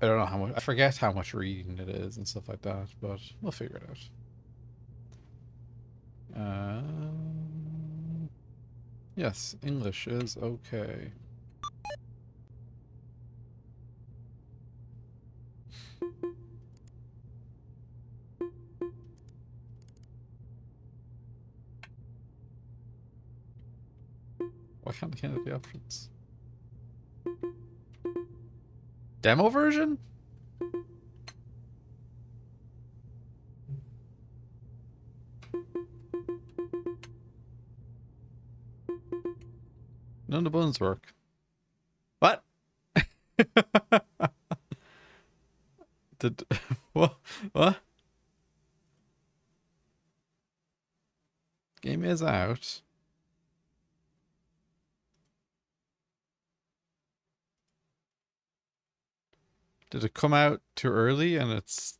I don't know how much. I forget how much reading it is and stuff like that, but we'll figure it out. Yes, English is okay. Why can't I get the options? Demo version? None of the buttons work. What? Did what? What? Game is out. Did it come out too early and it's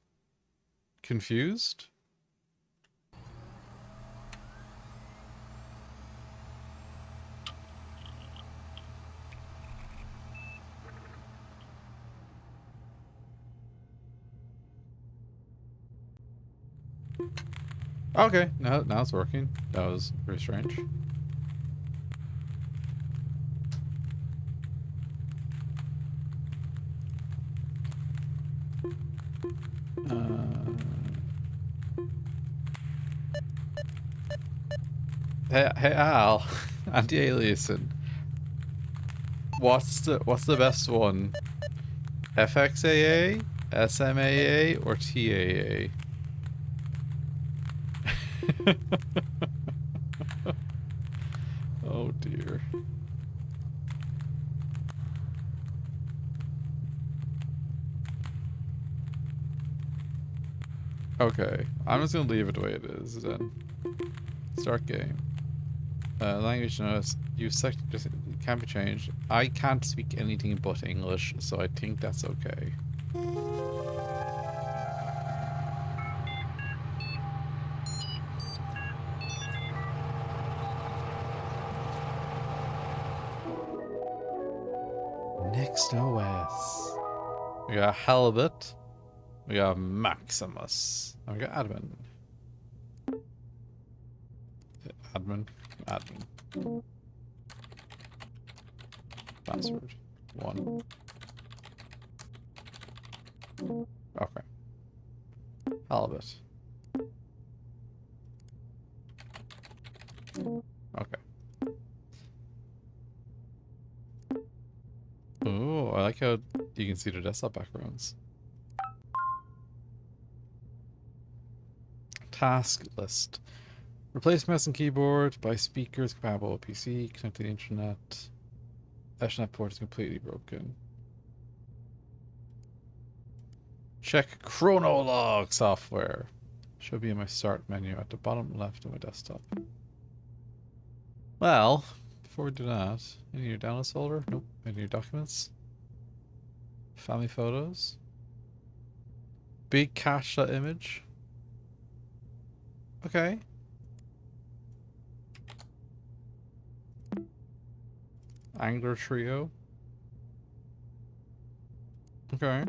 confused? Okay, now it's working. That was very strange. Hey Al, anti-aliasing. What's the best one? FXAA, SMAA, or TAA? Oh dear. Okay, I'm just gonna leave it the way it is then. Start game. Language notice. You select just can't be changed. I can't speak anything but English, so I think that's okay. Next OS. We got Halibut. We got Maximus. And we got Admin. Admin. Password. 1. Okay. Halibut. Okay. Oh, I like how you can see the desktop backgrounds. Task list. Replace mouse and keyboard by speakers compatible with PC. Connect to the internet. Ethernet port is completely broken. Check chronolog software. Should be in my start menu at the bottom left of my desktop. Well, before we do that, in your downloads folder? Nope. In your documents? Family photos? Big cache image? Okay. Angler trio? Okay.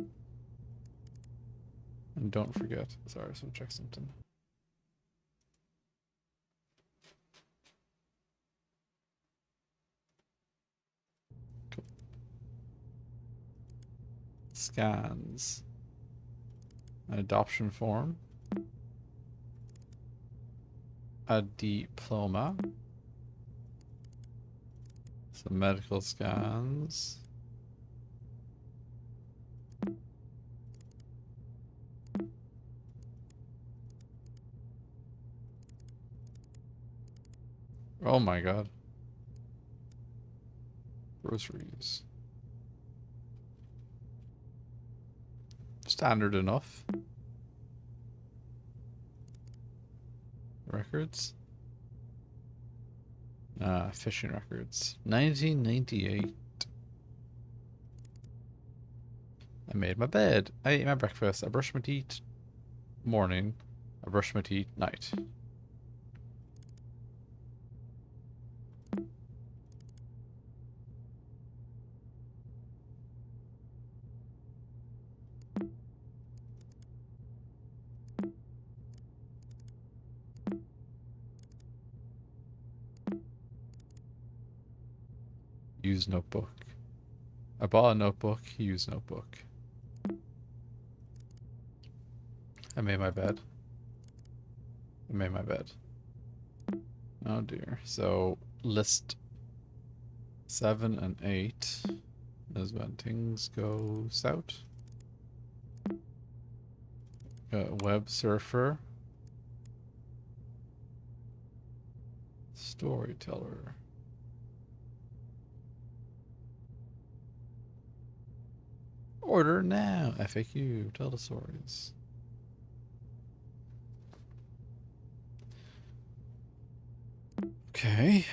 And don't forget. Sorry, so check something. Cool. Scans. An adoption form. A diploma. Some medical scans. Oh my god. Groceries. Standard enough. Records. Fishing records. 1998. I made my bed. I ate my breakfast. I brushed my teeth morning. I brushed my teeth night. Use notebook. I bought a notebook. Use notebook. I made my bed. I made my bed. Oh dear. So list 7 and 8 is when things go south. Web surfer. Storyteller. Order now. FAQ. Tell the stories. Okay.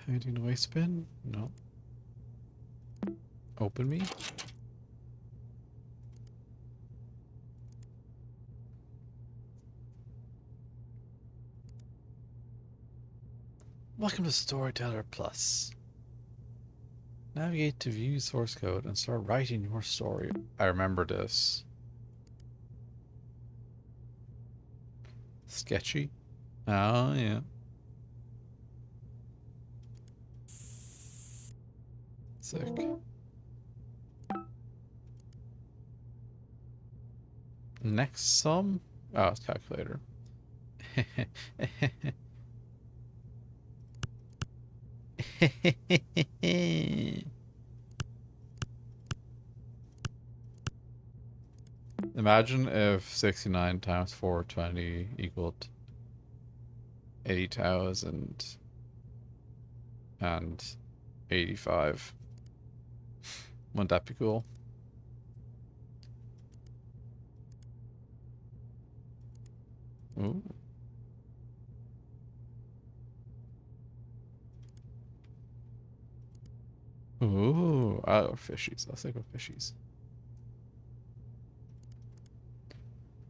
Anything to waste spin? No. Open me. Welcome to Storyteller Plus. Navigate to view source code and start writing your story. I remember this. Sketchy? Oh, yeah. Sick. Next sum? Oh, it's calculator. Imagine if 69 times 420 equaled 80,000 and 85. Wouldn't that be cool? Ooh. Ooh. Oh, fishies. Let's think of fishies.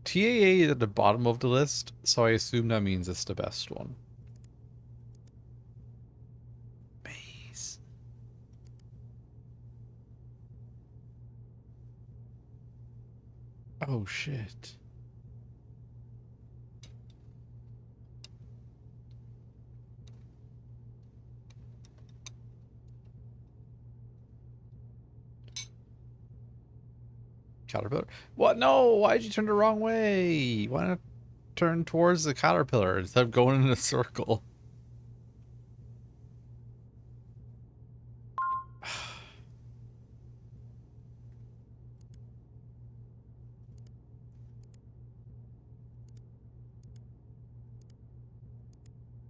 TAA is at the bottom of the list, so I assume that means it's the best one. Maze. Oh, shit. Caterpillar? What? No! Why'd you turn the wrong way? Why not turn towards the caterpillar instead of going in a circle?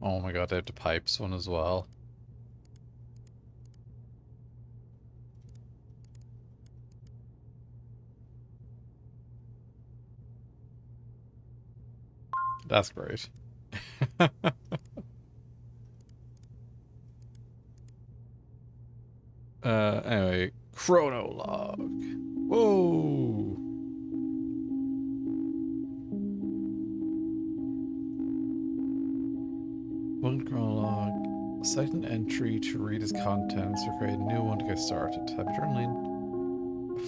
Oh my god, they have the pipes one as well. That's great. Anyway, chronologue. Whoa! One chronologue. Second entry to read its contents or create a new one to get started. Happy journaling.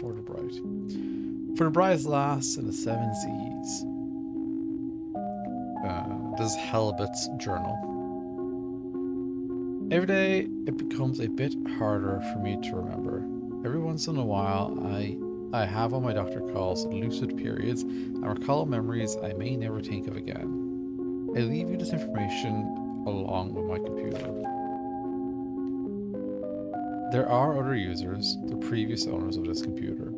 For the Bright. For the Bright's last in the 7 Z's. This is Halibut's journal. Every day it becomes a bit harder for me to remember. Every once in a while I have what my doctor calls lucid periods and recall memories I may never think of again. I leave you this information along with my computer. There are other users, the previous owners of this computer.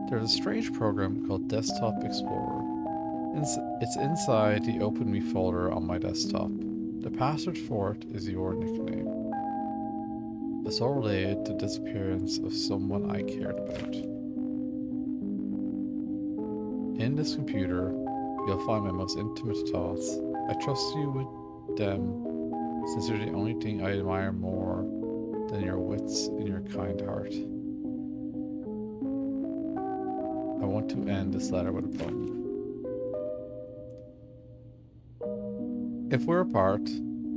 There's a strange program called Desktop Explorer. It's inside the Open Me folder on my desktop. The password for it is your nickname. It's all related to the disappearance of someone I cared about. In this computer, you'll find my most intimate thoughts. I trust you with them since they're the only thing I admire more than your wits and your kind heart. I want to end this letter with a poem. If we're apart,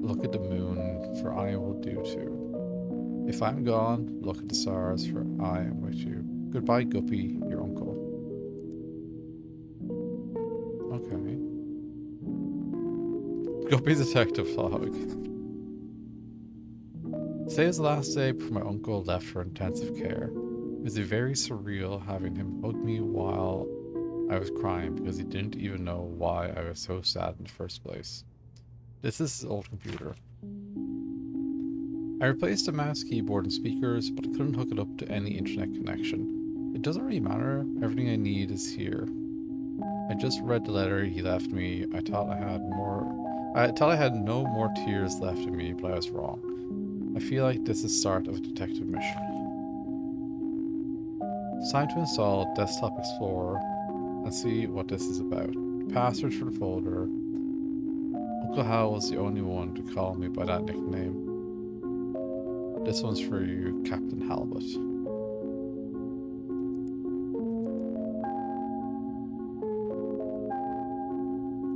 look at the moon, for I will do too. If I'm gone, look at the stars, for I am with you. Goodbye, Guppy, your uncle. Okay. Guppy's detective log. Today is the last day before my uncle left for intensive care. It was very surreal having him hug me while I was crying because he didn't even know why I was so sad in the first place. This is his old computer. I replaced the mouse, keyboard, and speakers, but I couldn't hook it up to any internet connection. It doesn't really matter, everything I need is here. I just read the letter he left me. I thought I had no more tears left in me, but I was wrong. I feel like this is the start of a detective mission. It's time to install Desktop Explorer and see what this is about. Password for the folder. Uncle Hal was the only one to call me by that nickname. This one's for you, Captain Halibut.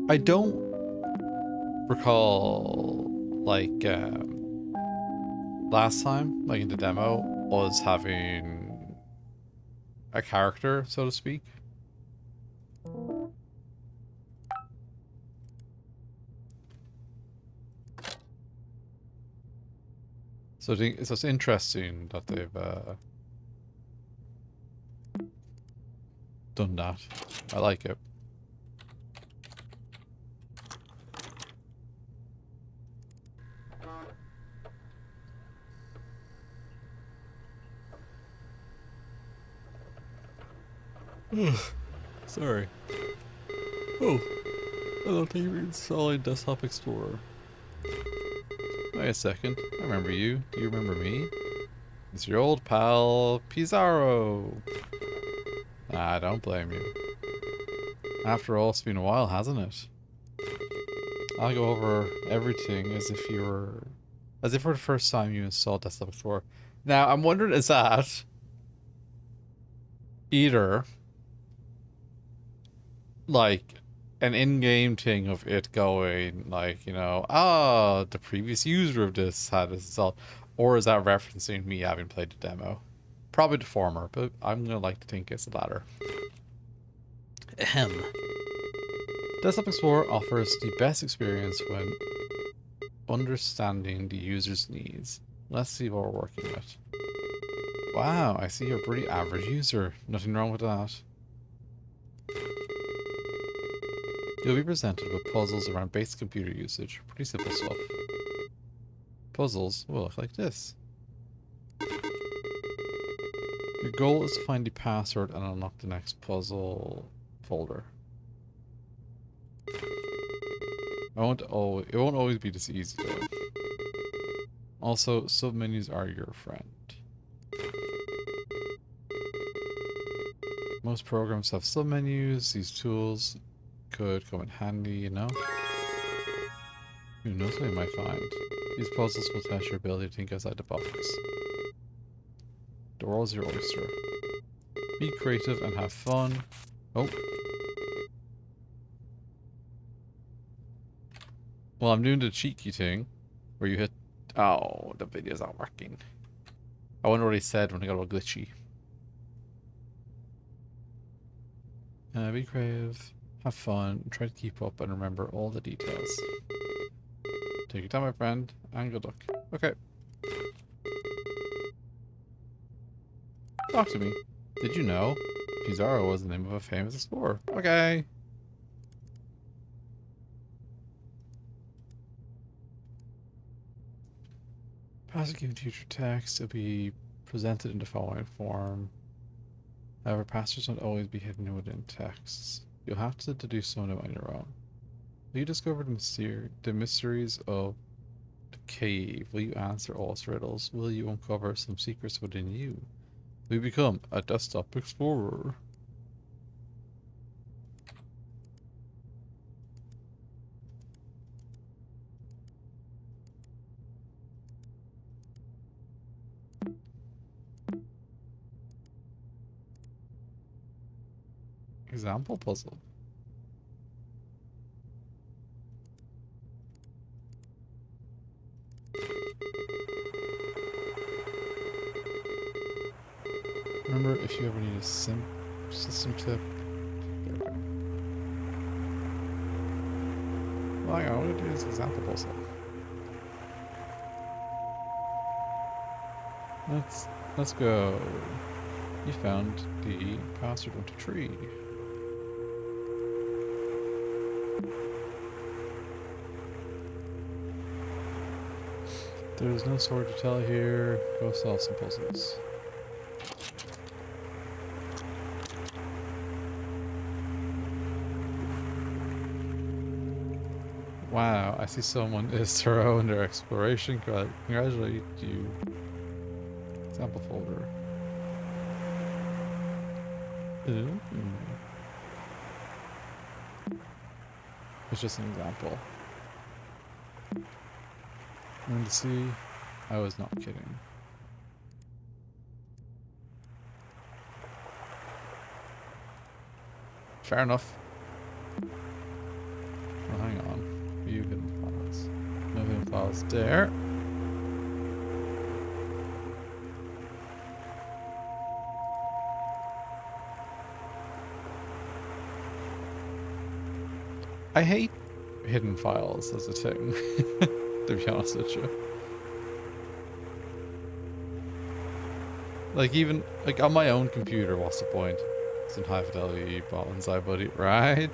I don't recall, like, last time, like in the demo, was having a character, so to speak. So it's interesting that they've done that. I like it. Sorry. Oh, I don't think we're installing Desktop Explorer. Wait a second. I remember you. Do you remember me? It's your old pal, Pizarro. I don't blame you. After all, it's been a while, hasn't it? I'll go over everything as if for the first time you installed Desktop Explorer. Now, I'm wondering, is that either like an in-game thing of it going like, you know, the previous user of this had this installed, or is that referencing me having played the demo? Probably the former, but I'm gonna like to think it's the latter. Ahem. Desktop Explorer offers the best experience when understanding the user's needs. Let's see what we're working with. Wow, I see you're a pretty average user. Nothing wrong with that. You'll be presented with puzzles around basic computer usage. Pretty simple stuff. Puzzles will look like this. Your goal is to find the password and unlock the next puzzle folder. It won't always be this easy though. Also, submenus are your friend. Most programs have submenus. These tools could come in handy, you know? Who knows what you might find. These puzzles will test your ability to think outside the box. The world's your oyster. Be creative and have fun. Oh. Well, I'm doing the cheeky thing where you hit... Oh, the video's not working. I wonder what he said when I got all glitchy. Be creative, have fun, try to keep up and remember all the details. Take your time, my friend, and good luck. Okay. Talk to me. Did you know Pizarro was the name of a famous explorer? Okay. Password given future text will be presented in the following form. However, passwords won't always be hidden within texts. You'll have to deduce some of them on your own. Will you discover the mysteries of the cave? Will you answer all its riddles? Will you uncover some secrets within you? Will you become a desktop explorer? Example puzzle. Remember, if you ever need a system tip. There we go. Well, hang on, what do I do this example puzzle? Let's go. You found the password of the tree. There's no sword to tell here. Go solve some puzzles. Wow, I see someone is thorough in their exploration. Congratulate you. Sample folder. Ooh. It's just an example. I'm going to see. I was not kidding. Fair enough. Well, hang on. View hidden files. No hidden files there. I hate hidden files as a thing, to be honest with you. Like, even, like, on my own computer, what's the point? It's in high fidelity, ball inside, buddy, right?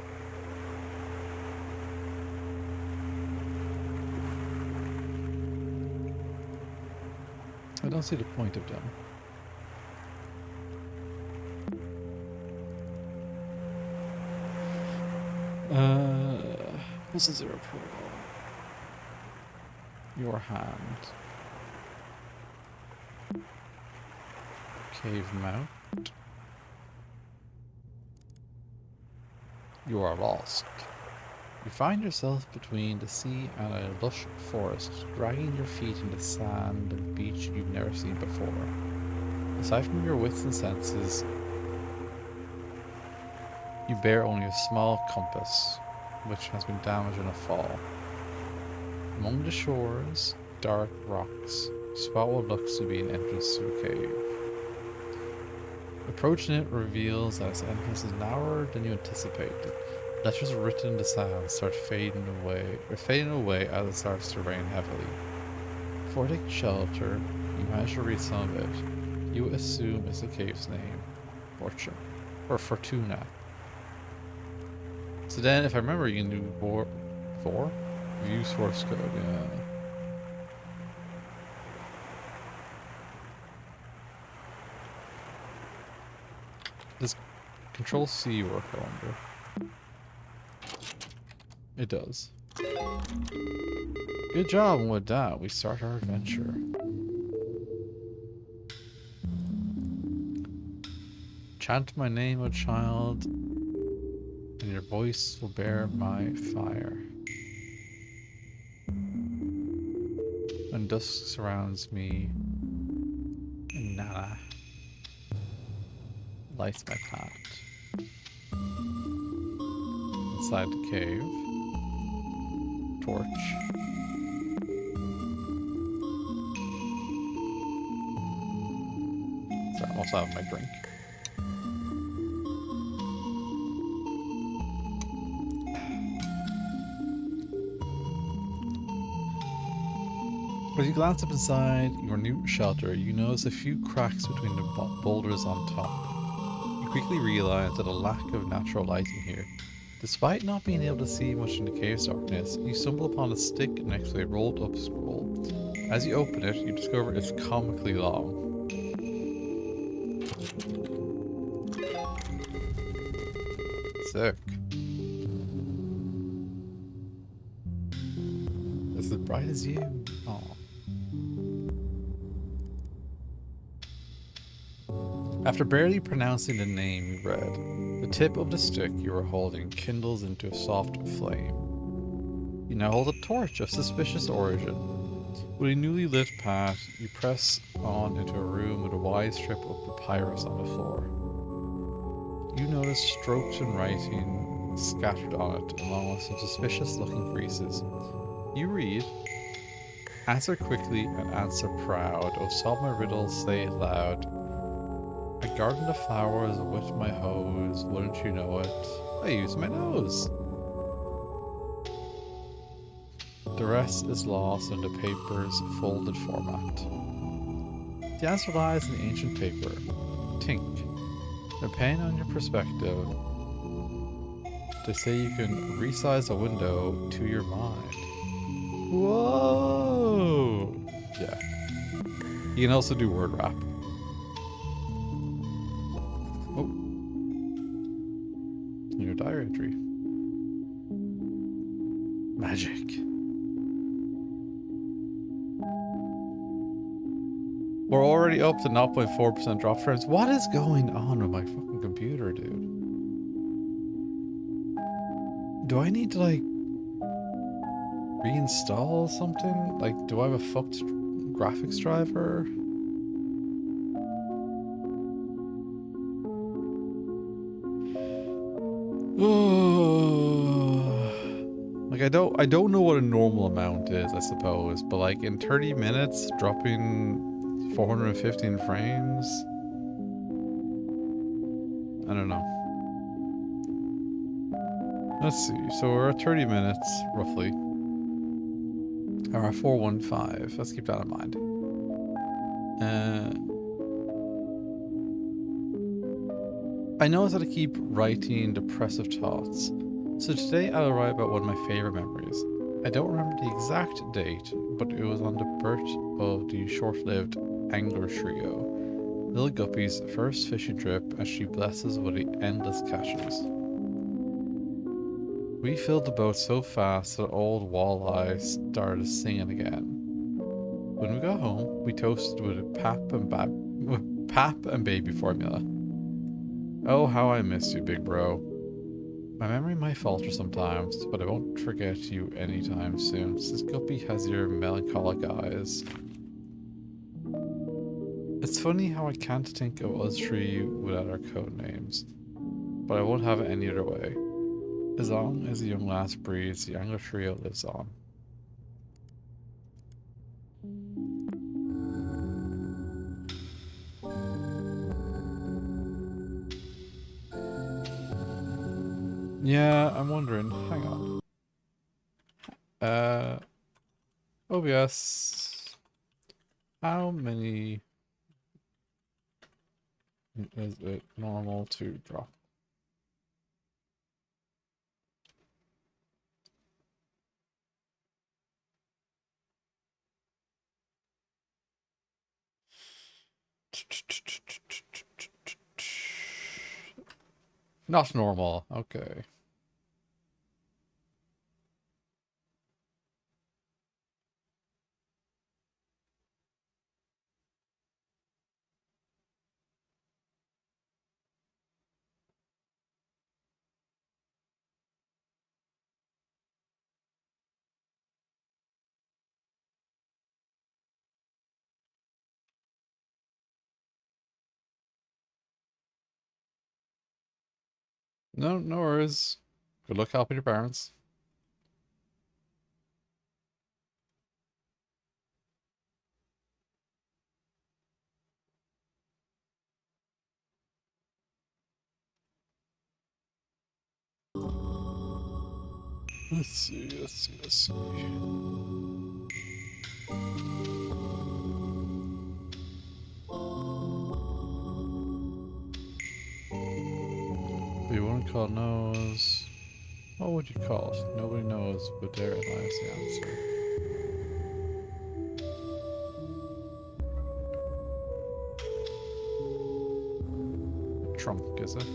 I don't see the point of them. What's a 0 Pro? Your hand. Cave mount. You are lost. You find yourself between the sea and a lush forest, dragging your feet in the sand and beach you've never seen before. Aside from your wits and senses, you bear only a small compass, which has been damaged in a fall. Among the shores, dark rocks, you spot what looks to be an entrance to a cave. Approaching it reveals that its entrance is narrower than you anticipated. Letters written in the sand start fading away as it starts to rain heavily. Before taking shelter, you manage to read some of it. You assume it's the cave's name, Fortune, or Fortuna. So then, if I remember, you can do 4? View source code, yeah. Does Control C work, I wonder? It does. Good job, and with that, we start our adventure. Chant my name, O child, and your voice will bear my fire. When dusk surrounds me, and Nana lights my path. Inside the cave. Torch. Sorry, I also have my drink. As you glance up inside your new shelter, you notice a few cracks between the boulders on top. You quickly realize that a lack of natural lighting here. Despite not being able to see much in the cave's darkness, you stumble upon a stick next to a rolled up scroll. As you open it, you discover it's comically long. Sick. It's as bright as you. Aw. After barely pronouncing the name you read, the tip of the stick you were holding kindles into a soft flame. You now hold a torch of suspicious origin. With a newly lit path, you press on into a room with a wide strip of papyrus on the floor. You notice strokes and writing scattered on it, along with some suspicious-looking creases. You read, "Answer quickly and answer proud. Oh, solve my riddles, say it loud. I garden the flowers with my hose, wouldn't you know it? I use my nose." The rest is lost in the paper's folded format. The answer lies in the ancient paper. Tink. Depending on your perspective, they say you can resize a window to your mind. Whoa! Yeah. You can also do word wrap. Oh. New diary entry. Magic. We're already up to 0.4% drop frames. What is going on with my fucking computer, dude? Do I need to, like, reinstall something? Like, do I have a fucked graphics driver? Like, I don't know what a normal amount is, I suppose, but like in 30 minutes dropping 415 frames? I don't know. Let's see. So we're at 30 minutes, roughly. Or 415. Let's keep that in mind. I notice that I keep writing depressive thoughts. So today I'll write about one of my favorite memories. I don't remember the exact date, but it was on the birth of the short-lived angler trio. Little Guppy's first fishing trip as she blesses with the endless catches. We filled the boat so fast that old Walleye started singing again. When we got home, we toasted with pap and baby formula. Oh, how I miss you, big bro. My memory might falter sometimes, but I won't forget you anytime soon, since Guppy has your melancholic eyes. It's funny how I can't think of us three without our code names, but I won't have it any other way. As long as the young lass breathes, the angler trio lives on. Yeah, I'm wondering. Hang on. OBS. How many is it normal to drop? Not normal. Okay. No, no worries. Good luck helping your parents. Let's see. You wouldn't call nose. What would you call it? Nobody knows, but there lies the answer. Trunk, is it?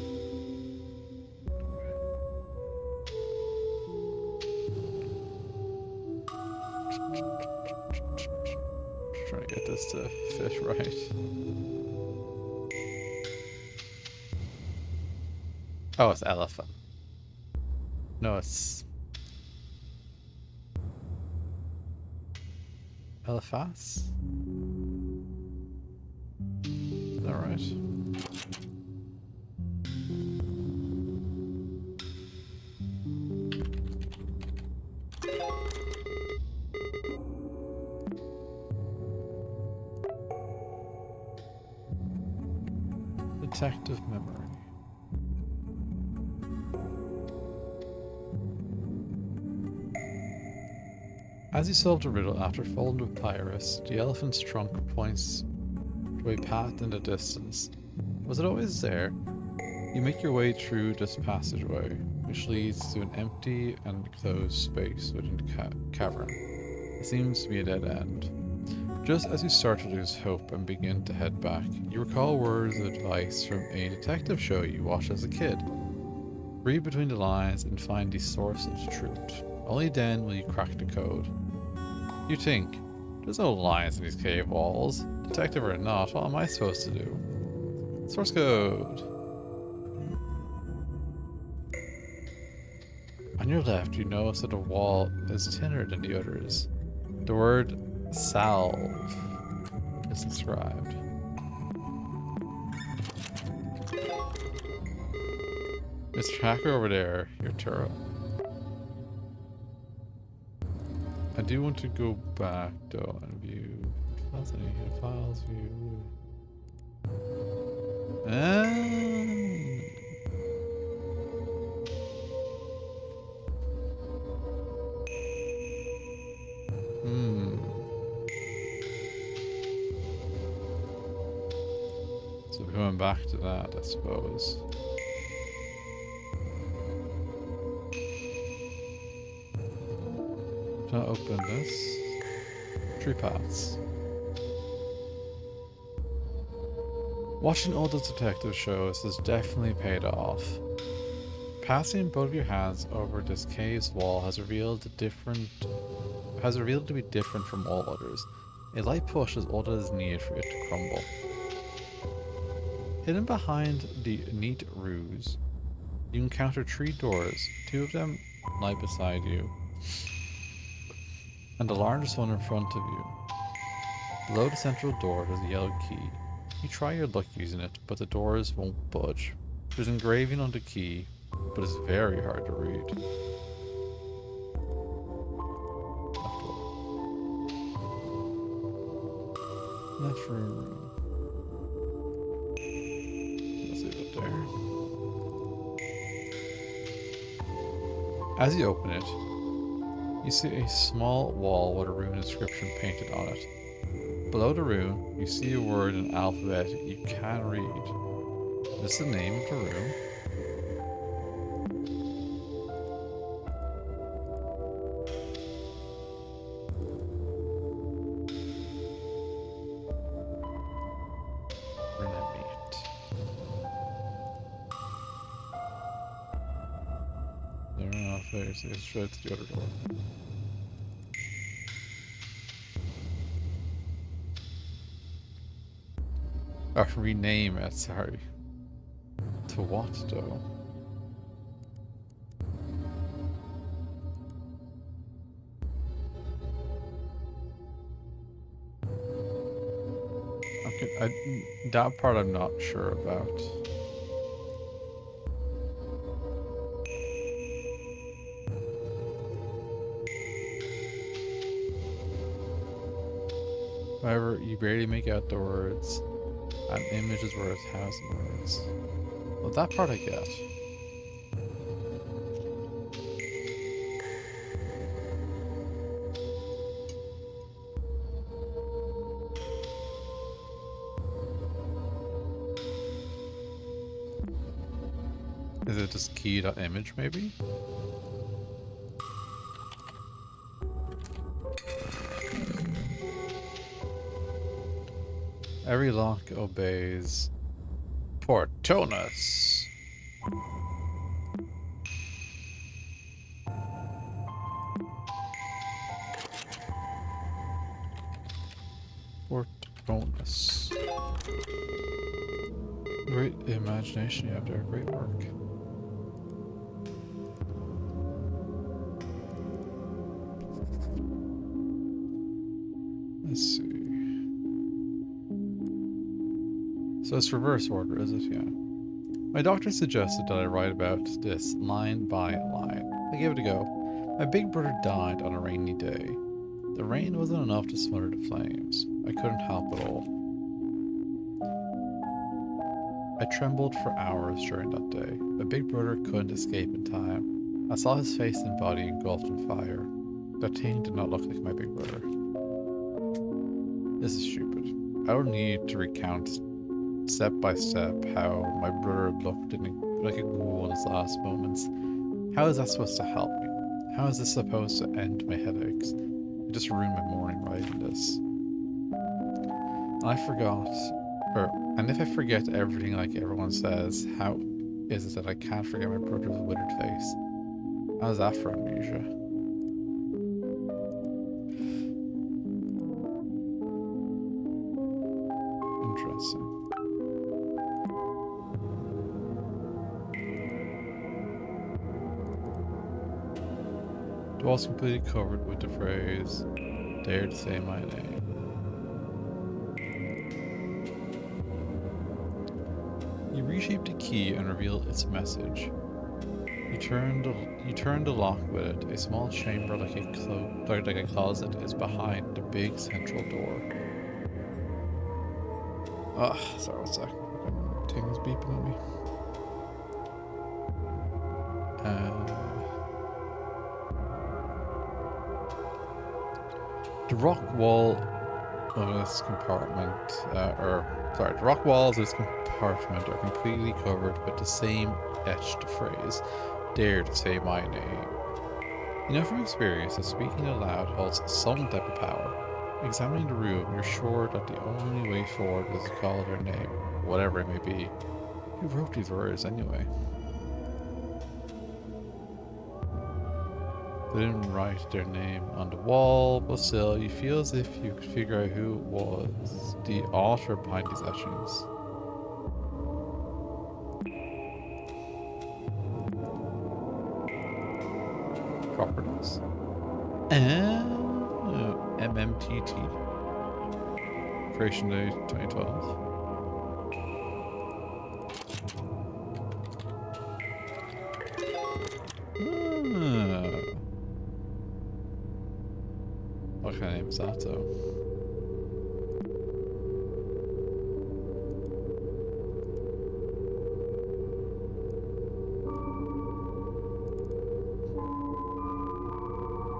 Just trying to get this to fit right. Oh, it's elephant. No, it's Eliphas? Is that right? Detective memory. As he solved a riddle after falling with Pyrus, the elephant's trunk points to a path in the distance. Was it always there? You make your way through this passageway, which leads to an empty and closed space within the cavern. It seems to be a dead end. Just as you start to lose hope and begin to head back, you recall words of advice from a detective show you watched as a kid. Read between the lines and find the source of the truth. Only then will you crack the code. You think, there's no lines in these cave walls. Detective or not, what am I supposed to do? Source code. On your left, you notice that the wall is thinner than the others. The word salve is inscribed. Mr. Hacker over there, your turret. I do want to go back though and view files, view. So going back to that, I suppose. Not open this. Tree paths. Watching all those detective shows has definitely paid off. Passing both of your hands over this cave's wall has revealed to be different from all others. A light push is all that is needed for it to crumble. Hidden behind the neat ruse, you encounter 3 doors. 2 of them lie beside you, and the largest one in front of you. Below the central door there's a yellow key. You try your luck using it, but the doors won't budge. There's engraving on the key, but it's very hard to read. Left room. Let's leave it there. As you open it, you see a small wall with a rune inscription painted on it. Below the rune, you see a word in alphabet you can't read. Is this the name of the rune? So it's straight to the other door. I have to rename it, sorry. To what though? Okay, that part I'm not sure about. However, you barely make out the words. An image is worth 1,000 words. Well, that part I get. Is it just key.image maybe? Every lock obeys. Portonus. Portonus. Great imagination you have there. Great work. Let's see. So it's reverse order, is it? Yeah. My doctor suggested that I write about this line by line. I gave it a go. My big brother died on a rainy day. The rain wasn't enough to smother the flames. I couldn't help at all. I trembled for hours during that day. My big brother couldn't escape in time. I saw his face and body engulfed in fire. That thing did not look like my big brother. This is stupid. I don't need to recount step by step how my brother looked like a ghoul in his last moments. How is that supposed to help me? How is this supposed to end my headaches? It just ruined my morning writing this. And I forgot, and if I forget everything like everyone says, how is it that I can't forget my brother's withered face? How's that for amnesia? Interesting. The wall's completely covered with the phrase, "Dare to say my name." You reshape the key and reveal its message. You turn the lock with it. A small chamber like a closet is behind the big central door. Ugh, sorry, what's that? Thing's beeping at me. The rock wall of this compartment, the rock walls of this compartment are completely covered with the same etched phrase, "Dare to say my name." You know from experience that speaking aloud holds some type of power. Examining the room, you're sure that the only way forward is to call their name, whatever it may be. Who wrote these words anyway? They didn't write their name on the wall, but still, you feel as if you could figure out who was the author behind these etchings. Properties. MMTT. Creation Day 2012. What kind of name is that though?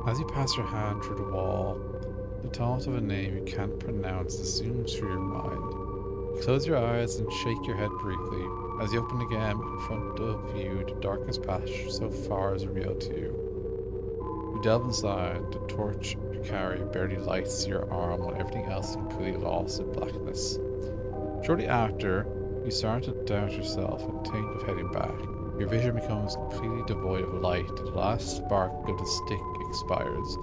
As you pass your hand through the wall, the thought of a name you can't pronounce zooms through your mind. You close your eyes and shake your head briefly. As you open again, in front of you, the darkest patch so far is revealed to you. You delve inside. The torch you carry barely lights your arm when everything else is completely lost in blackness. Shortly after, you start to doubt yourself and think of heading back. Your vision becomes completely devoid of light. The last spark of the stick expires.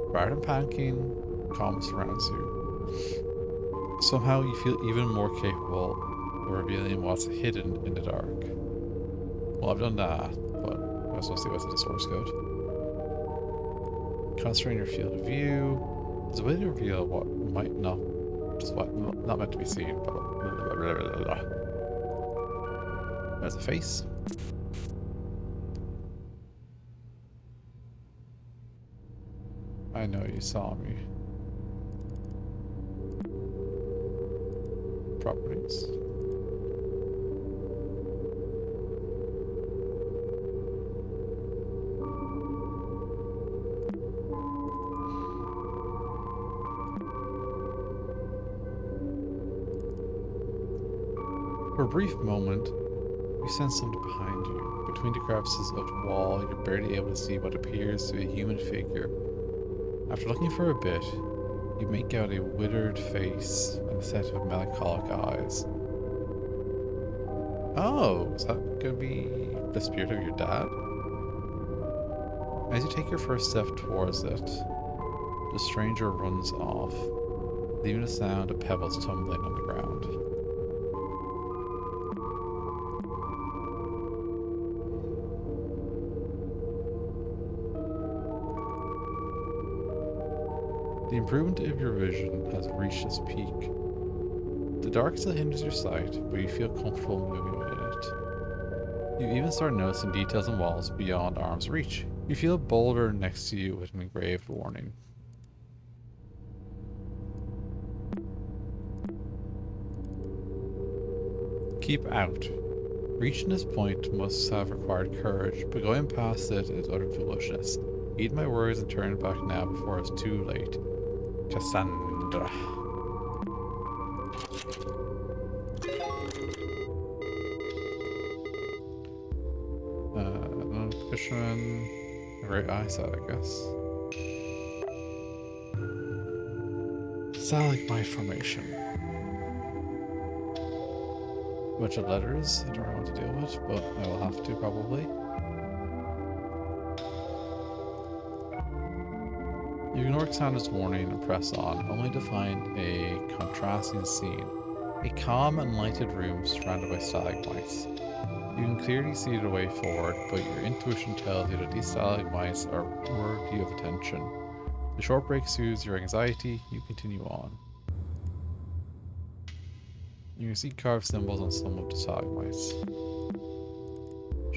Rather than panicking, calm surrounds you. Somehow you feel even more capable of revealing what's hidden in the dark. Well, I've done that, but I was supposed to go to the source code. Concentrating your field of view. There's a way to reveal what might not, just what not meant to be seen. Blah, blah, blah, blah, blah, blah. There's a face. I know you saw me. Properties. For a brief moment, you sense something behind you. Between the crevices of the wall, you're barely able to see what appears to be a human figure. After looking for a bit, you make out a withered face and a set of melancholic eyes. Oh, is that gonna be the spirit of your dad? As you take your first step towards it, the stranger runs off, leaving the sound of pebbles tumbling on the ground. The improvement of your vision has reached its peak. The dark still hinders your sight, but you feel comfortable moving within it. You even start noticing details on walls beyond arm's reach. You feel a boulder next to you with an engraved warning. Keep out. Reaching this point must have required courage, but going past it is utter foolishness. Heed my words and turn back now before it's too late. Cassandra. Fisherman. A great eyesight, I guess. Stalagmite formation. Bunch of letters I don't know what to deal with, but I will have to probably. You ignore Cassandra's warning and press on, only to find a contrasting scene. A calm and lighted room surrounded by stalagmites. You can clearly see the way forward, but your intuition tells you that these stalagmites are worthy of attention. The short break soothes your anxiety. You continue on. You can see carved symbols on some of the stalagmites.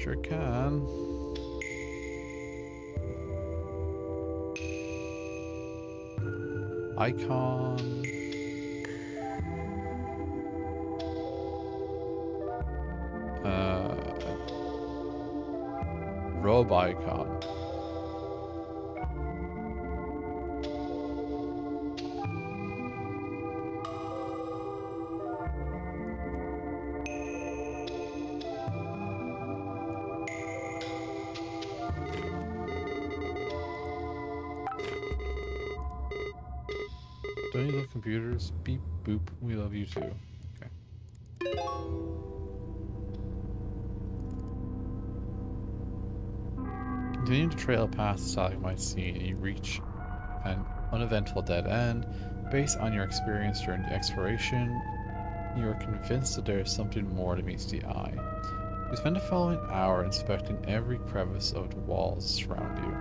Sure can. Icon. Robe icon. Don't you love computers? Beep boop, we love you too. Okay. Continuing to trail past the stalagmite scene, you reach an uneventful dead end. Based on your experience during the exploration, you are convinced that there is something more that meets the eye. You spend the following hour inspecting every crevice of the walls around you.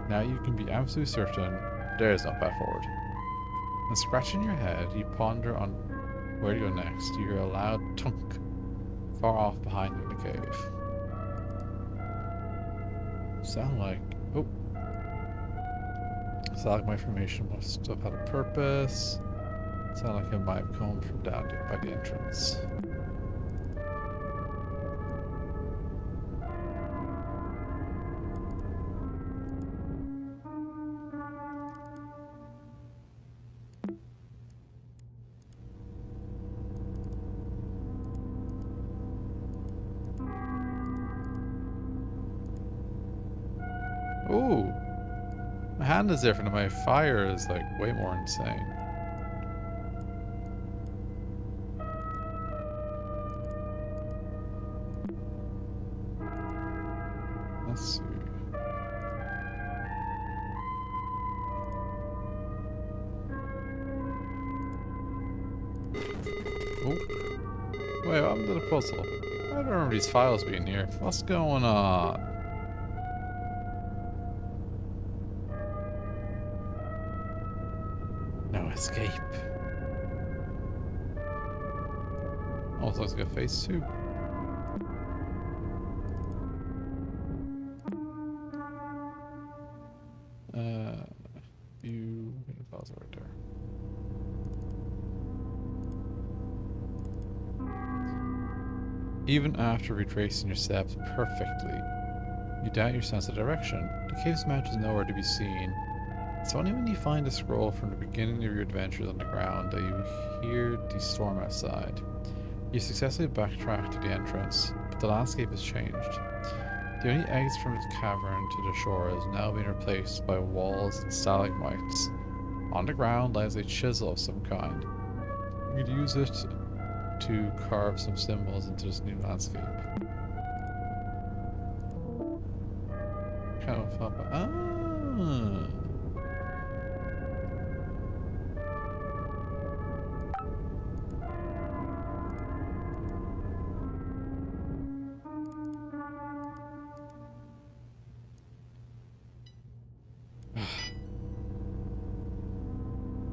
Now you can be absolutely certain there is no path forward. And scratching your head, you ponder on where to go next. You hear a loud tunk far off behind you in the cave. Sound like... oh. Stalagmite formation must have had a purpose. Sound like it might have come from down by the entrance. Ooh! My hand is different and my fire is like way more insane. Let's see. Oh. Wait, what happened to the puzzle? I don't remember these files being here. What's going on? No escape. Almost looks like a phase 2. You get a puzzle right there. Even after retracing your steps perfectly, you doubt your sense of direction. The cave's mouth is nowhere to be seen. It's only when you find a scroll from the beginning of your adventures on the ground that you hear the storm outside. You successfully backtrack to the entrance, but the landscape has changed. The only exit from the cavern to the shore has now been replaced by walls and stalagmites. On the ground lies a chisel of some kind. You could use it to carve some symbols into this new landscape. Kind of fun, but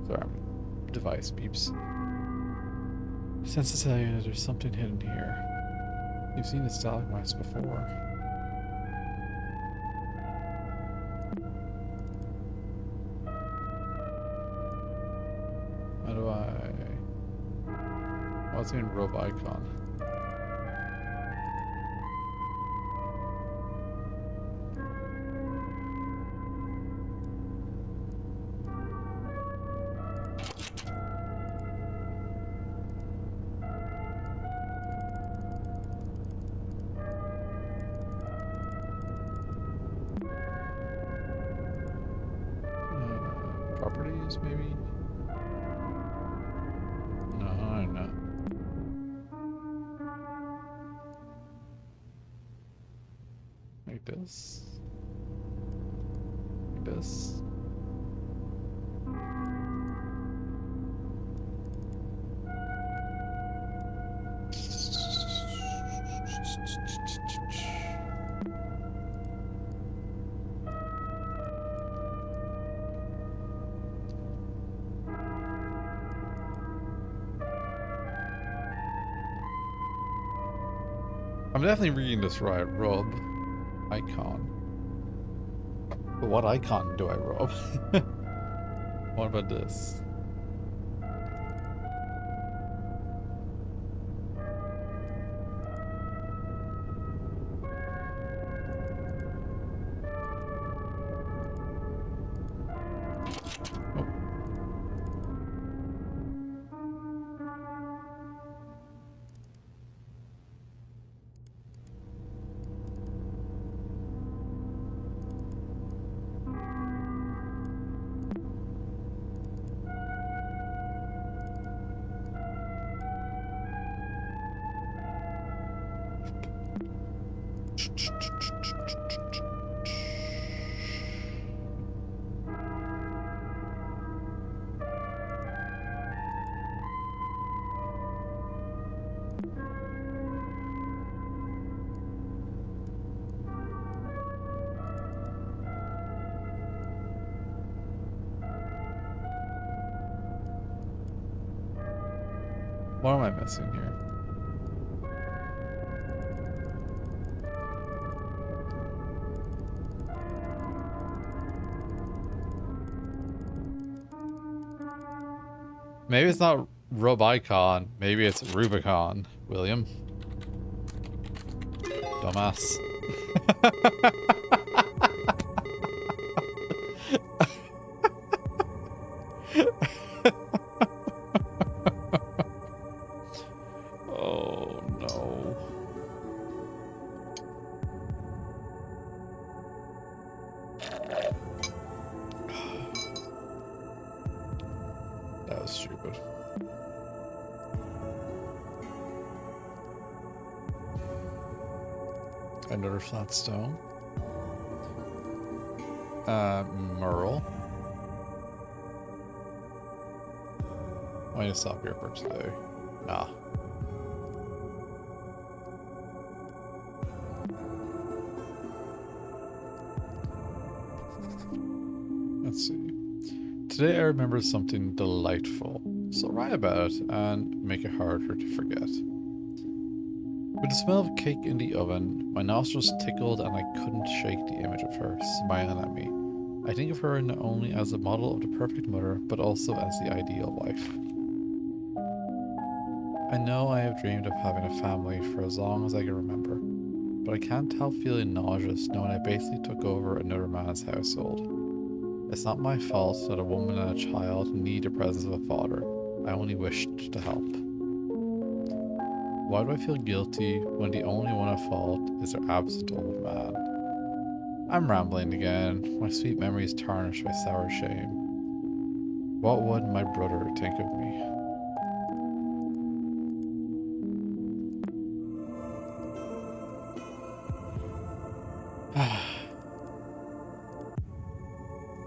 sorry, device beeps. Sense to tell you that there's something hidden here. You've seen the stalagmites before. How do I... what's in robe icon? Properties, maybe? No, I don't know. Like this. Like this. I'm definitely reading this right. Rub icon. But what icon do I rub? What about this? Oh. What am I missing here? Maybe it's not Rub icon. Maybe it's Rubicon, William. Dumbass. Oh no. That was stupid. Another flat stone. Merle. I need to stop here for today. Nah. Let's see. Today I remembered something delightful, so write about it and make it harder to forget. With the smell of cake in the oven, my nostrils tickled and I couldn't shake the image of her smiling at me. I think of her not only as a model of the perfect mother, but also as the ideal wife. I know I have dreamed of having a family for as long as I can remember, but I can't help feeling nauseous knowing I basically took over another man's household. It's not my fault that a woman and a child need the presence of a father. I only wished to help. Why do I feel guilty when the only one at fault is their absent old man? I'm rambling again, my sweet memories tarnished by sour shame. What would my brother think of me?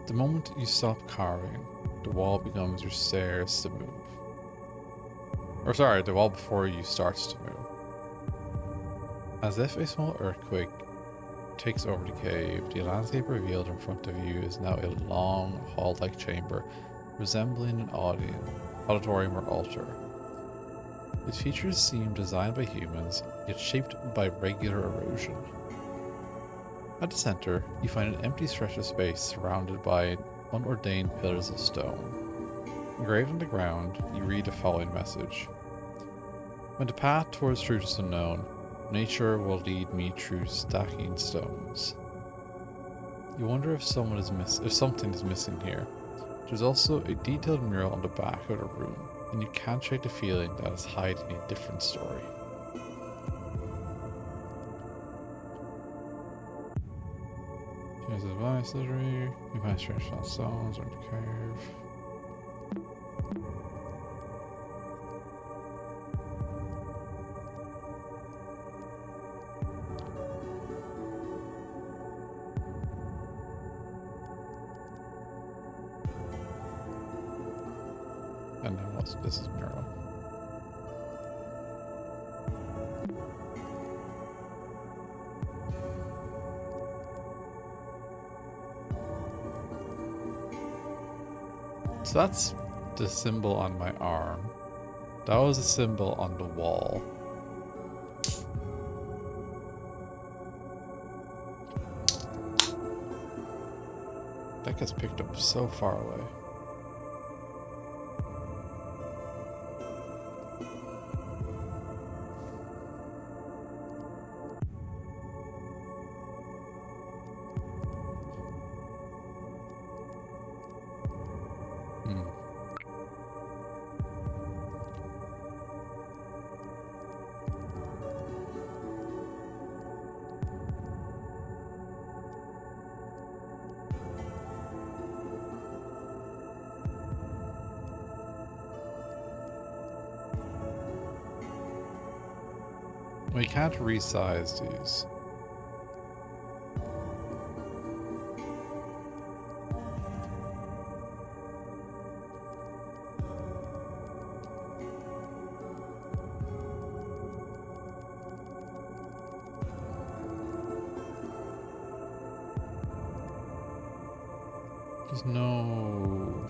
The moment you stop carving, the wall becomes your stairs to move. Or sorry, the wall before you starts to move. As if a small earthquake takes over the cave, the landscape revealed in front of you is now a long, hall-like chamber, resembling an auditorium or altar. Its features seem designed by humans, yet shaped by regular erosion. At the center, you find an empty stretch of space surrounded by unordained pillars of stone. Engraved on the ground, you read the following message. When the path towards truth is unknown, nature will lead me through stacking stones. You wonder if something is missing here. There's also a detailed mural on the back of the room, and you can't shake the feeling that it's hiding a different story. Here's advice literary. You find strange flat stones or to curve. And then what's this is mural. So that's the symbol on my arm. That was a symbol on the wall. That gets picked up so far away. We can't resize these. There's no...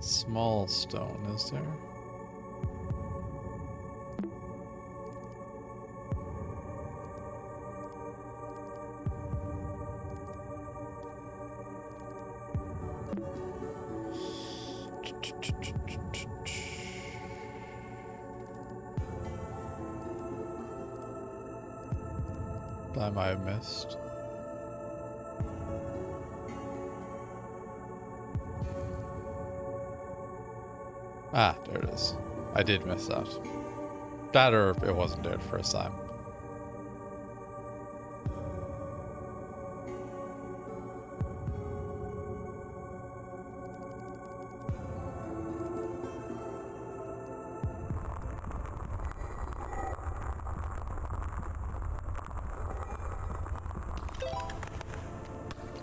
small stone, is there? I might have missed. Ah, there it is. I did miss that. That or it wasn't there the first time.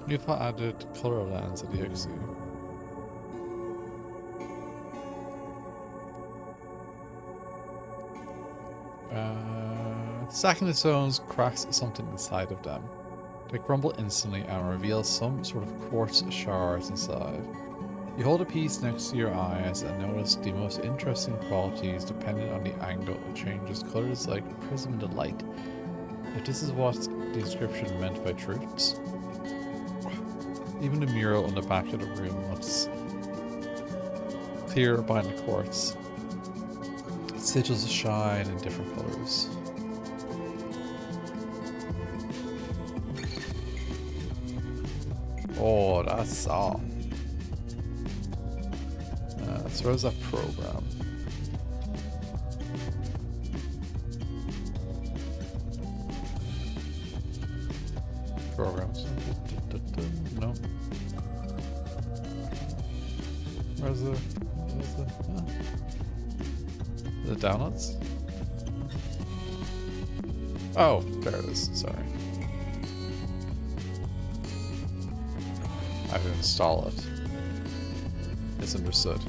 If I added color lens at the EXE. Stacking the stones cracks something inside of them. They crumble instantly and reveal some sort of quartz shards inside. You hold a piece next to your eyes and notice the most interesting qualities depending on the angle it changes colors like prismed light. If this is what the inscription meant by truths. Even the mural on the back of the room looks clear behind the quartz. Sigils shine in different colors. Oh, that's song. So where's that program? Programs. No. Where's the downloads? Oh, there it is. Sorry. I have to install it. It's understood.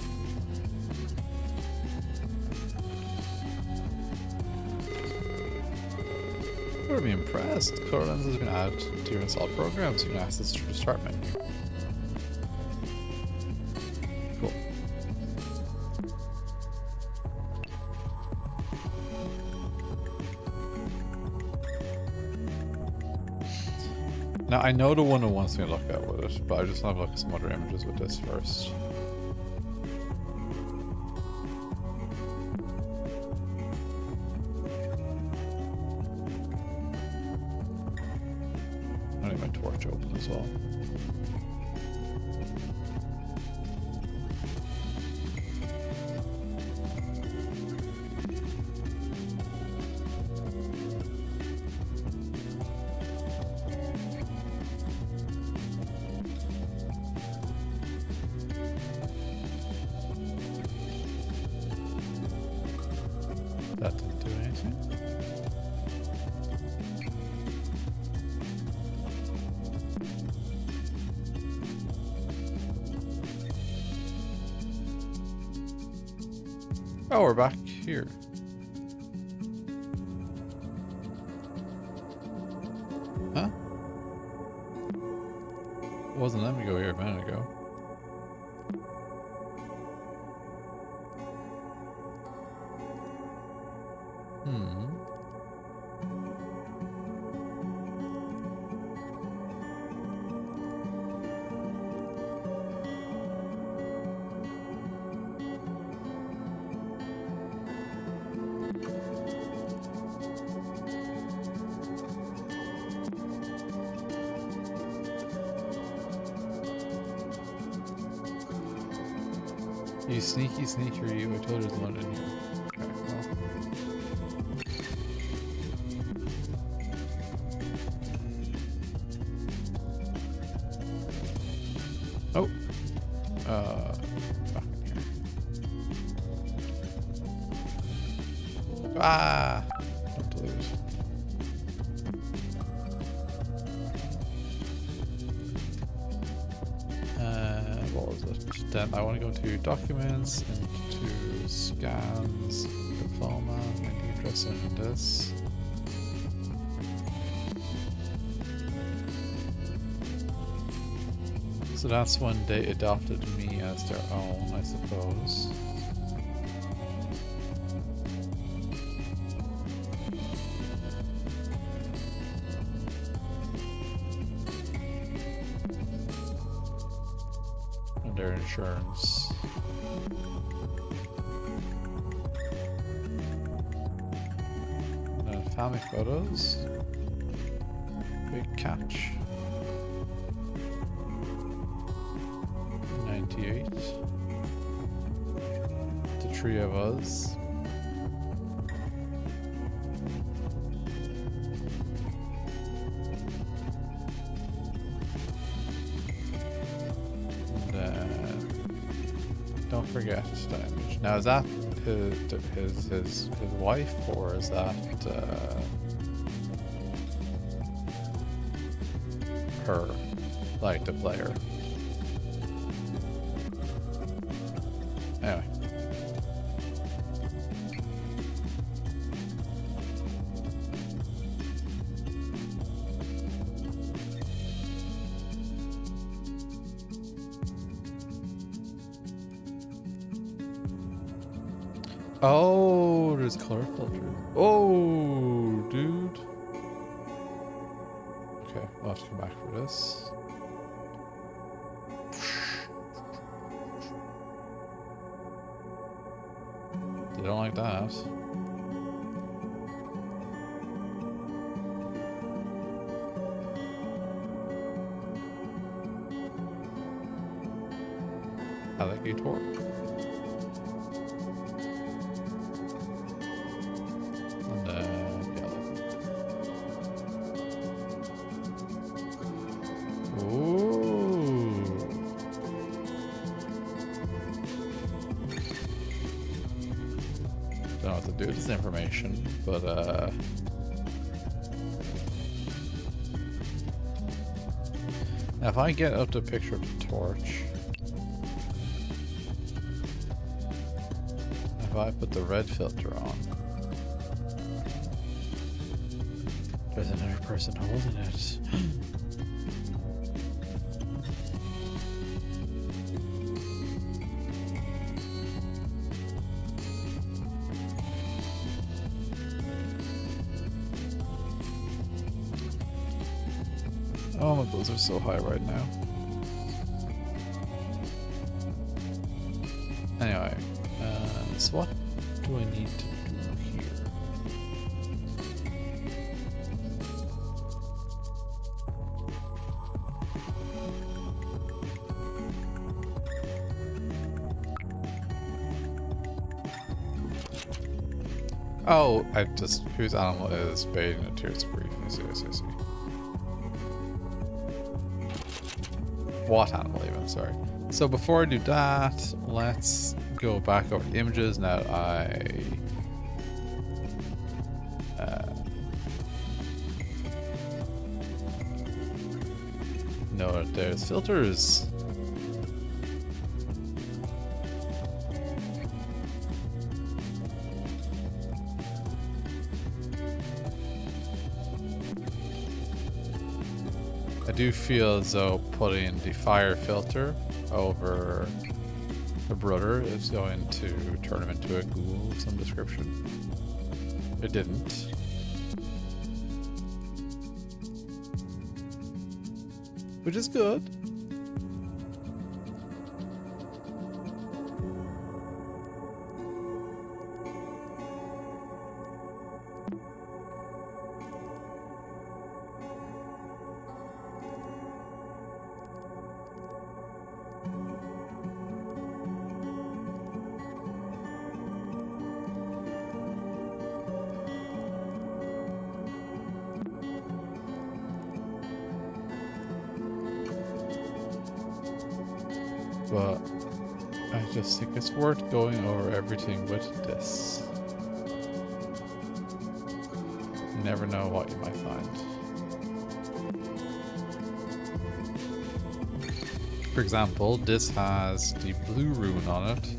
I would be impressed. Color lens has been added to your installed programs. You can access through the start menu. Cool. Now I know the one it wants me to look at with it, but I just want to look at some other images with this first. I need my torch open as well. That didn't do anything. Oh, we're back here. Huh? It wasn't letting me go here a minute ago. You sneaky sneaker, you. I told you there's one in here. Okay, well. Oh. Back in here. Ah! Don't delete it. What was it? Then I want to go to documents, into scans, diploma, menu address and this. So that's when they adopted me as their own, I suppose. And their insurance. And then family photos. Big catch. 98. The three of us. And don't forget the image. Now is that his wife, or is that her, like the player? Anyway. Oh, there's color filter. Oh, dude. Okay, we'll have to come back for this. They don't like that. Alligator. And yellow. Ooh. Don't know what to do with this information, but now if I get up to a picture of the torch, if I put the red filter on, there's another person holding it. Oh, my bills are so high right now. Anyway, so what do I need to do here? Oh, I just, whose animal is bathing in tears of grief? I see, I see, I see. What animal even, sorry. So before I do that, let's go back over the images. Now know that there's filters. I do feel as though putting the fire filter over the brother is going to turn him into a ghoul of some description. It didn't. Which is good. But I just think it's worth going over everything with this. You never know what you might find. For example, this has the blue rune on it.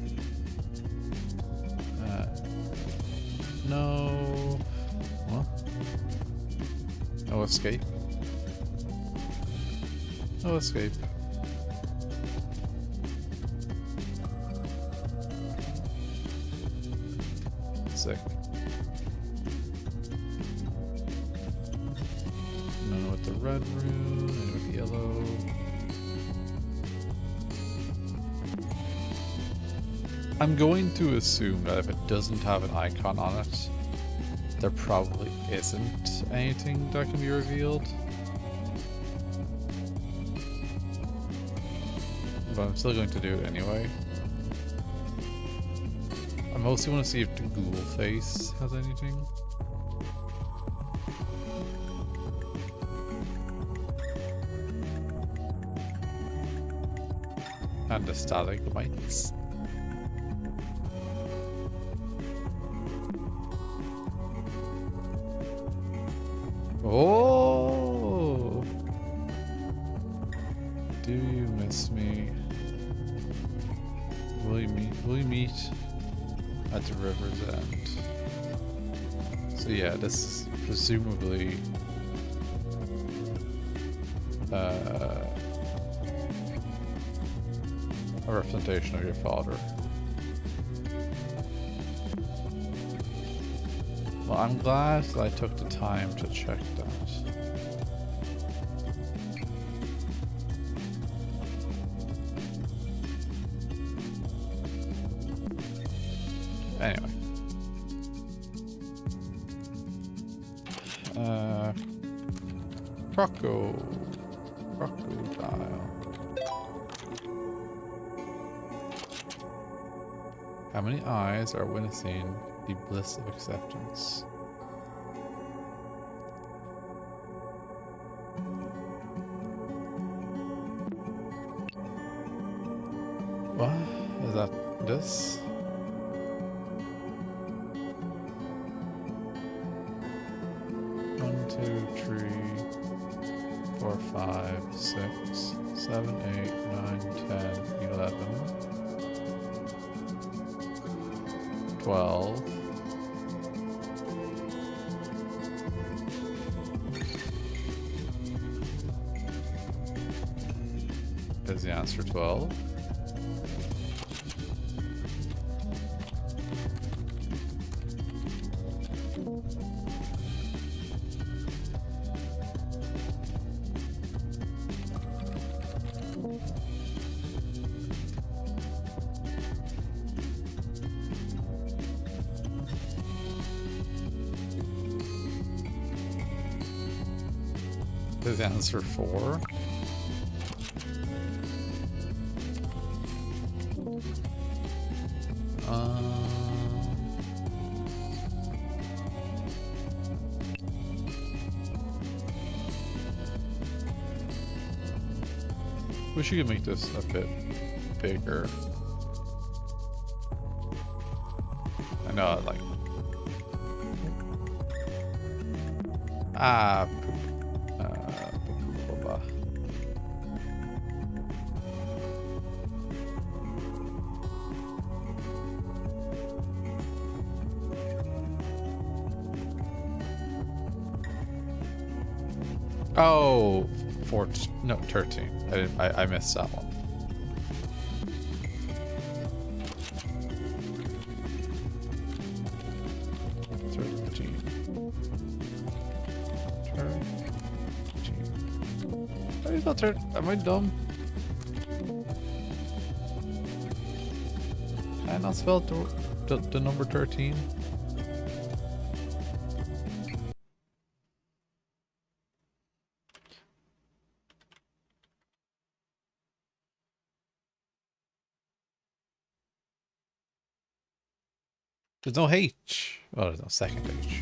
No... What? No escape. No escape. Sick. None with the red rune, and with the yellow. I'm going to assume that if it doesn't have an icon on it, there probably isn't anything that can be revealed. But I'm still going to do it anyway. I mostly want to see if the ghoul face has anything. And the stalagmites. Oh! Do you miss me? Will we meet at the river's end? So yeah, this is presumably a representation of your father. Well, I'm glad that I took the time to check that. Anyway. Crocodile. How many eyes are witnessing the bliss of acceptance? What? Is that this? One, two, three, 4, 5, 6, 7, 8, 9, 10, 11, 12. Is the answer 12? Is the answer 4? Wish you could make this a bit bigger. I know, like... Oh, 14. No, 13. I missed that one. Am I dumb? Can I not spell the number 13? There's no H. Oh, there's no second H.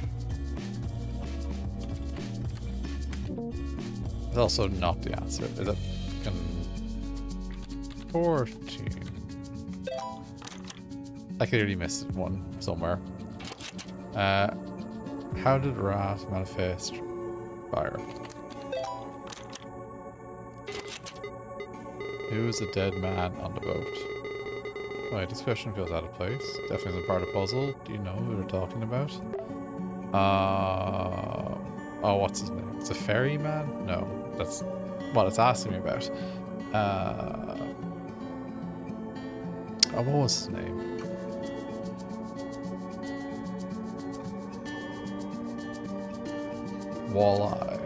It's also not the answer. Is it 14? I clearly missed one somewhere. How did Wrath manifest fire? Who is the dead man on the boat? Wait, this question feels out of place. Definitely isn't part of the puzzle. Do you know who they're talking about? Oh, what's his name? It's a ferryman? No, that's what it's asking me about. Oh, what was his name? Walleye.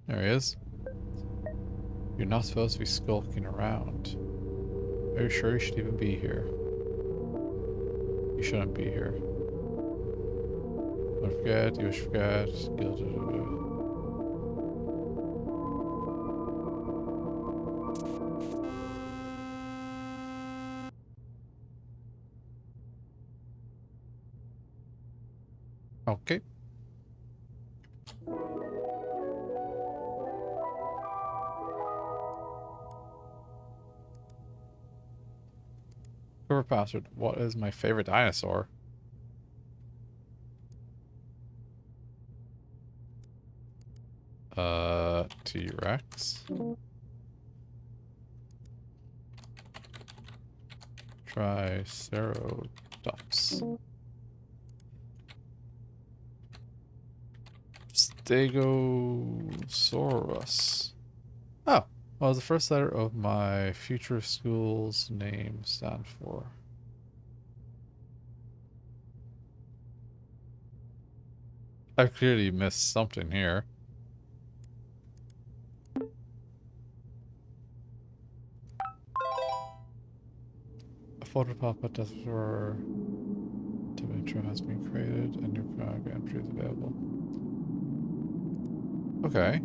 There he is. You're not supposed to be skulking around. Are you sure you should even be here? You shouldn't be here. Don't forget, you should forget. Okay. Cover password. What is my favorite dinosaur? T-Rex. Triceratops. Stegosaurus. Oh, what does the first letter of my future school's name stand for? I've clearly missed something here. A photo pop-up death for the intro has been created and new entry is available. Okay.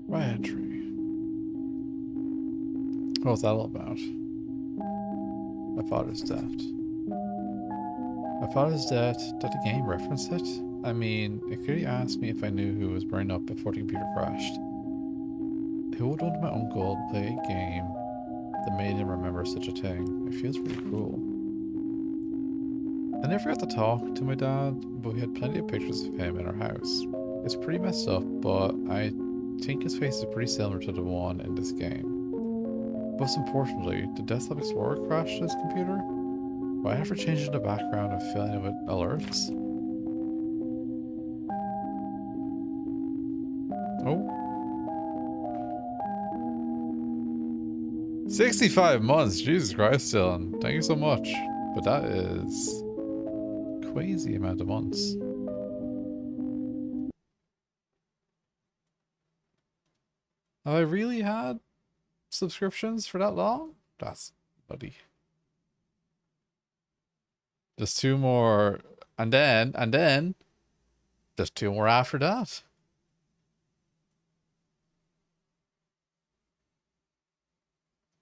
My entry. What was that all about? My father's death. My father's death. Did the game reference it? I mean, it clearly asked me if I knew who was burned up before the computer crashed. Who would want my uncle to play a game that made him remember such a thing? It feels pretty cruel. I never got to talk to my dad, but we had plenty of pictures of him in our house. It's pretty messed up, but I think his face is pretty similar to the one in this game. Most importantly, did Desktop Explorer crash his computer? Why ever changing the background and filling it with alerts? Oh. 65 months, Jesus Christ, Dylan. Thank you so much. But that is crazy amount of months. Have I really had subscriptions for that long? That's bloody. Just 2 more, and then just 2 more after that.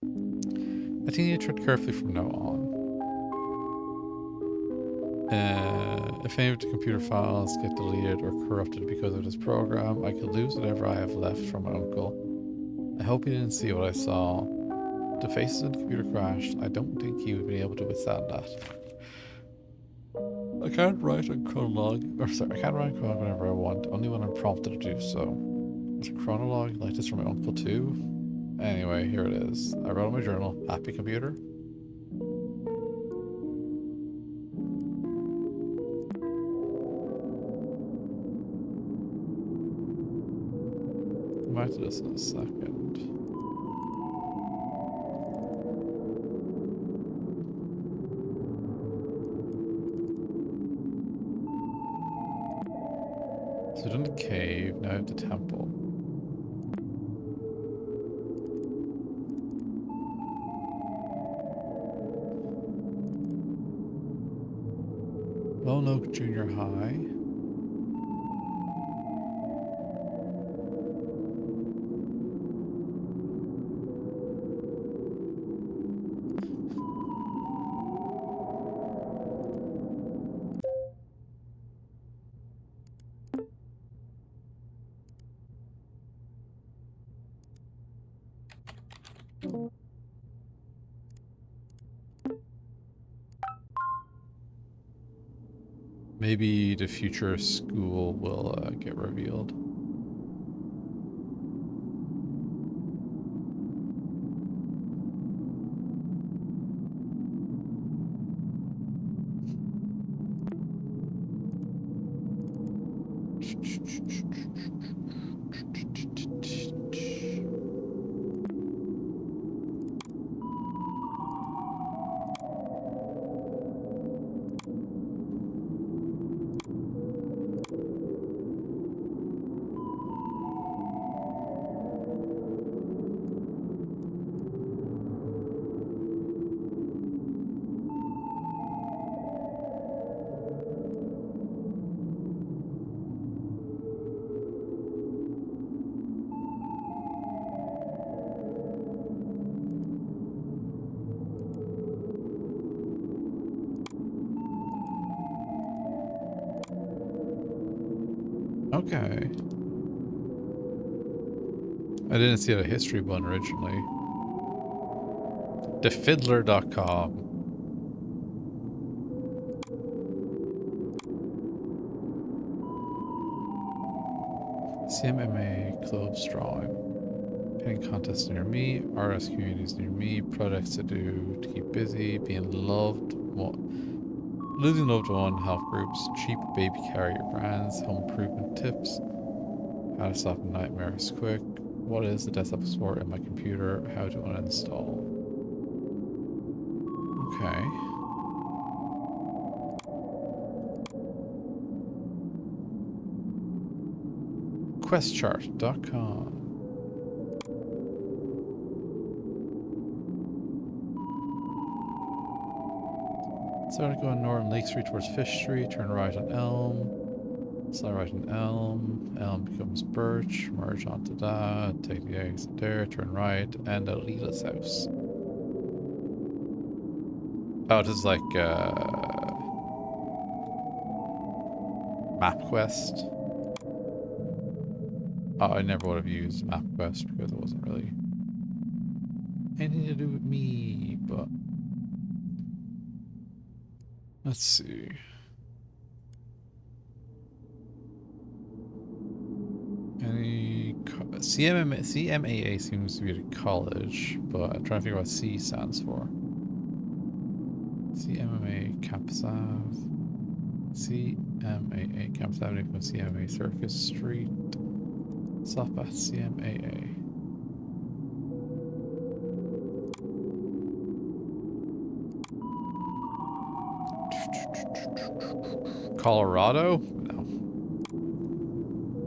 I think you tread carefully from now on. If any of the computer files get deleted or corrupted because of this program, I could lose whatever I have left from my uncle. I hope you didn't see what I saw. The faces in the computer crashed. I don't think he would be able to withstand that. I can't write on chronologue, or sorry, I can't write on chronologue whenever I want, only when I'm prompted to do so. It's a chronologue like this from my uncle too. Anyway, here it is. I wrote in my journal, happy computer. Come back to this in a second. So done the cave, now I have the temple. Lone Oak Junior High. Maybe the future school will get revealed. Okay. I didn't see a history button originally. TheFiddler.com. CMMA Club Drawing. Painting contests near me. RS communities near me. Projects to do to keep busy. Being loved. Losing loved one. Health groups. Cheap baby carrier brands. Home improvement tips. How to stop nightmares quick. What is the desktop support in my computer? How to uninstall. Okay. Questchart.com. Start going north on Lake Street towards Fish Street. Turn right on Elm. Slide right on Elm. Elm becomes Birch. Merge onto that. Take the exit there. Turn right. And at Leela's house. Oh, this is like MapQuest. Oh, I never would have used MapQuest because it wasn't really anything to do with me, but let's see. Any CMAA seems to be the college, but I'm trying to figure out what C stands for. CMMA Campus Ave. CMAA Campus Avenue from CMA Circus Street. Stop at CMAA. Colorado? No.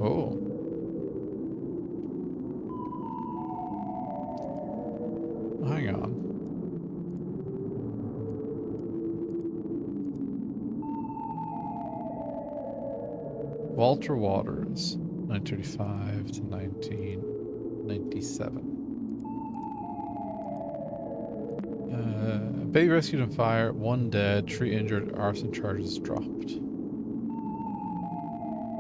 Oh. Hang on. Walter Waters, 1935 to 1997. Baby rescued in fire, 1 dead, 3 injured, arson charges dropped.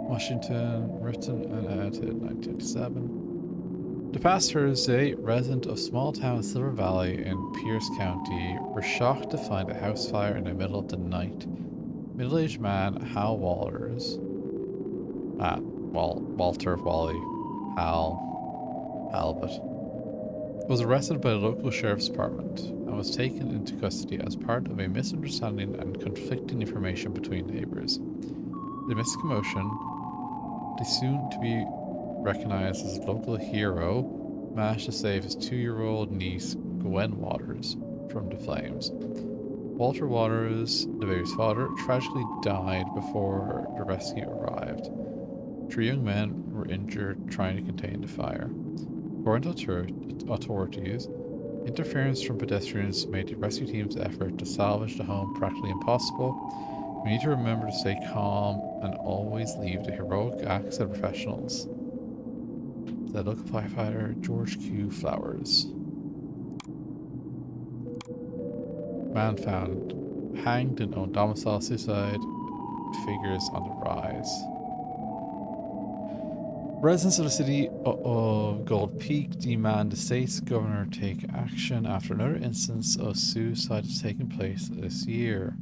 Washington, written and edited 1987. The past Thursday, residents of small town Silver Valley in Pierce County were shocked to find a house fire in the middle of the night. Middle-aged man Hal Walters, Walter Wally, Halbert, was arrested by the local sheriff's department and was taken into custody as part of a misunderstanding and conflicting information between neighbors. The mystic commotion, the soon-to-be recognized as a local hero, managed to save his 2-year-old niece, Gwen Waters, from the flames. Walter Waters, the baby's father, tragically died before the rescue arrived. 3 young men were injured trying to contain the fire. According to authorities, interference from pedestrians made the rescue team's effort to salvage the home practically impossible. We need to remember to stay calm and always leave the heroic acts to professionals. The local firefighter, George Q. Flowers. Man found hanged in own domicile, suicide figures on the rise. Residents of the city of Gold Peak demand the state's governor take action after another instance of suicide has taken place this year.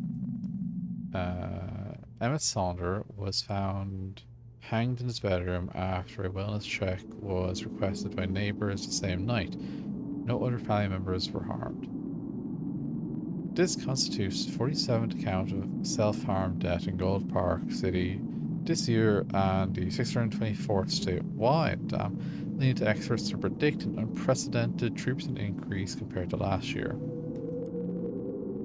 Emmett Saunders was found hanged in his bedroom after a wellness check was requested by neighbors the same night. No other family members were harmed. This constitutes the 47th count of self-harm death in Gold Park City this year and the 624th statewide, leading to experts to predict an unprecedented 3% increase compared to last year.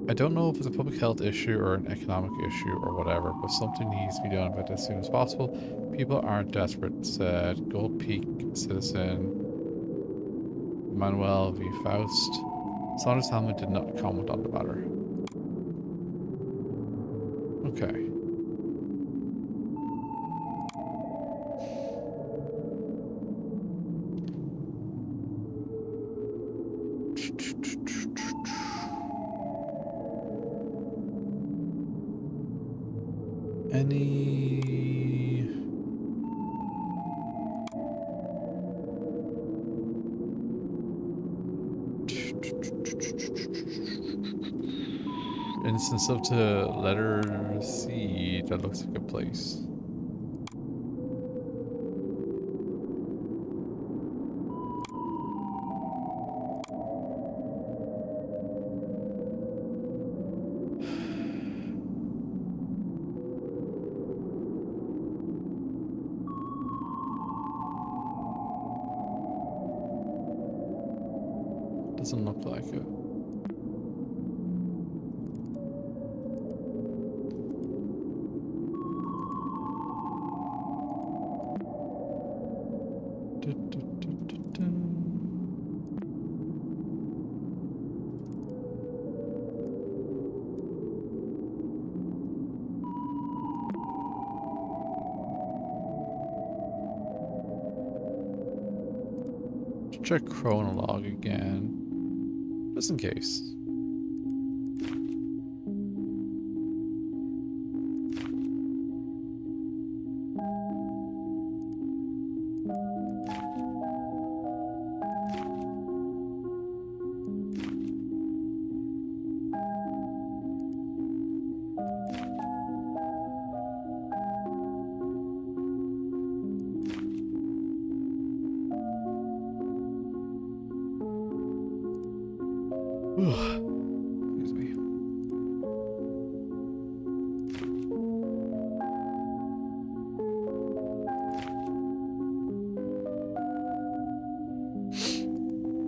I don't know if it's a public health issue or an economic issue or whatever, but something needs to be done about this as soon as possible. People aren't desperate, said Gold Peak citizen Manuel V. Faust. Saunders' family did not comment on the matter. Okay. Any instance of the letter C? That looks like a place. Doesn't look like it. Check chronolog again, just in case. Excuse me.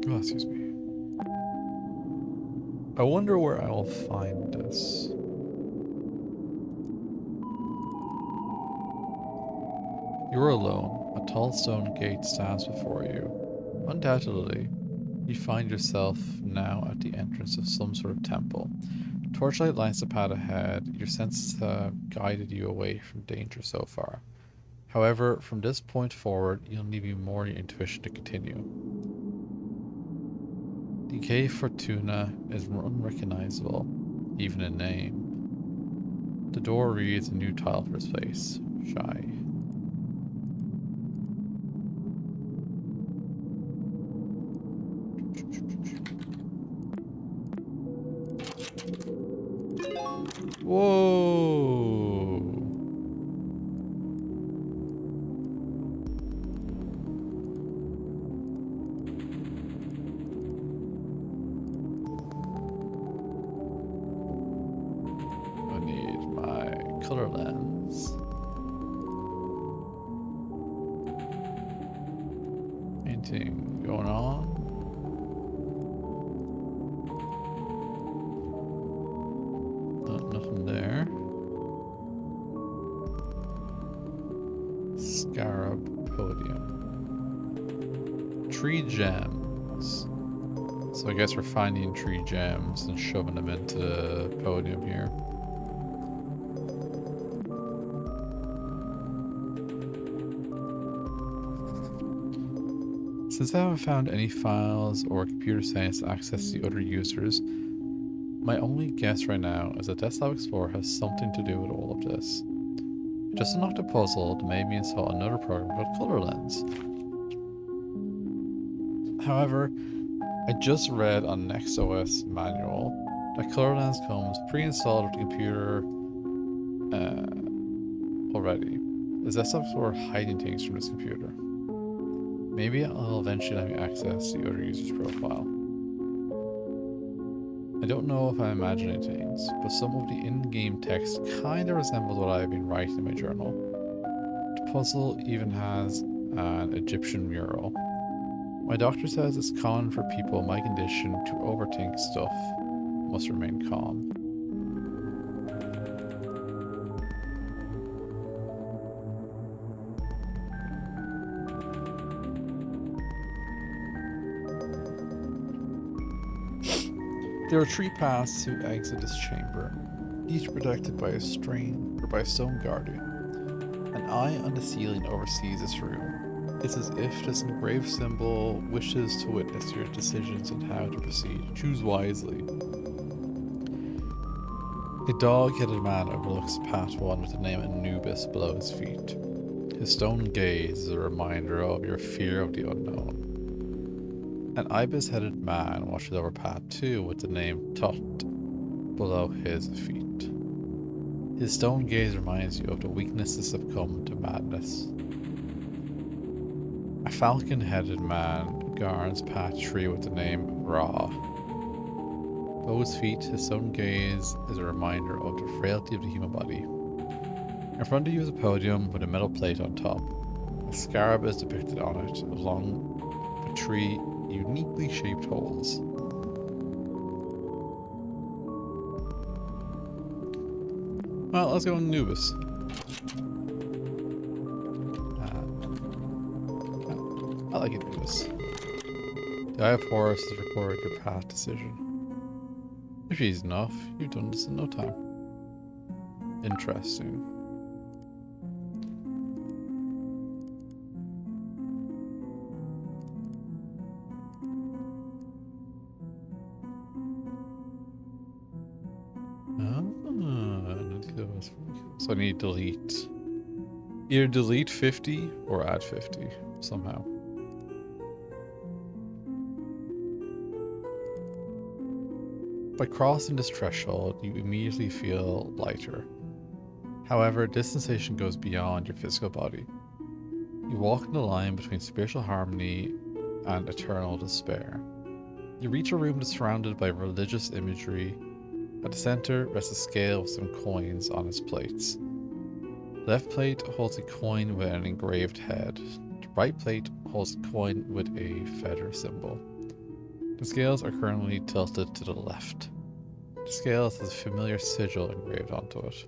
Oh, excuse me. I wonder where I'll find this. You're alone. A tall stone gate stands before you. Undoubtedly, you find yourself now at the entrance of some sort of temple. Torchlight lines the path ahead. Your senses have guided you away from danger so far. However, from this point forward, you'll need more intuition to continue. The Cave Fortuna is unrecognizable, even in name. The door reads a new title for this place. Shy. Whoa! I need my color lens. Anything going on? Nothing there. Scarab podium. 3 gems. So I guess we're finding 3 gems and shoving them into the podium here. Since I haven't found any files or computer science to access the other users, my only guess right now is that Desktop Explorer has something to do with all of this. Just unlocked a puzzle that made me install another program called Color Lens. However, I just read on NextOS manual that Color Lens comes pre-installed with the computer already. Is Desktop Explorer hiding things from this computer? Maybe it'll eventually let me access the other user's profile. I don't know if I'm imagining things, but some of the in-game text kinda resembles what I've been writing in my journal. The puzzle even has an Egyptian mural. My doctor says it's common for people in my condition to overthink stuff. Must remain calm. There are 3 paths to exit this chamber, each protected by a stone guardian. An eye on the ceiling oversees this room. It's as if this engraved symbol wishes to witness your decisions on how to proceed. Choose wisely. A dog-headed man overlooks path 1 with the name Anubis below his feet. His stone gaze is a reminder of your fear of the unknown. An ibis-headed man watches over path 2 with the name Tut below his feet. His stone gaze reminds you of the weaknesses that come to madness. A falcon-headed man guards path 3 with the name Ra. Below his feet, his stone gaze is a reminder of the frailty of the human body. In front of you is a podium with a metal plate on top. A scarab is depicted on it, along with 3 uniquely shaped holes. Well, let's go on Anubis. I like Anubis. The Eye of Horus has recorded your path decision. If easy enough, you've done this in no time. Interesting. So I need to delete. Either delete 50 or add 50 somehow. By crossing this threshold, you immediately feel lighter. However, this sensation goes beyond your physical body. You walk in the line between spiritual harmony and eternal despair. You reach a room that's surrounded by religious imagery. At the center rests a scale with some coins on its plates. The left plate holds a coin with an engraved head. The right plate holds a coin with a feather symbol. The scales are currently tilted to the left. The scales has a familiar sigil engraved onto it.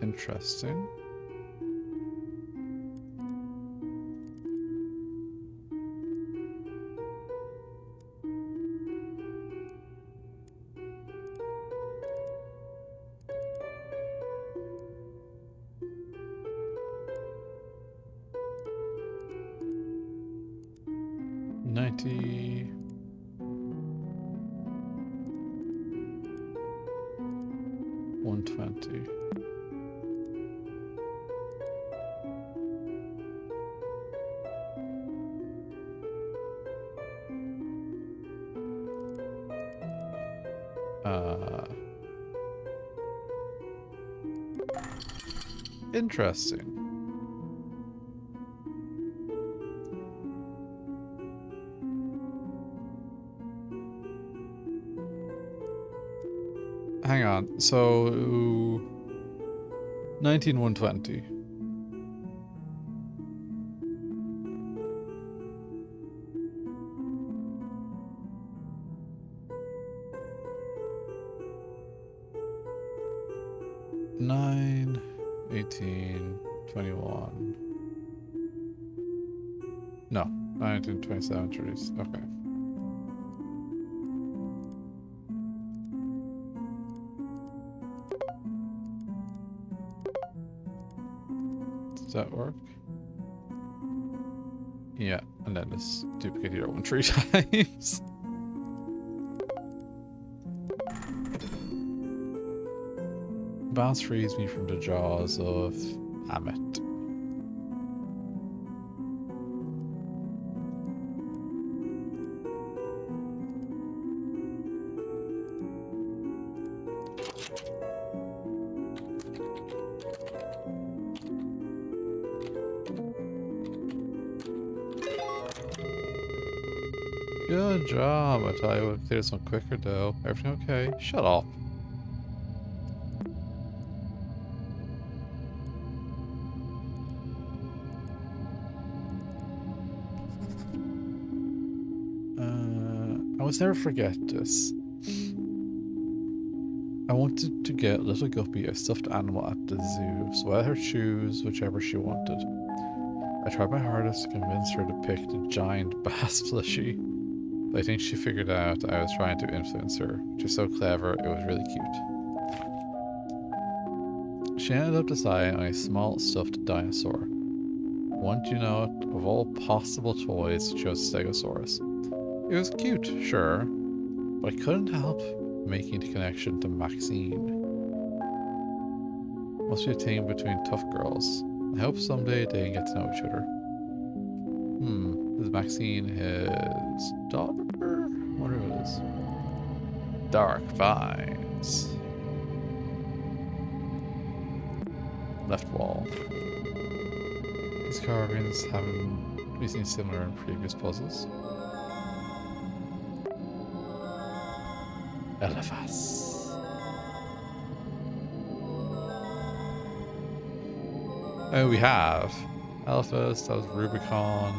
Interesting. 120. Interesting. Hang on. So 19120. Nine, 18, 21. No, 1927 trees. Okay. Does that work? Yeah, and then just duplicate your one 3 times. Bounce frees me from the jaws of Amit. Good job. I thought I would clear this one quicker though. Everything okay? Shut up. I must never forget this. I wanted to get little Guppy a stuffed animal at the zoo, so I let her choose whichever she wanted. I tried my hardest to convince her to pick the giant bass plushie, but I think she figured out I was trying to influence her, which is so clever, it was really cute. She ended up deciding on a small stuffed dinosaur. Wouldn't you know it, of all possible toys, she chose Stegosaurus. It was cute, sure, but I couldn't help making the connection to Maxine. Must be a thing between tough girls. I hope someday they get to know each other. Is Maxine his daughter? I wonder who it is. Dark Vines. Left wall. These carvings haven't we seen similar in previous puzzles. Elephas. Oh, we have Elephas. That was Rubicon.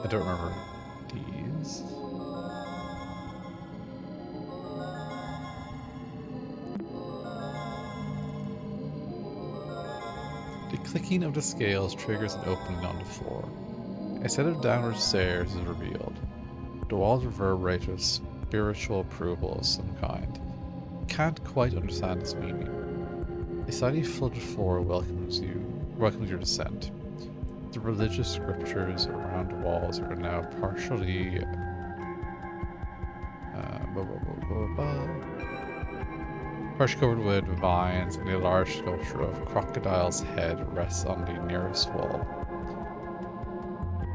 I don't remember these. The clicking of the scales triggers an opening on the floor. A set of downward stairs is revealed. The walls reverberate with spiritual approval of some kind. Can't quite understand its meaning. A slightly flooded floor welcomes your descent. The religious scriptures around the walls are now partially covered with vines, and a large sculpture of a crocodile's head rests on the nearest wall.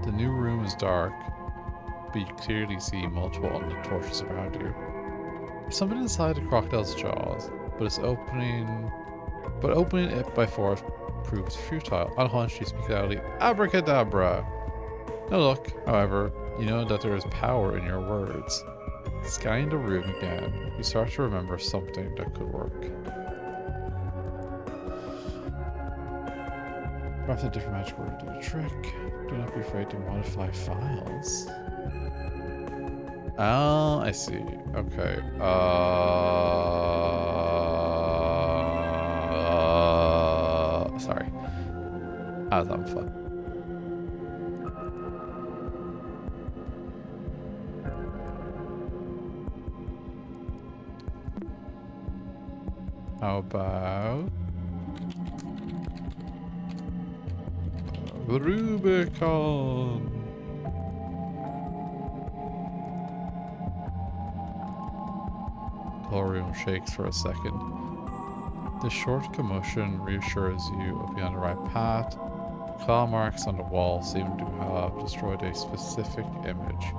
The new room is dark, but you clearly see multiple unlit torches around you. There's something inside the crocodile's jaws, but opening it by force proves futile. On hunch, you speak loudly, "Abracadabra!" No luck, however, you know that there is power in your words. Scanning the room again, you start to remember something that could work. Perhaps a different magic word to do the trick. Do not be afraid to modify files. Oh, I see. Okay. Sorry. I was having fun. How about Rubicon? whole room shakes for a second. This short commotion reassures you of being on the right path. Claw marks on the wall seem to have destroyed a specific image.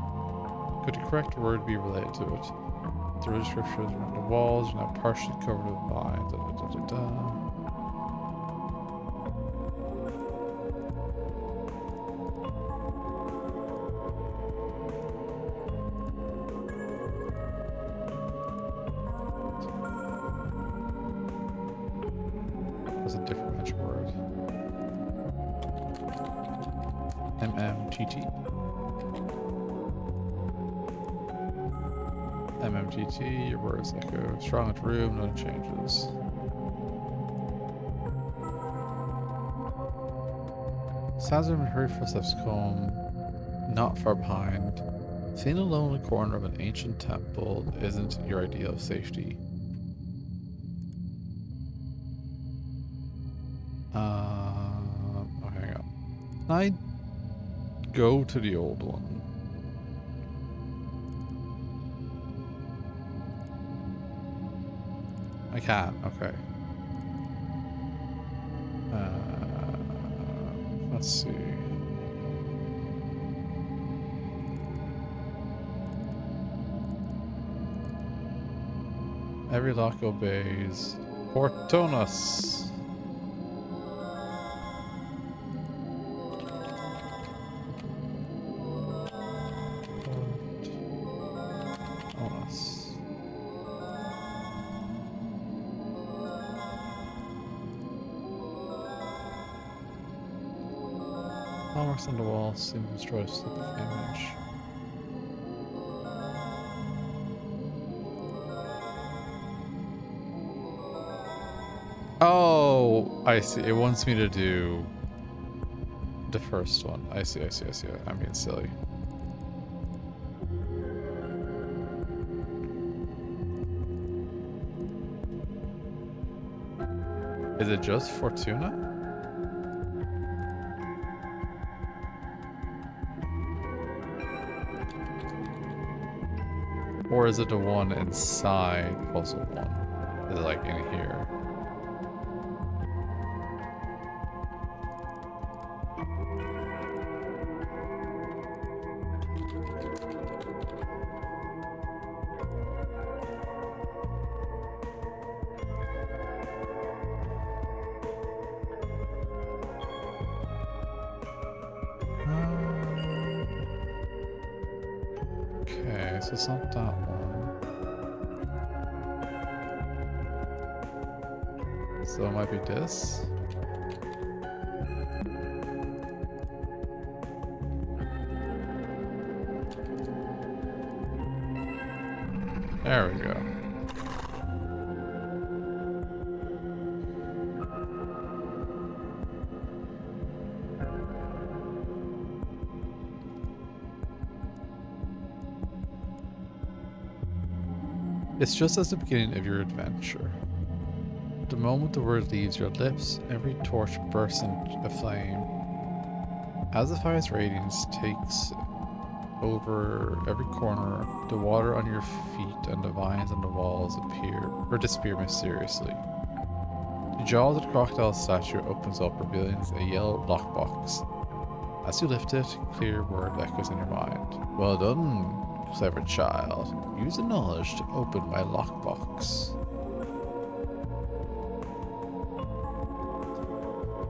Could the correct word be related to it? The descriptions around the walls are now partially covered with vines. That's a different magic word. MMTT. MMTT, your words echo. Strong at room, no changes. Sounds of hurried footsteps come not far behind. Seen alone in the corner of an ancient temple isn't your idea of safety. Oh, hang on. Can I go to the old one? I can, okay. Let's see. Every lock obeys. Portonus! Portonus. Marks on the wall seem to destroy a specific image. Oh, I see. It wants me to do the first one. I see. I'm being silly. Is it just Fortuna? Or is it the one inside puzzle one? Is it like in here? Okay, so it's not that one. So it might be this. There we go. It's just as the beginning of your adventure. The moment the word leaves your lips, every torch bursts into flame. As the fire's radiance takes over every corner, the water on your feet and the vines on the walls appear or disappear mysteriously. The jaw of the crocodile statue opens up, revealing a yellow lockbox. As you lift it, clear word echoes in your mind. Well done, clever child. Use the knowledge to open my lockbox.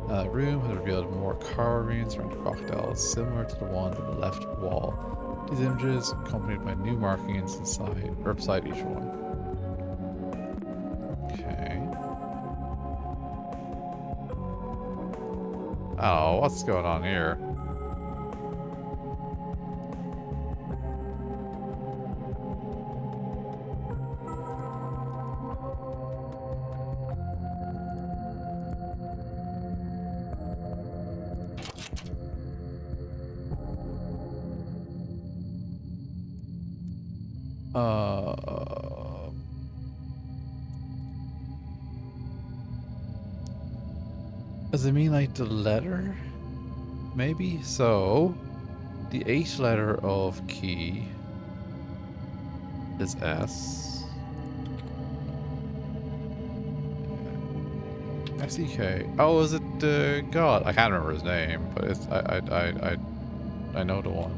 The room has revealed more carvings around the crocodiles, similar to the ones on the left wall. These images accompanied by new markings inside or beside each one. Okay. Oh, what's going on here? Does it mean like the letter? Maybe? So, the 8th letter of key is S. SEK. Oh, is it God? I can't remember his name, but it's I know the one.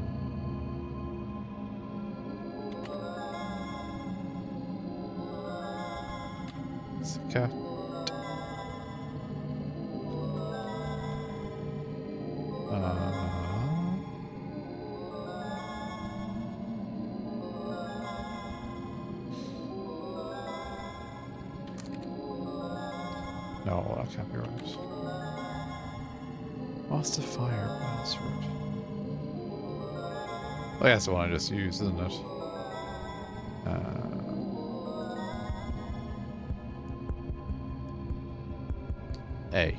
It's a cat. No, that can't be right. What's the fire password? Oh, yeah, that's the one I just used, isn't it? A.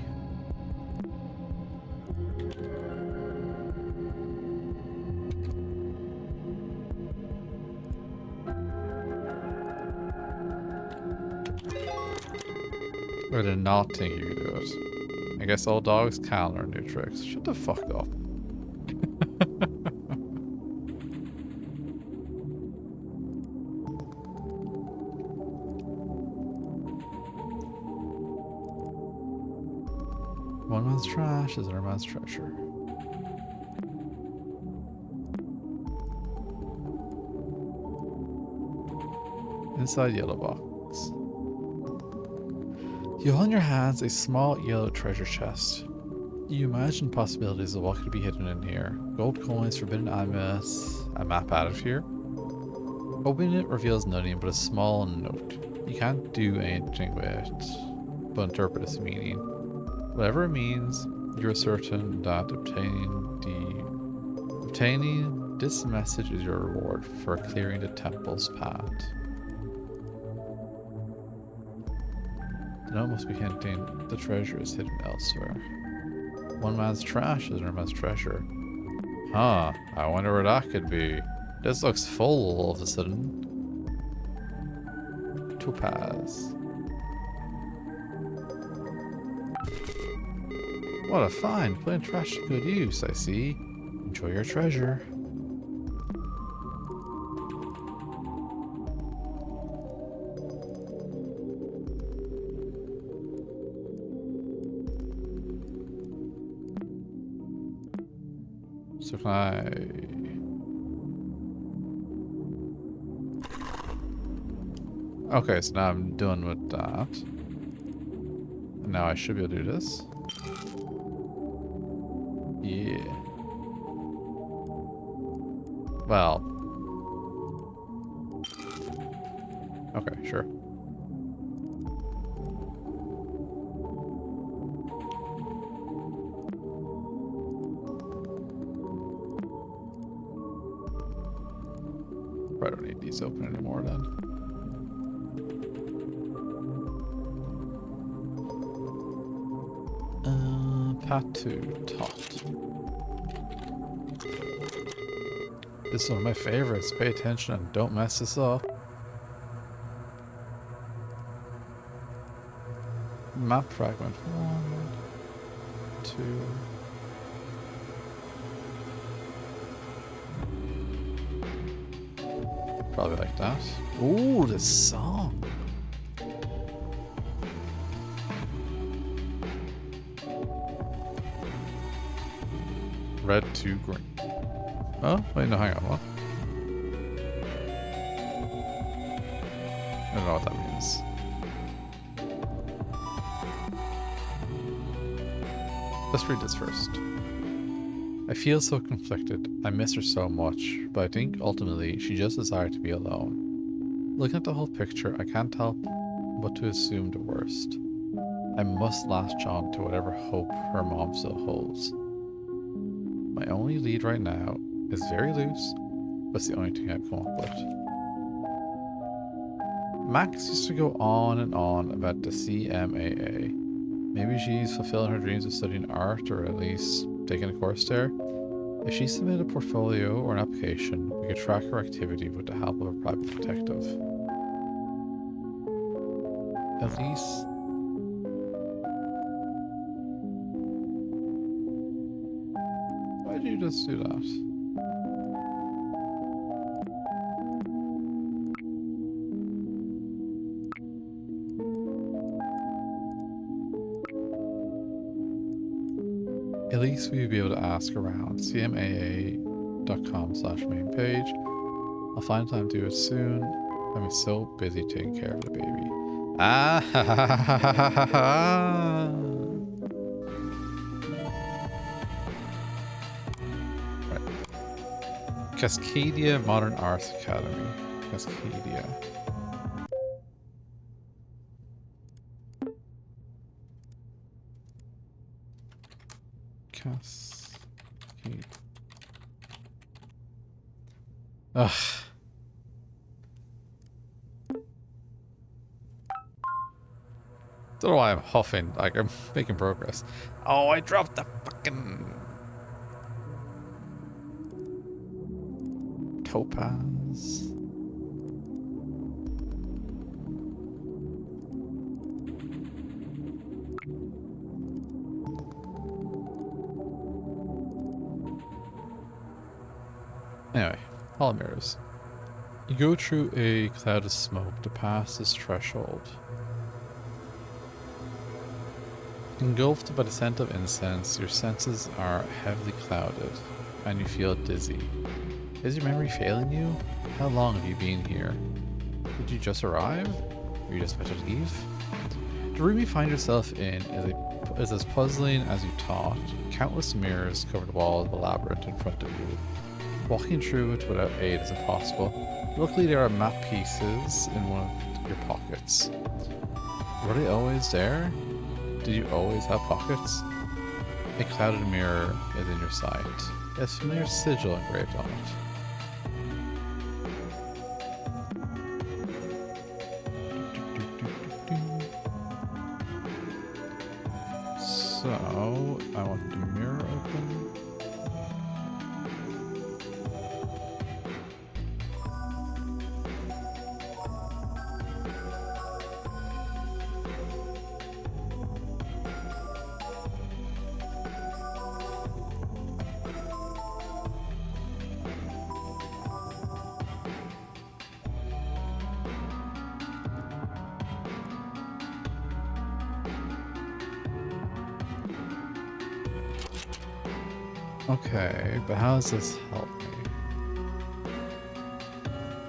I did not think you could do it. I guess all dogs can learn new tricks. Shut the fuck up. One man's trash is another man's treasure. Inside yellow box. You hold in your hands a small yellow treasure chest. You imagine possibilities of what could be hidden in here. Gold coins, forbidden amulets, a map out of here. Opening it reveals nothing but a small note. You can't do anything with it, but interpret its meaning. Whatever it means, you're certain that obtaining this message is your reward for clearing the temple's path. The note must be hinting the treasure is hidden elsewhere. One man's trash is another man's treasure. Huh, I wonder where that could be. This looks full all of a sudden. Topaz. What a find. Putting trash to good use, I see. Enjoy your treasure. So can I... Okay, so now I'm done with that. And now I should be able to do this. Yeah. Well. Okay, sure. Probably don't need these open anymore then. Path to Tot. This is one of my favorites. Pay attention and don't mess this up. Map fragment. 1, 2. Probably like that. Ooh, this song. Red to green. Oh, wait, no, hang on, what? I don't know what that means. Let's read this first. I feel so conflicted. I miss her so much, but I think ultimately she just desired to be alone. Looking at the whole picture, I can't help but to assume the worst. I must latch on to whatever hope her mom still holds. My only lead right now is very loose, but it's the only thing I've come up with. Max used to go on and on about the CMAA. Maybe she's fulfilling her dreams of studying art, or at least taking a course there. If she submitted a portfolio or an application, we could track her activity with the help of a private detective. At least... Why did you just do that? At least we'd be able to ask around. cmaa.com/main page. I'll find time to do it soon. I'm so busy taking care of the baby. Ah ha ha ha ha ha ha ha. Right. Cascadia Modern Arts Academy. Cascadia. Cascade. Ugh. Don't know why I'm huffing. Like, I'm making progress. Oh, I dropped the fucking topaz. Anyway, all mirrors. You go through a cloud of smoke to pass this threshold. Engulfed by the scent of incense, your senses are heavily clouded, and you feel dizzy. Is your memory failing you? How long have you been here? Did you just arrive? Were you just about to leave? The room you find yourself in is as puzzling as you thought. Countless mirrors cover the wall of the labyrinth in front of you. Walking through it without aid is impossible. Luckily, there are map pieces in one of your pockets. Were they always there? Did you always have pockets? A clouded mirror is in your sight. It has a familiar sigil engraved on it. So, I want the mirror open. Okay, but how does this help me?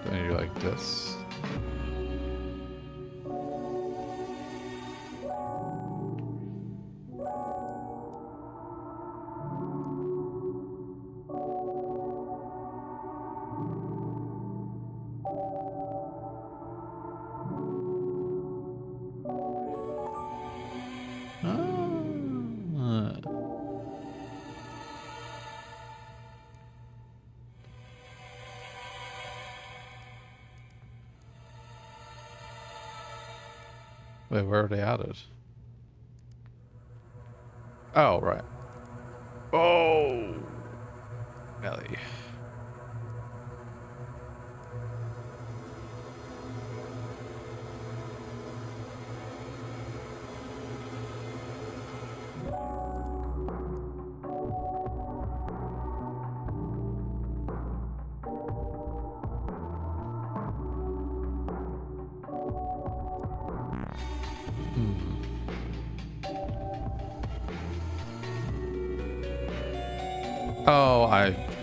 Do I do like this? Wait, where are they added? Oh, right. Oh! Nelly.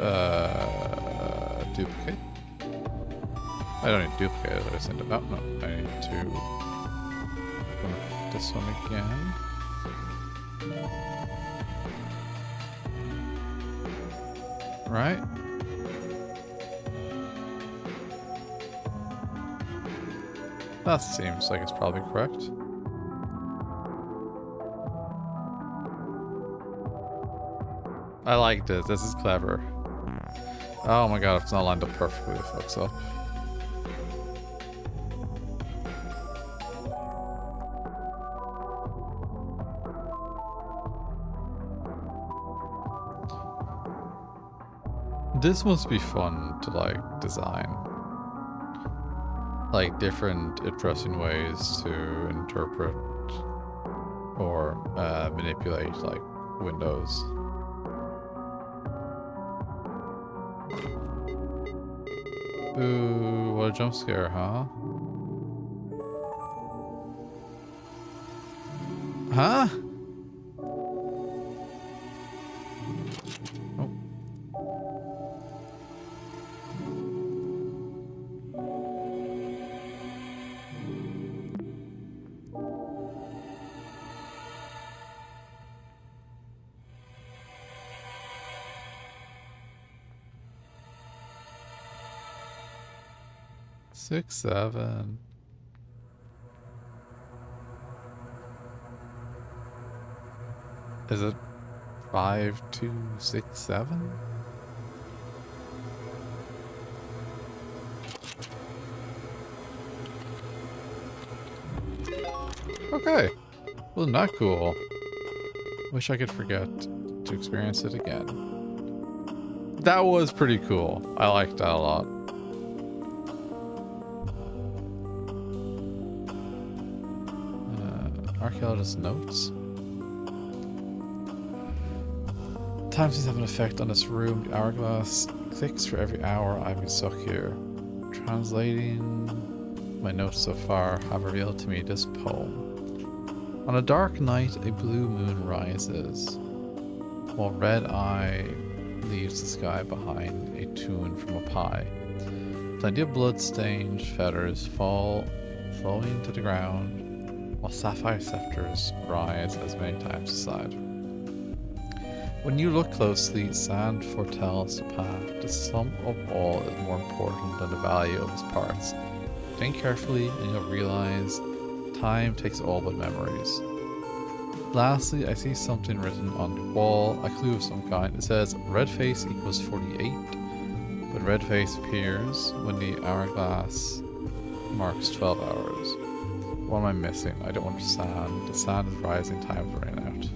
Oh, duplicate? I don't need to duplicate it, I send it out. No, I need to this one again. Right? That seems like it's probably correct. I like this. This is clever. Oh my god, if it's not lined up perfectly, it fucks up. This must be fun to, like, design. Like, different interesting ways to interpret or manipulate, like, windows. Ooh, what a jump scare, huh? Huh? 6, 7. Is it 5, 2, 6, 7? Okay. Well, not cool. Wish I could forget to experience it again. That was pretty cool. I liked that a lot. Archaeologist notes. Time seems to have an effect on this room. The hourglass clicks for every hour I've been stuck here. Translating my notes so far have revealed to me this poem. On a dark night, a blue moon rises, while red eye leaves the sky behind a tune from a pie. Plenty of blood-stained feathers fall flowing to the ground, while sapphire scepters rise as many times aside. When you look closely, sand foretells the path. The sum of all is more important than the value of its parts. Think carefully and you'll realize time takes all but memories. Lastly, I see something written on the wall, a clue of some kind. It says red face equals 48, but red face appears when the hourglass marks 12 hours. What am I missing? I don't understand. The sand is rising, time's running out.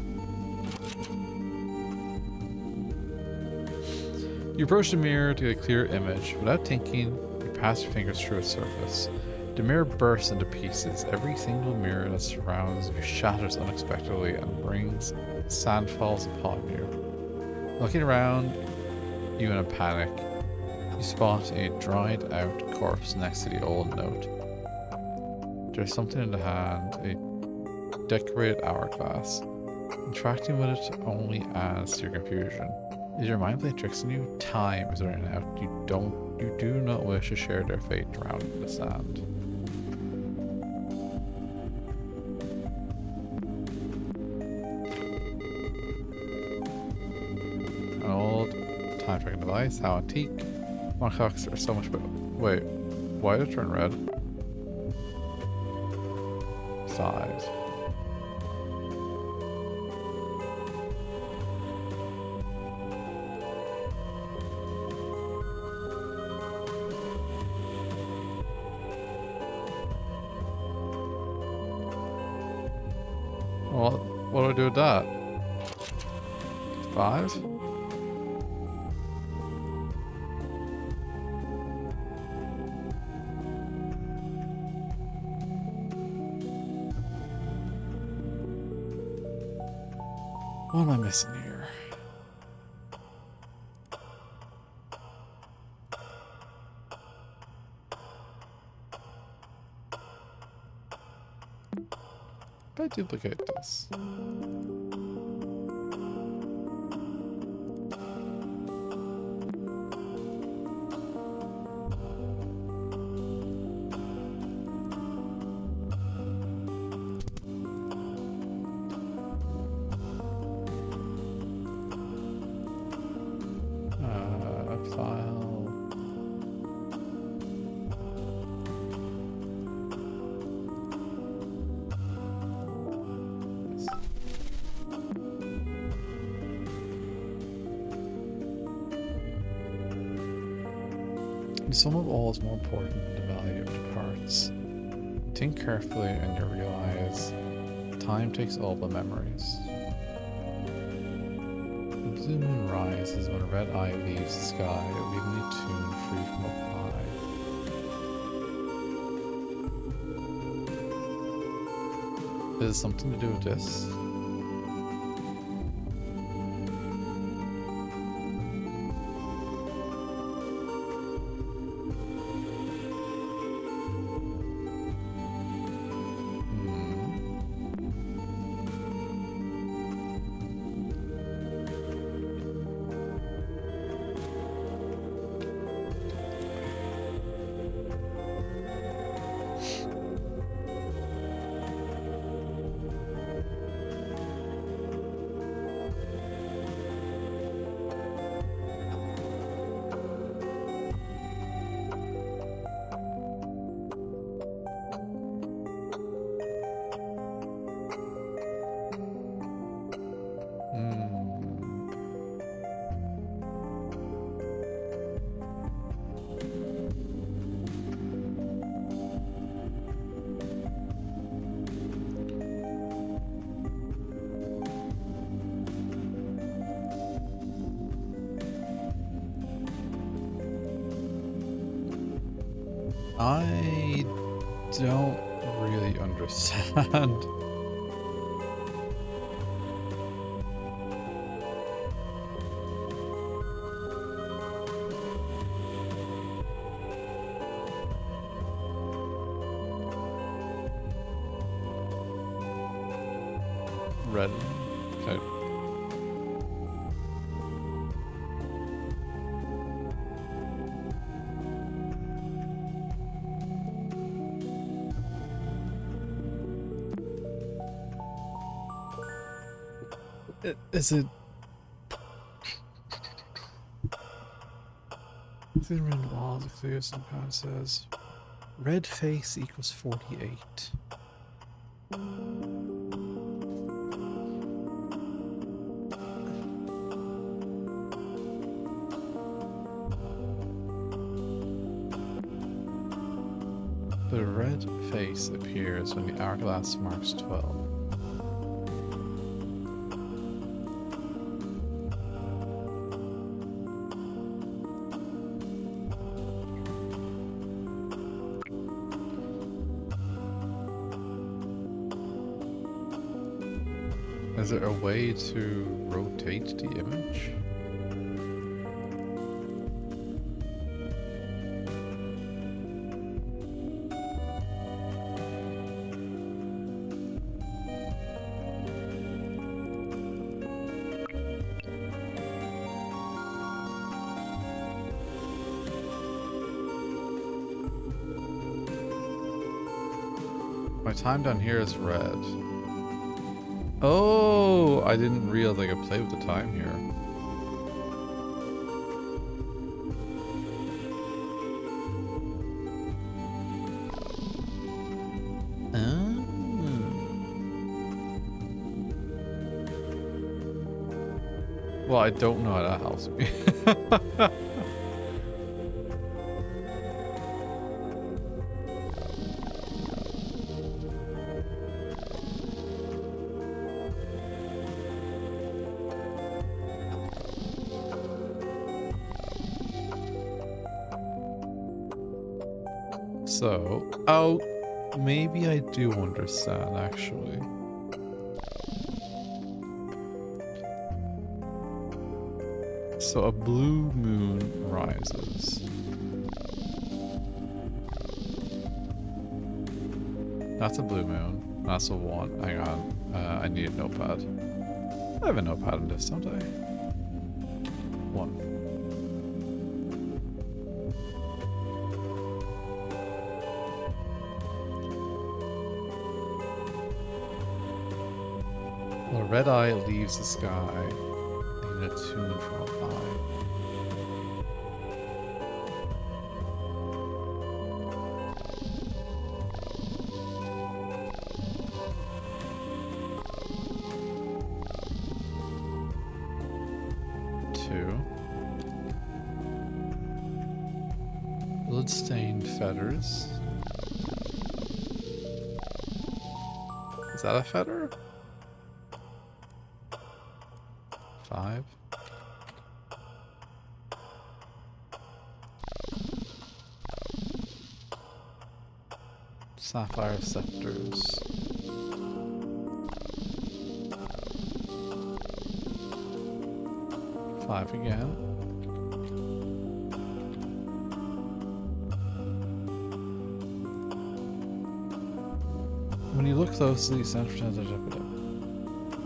You approach the mirror to get a clear image. Without thinking, you pass your fingers through its surface. The mirror bursts into pieces. Every single mirror that surrounds you shatters unexpectedly and brings sand falls upon you. Looking around you in a panic, you spot a dried out corpse next to the old note. There's something in the hand, a decorated hourglass. Interacting with it only adds to your confusion. Is your mind playing tricks on you? Time is running out. You do not wish to share their fate drowned in the sand. An old time tracking device, how antique. One clocks are so much better. Wait, why did it turn red? Size. What do I do with that? 5? What am I missing here? If I duplicate this. File. The sum of all is more important than the value of the parts. Think carefully and you'll realize time takes all but memories. The blue moon rises when a red eye leaves the sky, leaving a tune free from a pie. Is it something to do with this? I don't really understand. Red. Okay. Is it? Within around walls, it clears and kind says red face equals 48. The red face appears when the hourglass marks 12. Is there a way to rotate the image? My time down here is red. Oh, I didn't realize I could play with the time here. Well, I don't know how that helps me. So, oh, maybe I do understand actually. So a blue moon rises. That's a blue moon. That's a 1. Hang on. I need a notepad. I have a notepad in this, don't I? 1. Well, a red eye leaves the sky in a tune from up high. Bloodstained feathers. Is that a feather? 5. Sapphire scepters. 5 again. When you look closely,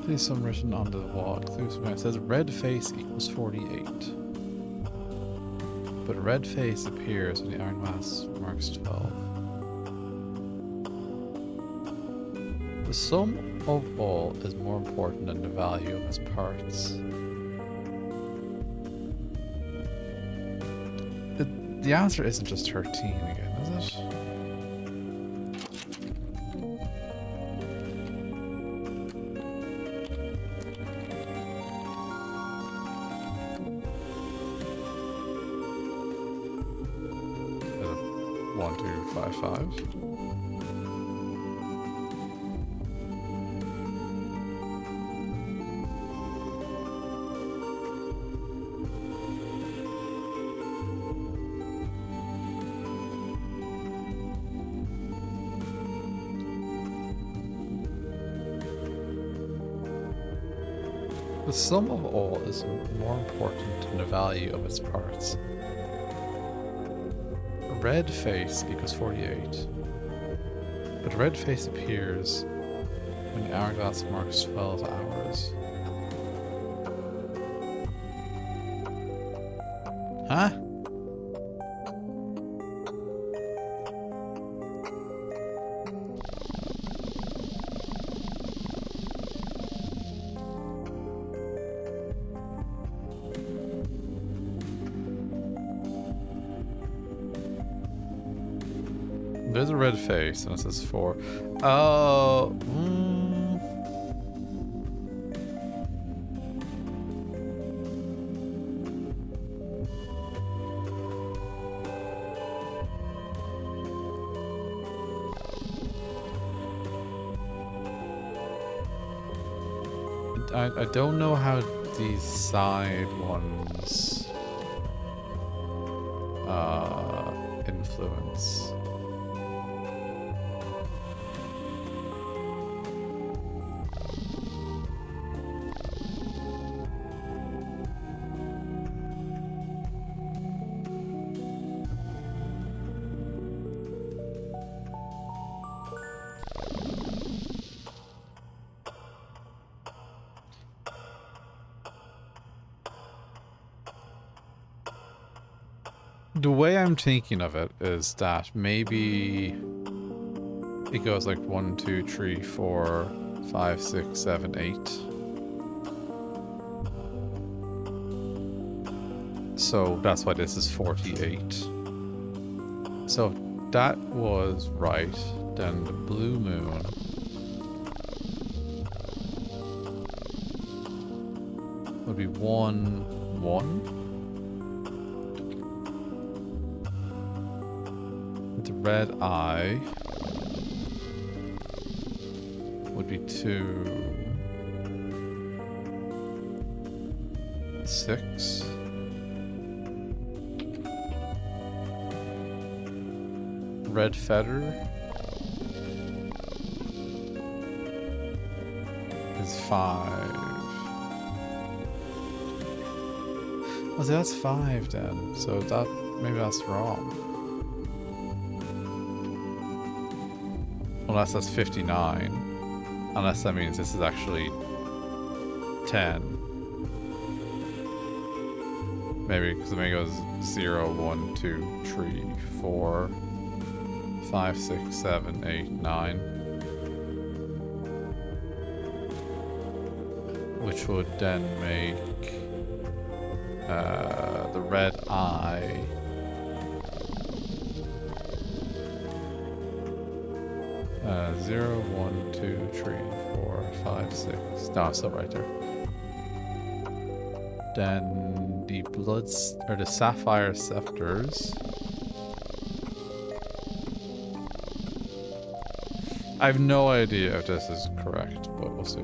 please some written onto the wall. It says red face equals 48. But red face appears when the hourglass marks 12. The sum of all is more important than the value of its parts. The answer isn't just 13 again, is it? Is it 1, 2, 5, 5? The sum of all is more important than the value of its parts. Red face equals 48. But red face appears when the hourglass marks 12 hours. Huh? There's a red face, and it says 4. Oh. I don't know how these side ones influence. The way I'm thinking of it is that maybe it goes like 1, 2, 3, 4, 5, 6, 7, 8. So that's why this is 48. So if that was right, then the blue moon would be 1, 1. The red eye would be 2, 6. Red feather is 5. Oh, so that's 5 then. So that maybe that's wrong. Unless that's 59. Unless that means this is actually 10. Maybe because it goes 0, 1, 2, 3, 4, 5, 6, 7, 8, 9. Which would then make the red eye uh, 0, 1, 2, 3, 4, 5, 6. No, it's still right there. Then the or the sapphire scepters. I have no idea if this is correct, but we'll see.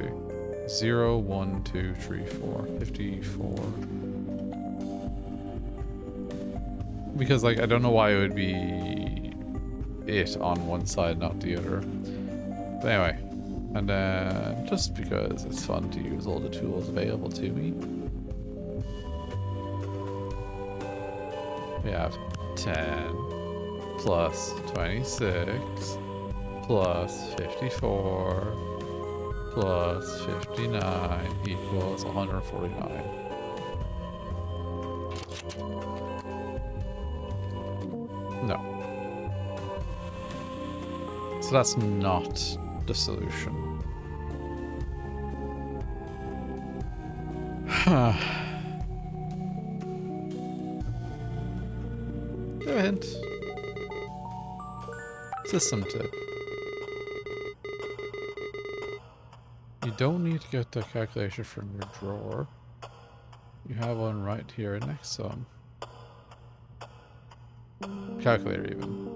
0, 1, 2, 3, 4, 54. Because, like, I don't know why it would be it on one side, not the other. But anyway, and then just because it's fun to use all the tools available to me, we have 10 plus 26 plus 54 plus 59 equals 149. No. So that's not the solution. Give a hint. System tip. You don't need to get the calculation from your drawer. You have one right here next to them. Calculator even.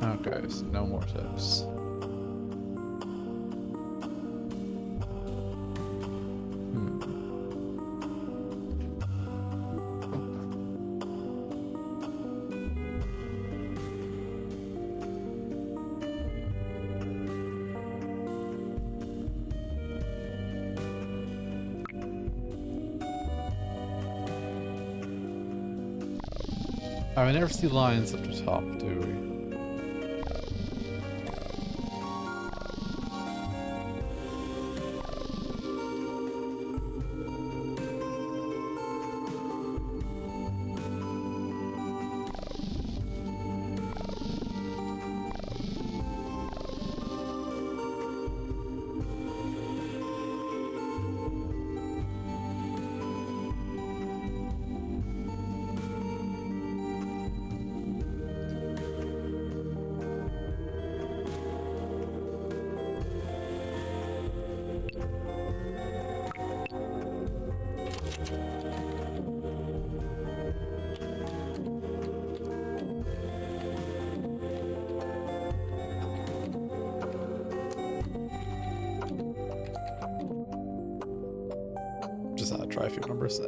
Okay, so no more tips. I never see lines up the top, do we? Just try a few numbers.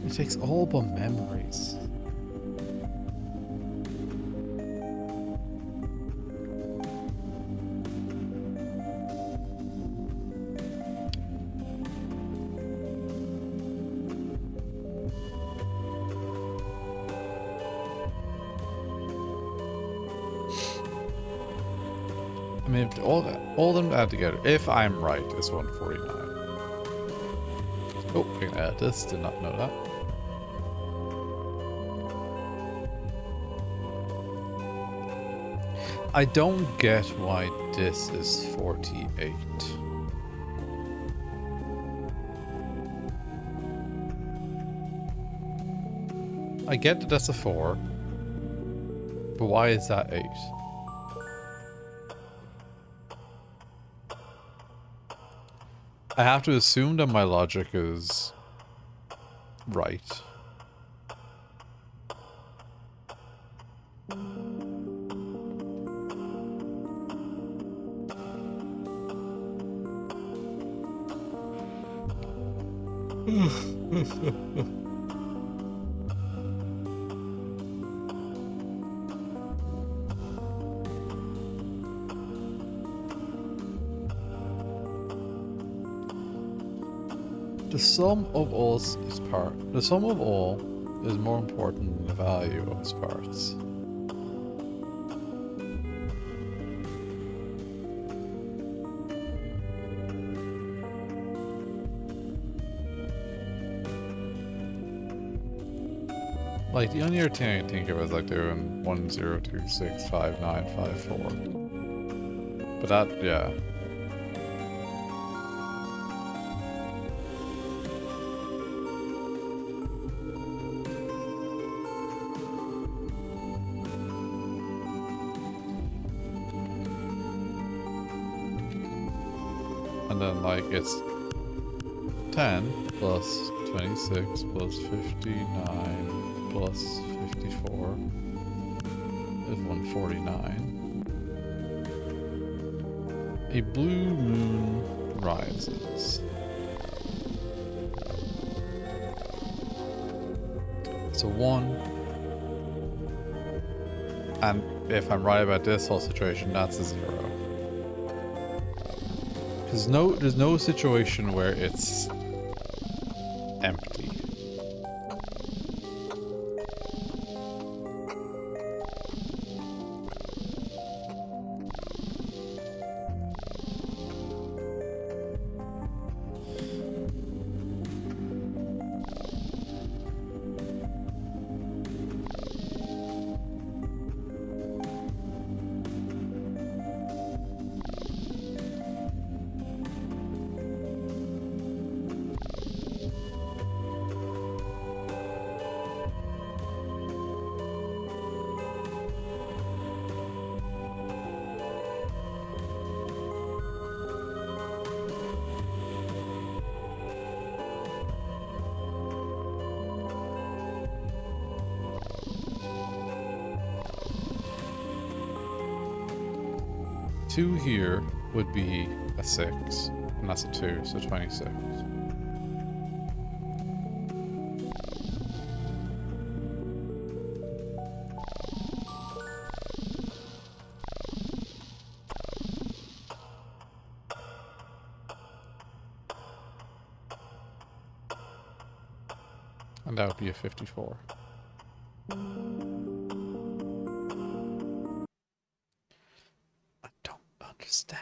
It takes all but memories. I mean, if all of them add together, if I'm right, is 149. Oh, we can add this. Did not know that. I don't get why this is 48. I get that that's a 4, but why is that 8? I have to assume that my logic is right. The sum of all its parts. The sum of all is more important than the value of its parts. Like, the only other thing I can think of is like doing 1, 0, 2, 6, 5, 9, 5, 4. But that, yeah. And then, like, it's 10 plus 26 plus 59 plus 54 is 149. A blue moon rises. So 1. And if I'm right about this whole situation, that's a 0. There's no situation where it's empty. Two here would be a 6, and that's a 2, so 26. And that would be a 54. I don't understand.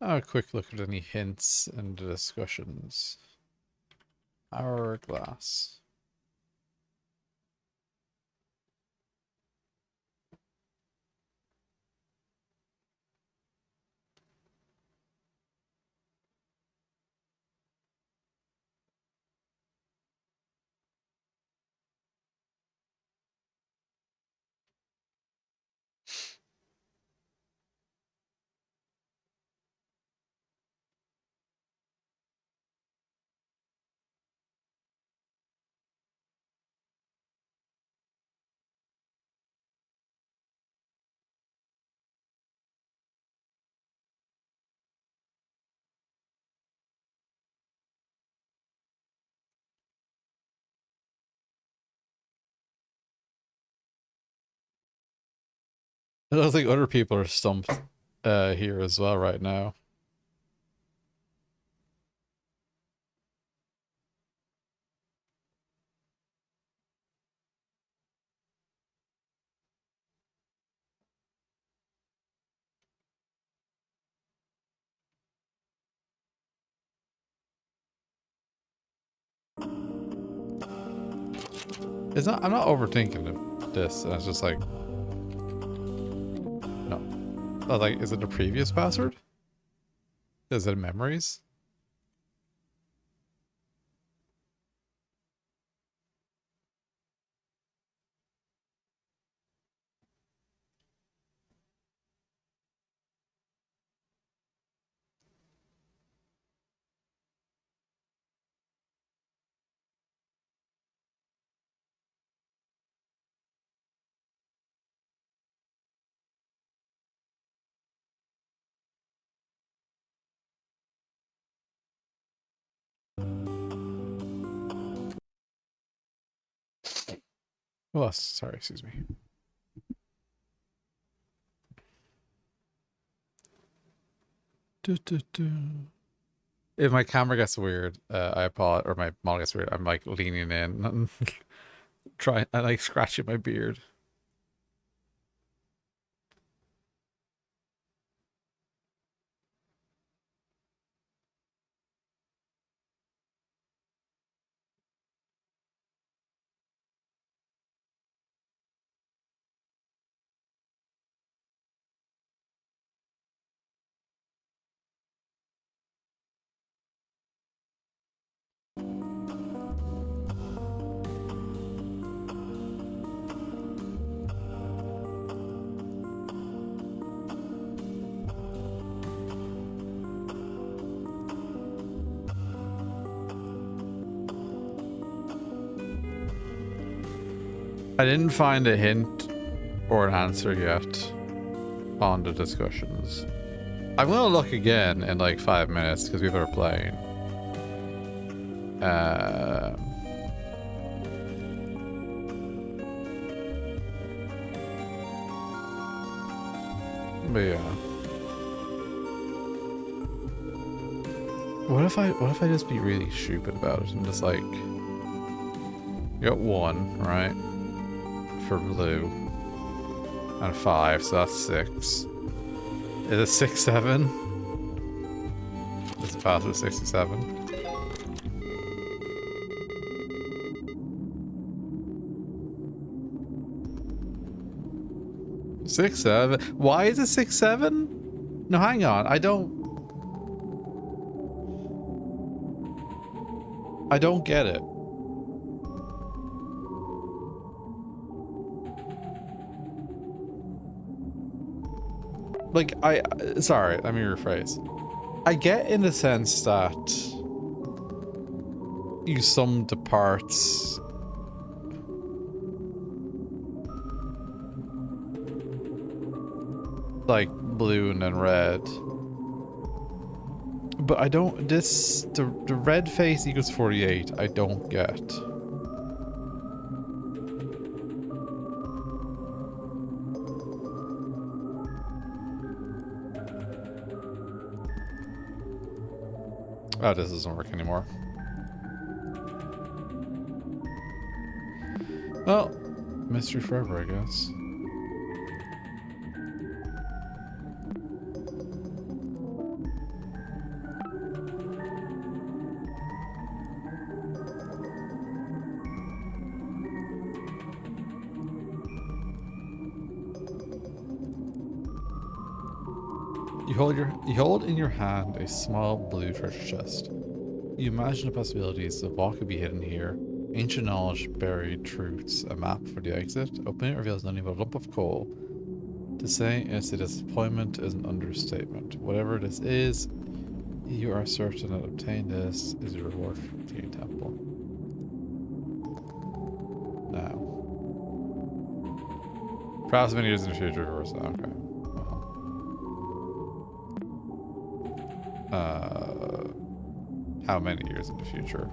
A quick look at any hints and discussions. Hourglass. I don't think other people are stumped here as well right now. It's not. I'm not overthinking this. And it's just like, no. Like, is it a previous password? Is it memories? Oh, sorry. Excuse me. If my camera gets weird, I apologize, or my model gets weird. I'm like leaning in and trying, I like scratching my beard. I didn't find a hint or an answer yet on the discussions. I'm gonna look again in like 5 minutes because people are playing. But yeah. What if I just be really stupid about it and just like, you got 1, right? For blue. And 5, so that's 6. Is it 6, 7? It's past with 67. 6, 7? Why is it 6, 7? No, hang on. I don't get it. Like, sorry, let me rephrase. I get in the sense that you sum the parts like blue and then red. But I don't, the red face equals 48, I don't get. Oh, this doesn't work anymore. Well, mystery forever, I guess. You hold in your hand a small blue treasure chest. You imagine the possibilities of what could be hidden here. Ancient knowledge, buried truths, a map for the exit. Opening it reveals nothing but a lump of coal. To say it's a disappointment is an understatement. Whatever this is, you are certain that obtaining this is a reward for the temple. Now. Perhaps many years in the future, of course. Okay. How many years in the future?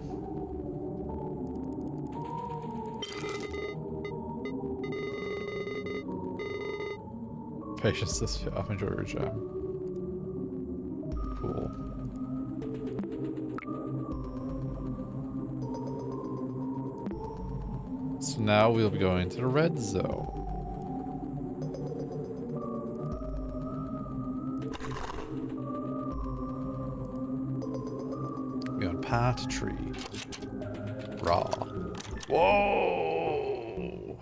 Patience this fit. I've enjoyed your gem. Cool. So now we'll be going to the red zone. Be on path tree. Raw. Whoa!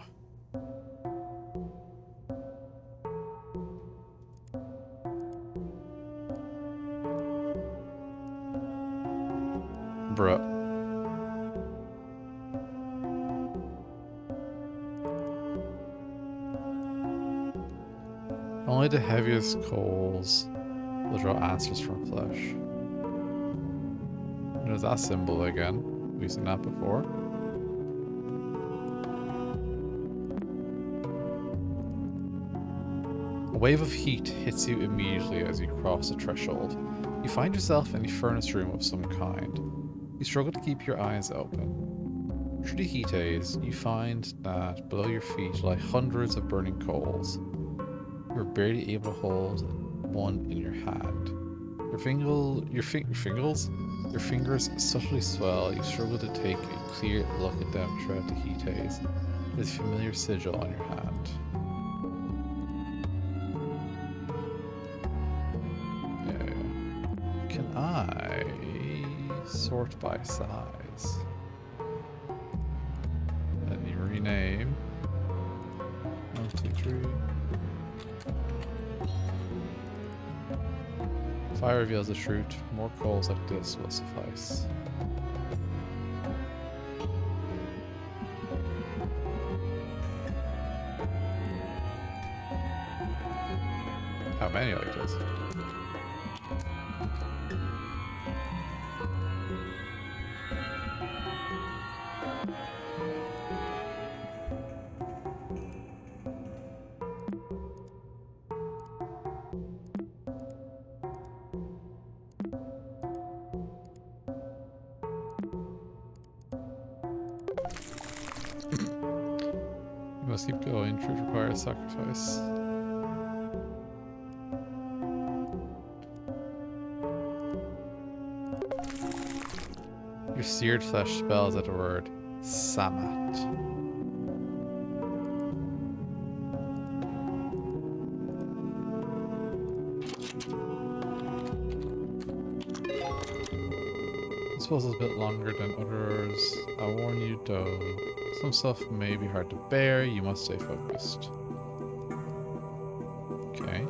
Bruh. Only the heaviest coals will draw answers from flesh. There's that symbol again. We've seen that before. A wave of heat hits you immediately as you cross the threshold. You find yourself in a furnace room of some kind. You struggle to keep your eyes open. Through the heat haze, you find that below your feet lie hundreds of burning coals. You're barely able to hold one in your hand. Your fingers subtly swell. You struggle to take a clear look at them throughout the heat haze. There's a familiar sigil on your hand. Can I sort by size? Let me rename. 1, 2, 3. Fire reveals the truth. More coals like this will suffice. How many like this? You must keep going. Truth requires sacrifice. Your seared flesh spells out the word Samat. This puzzle's a bit longer than others. I warn you though, some stuff may be hard to bear. You must stay focused. Okay.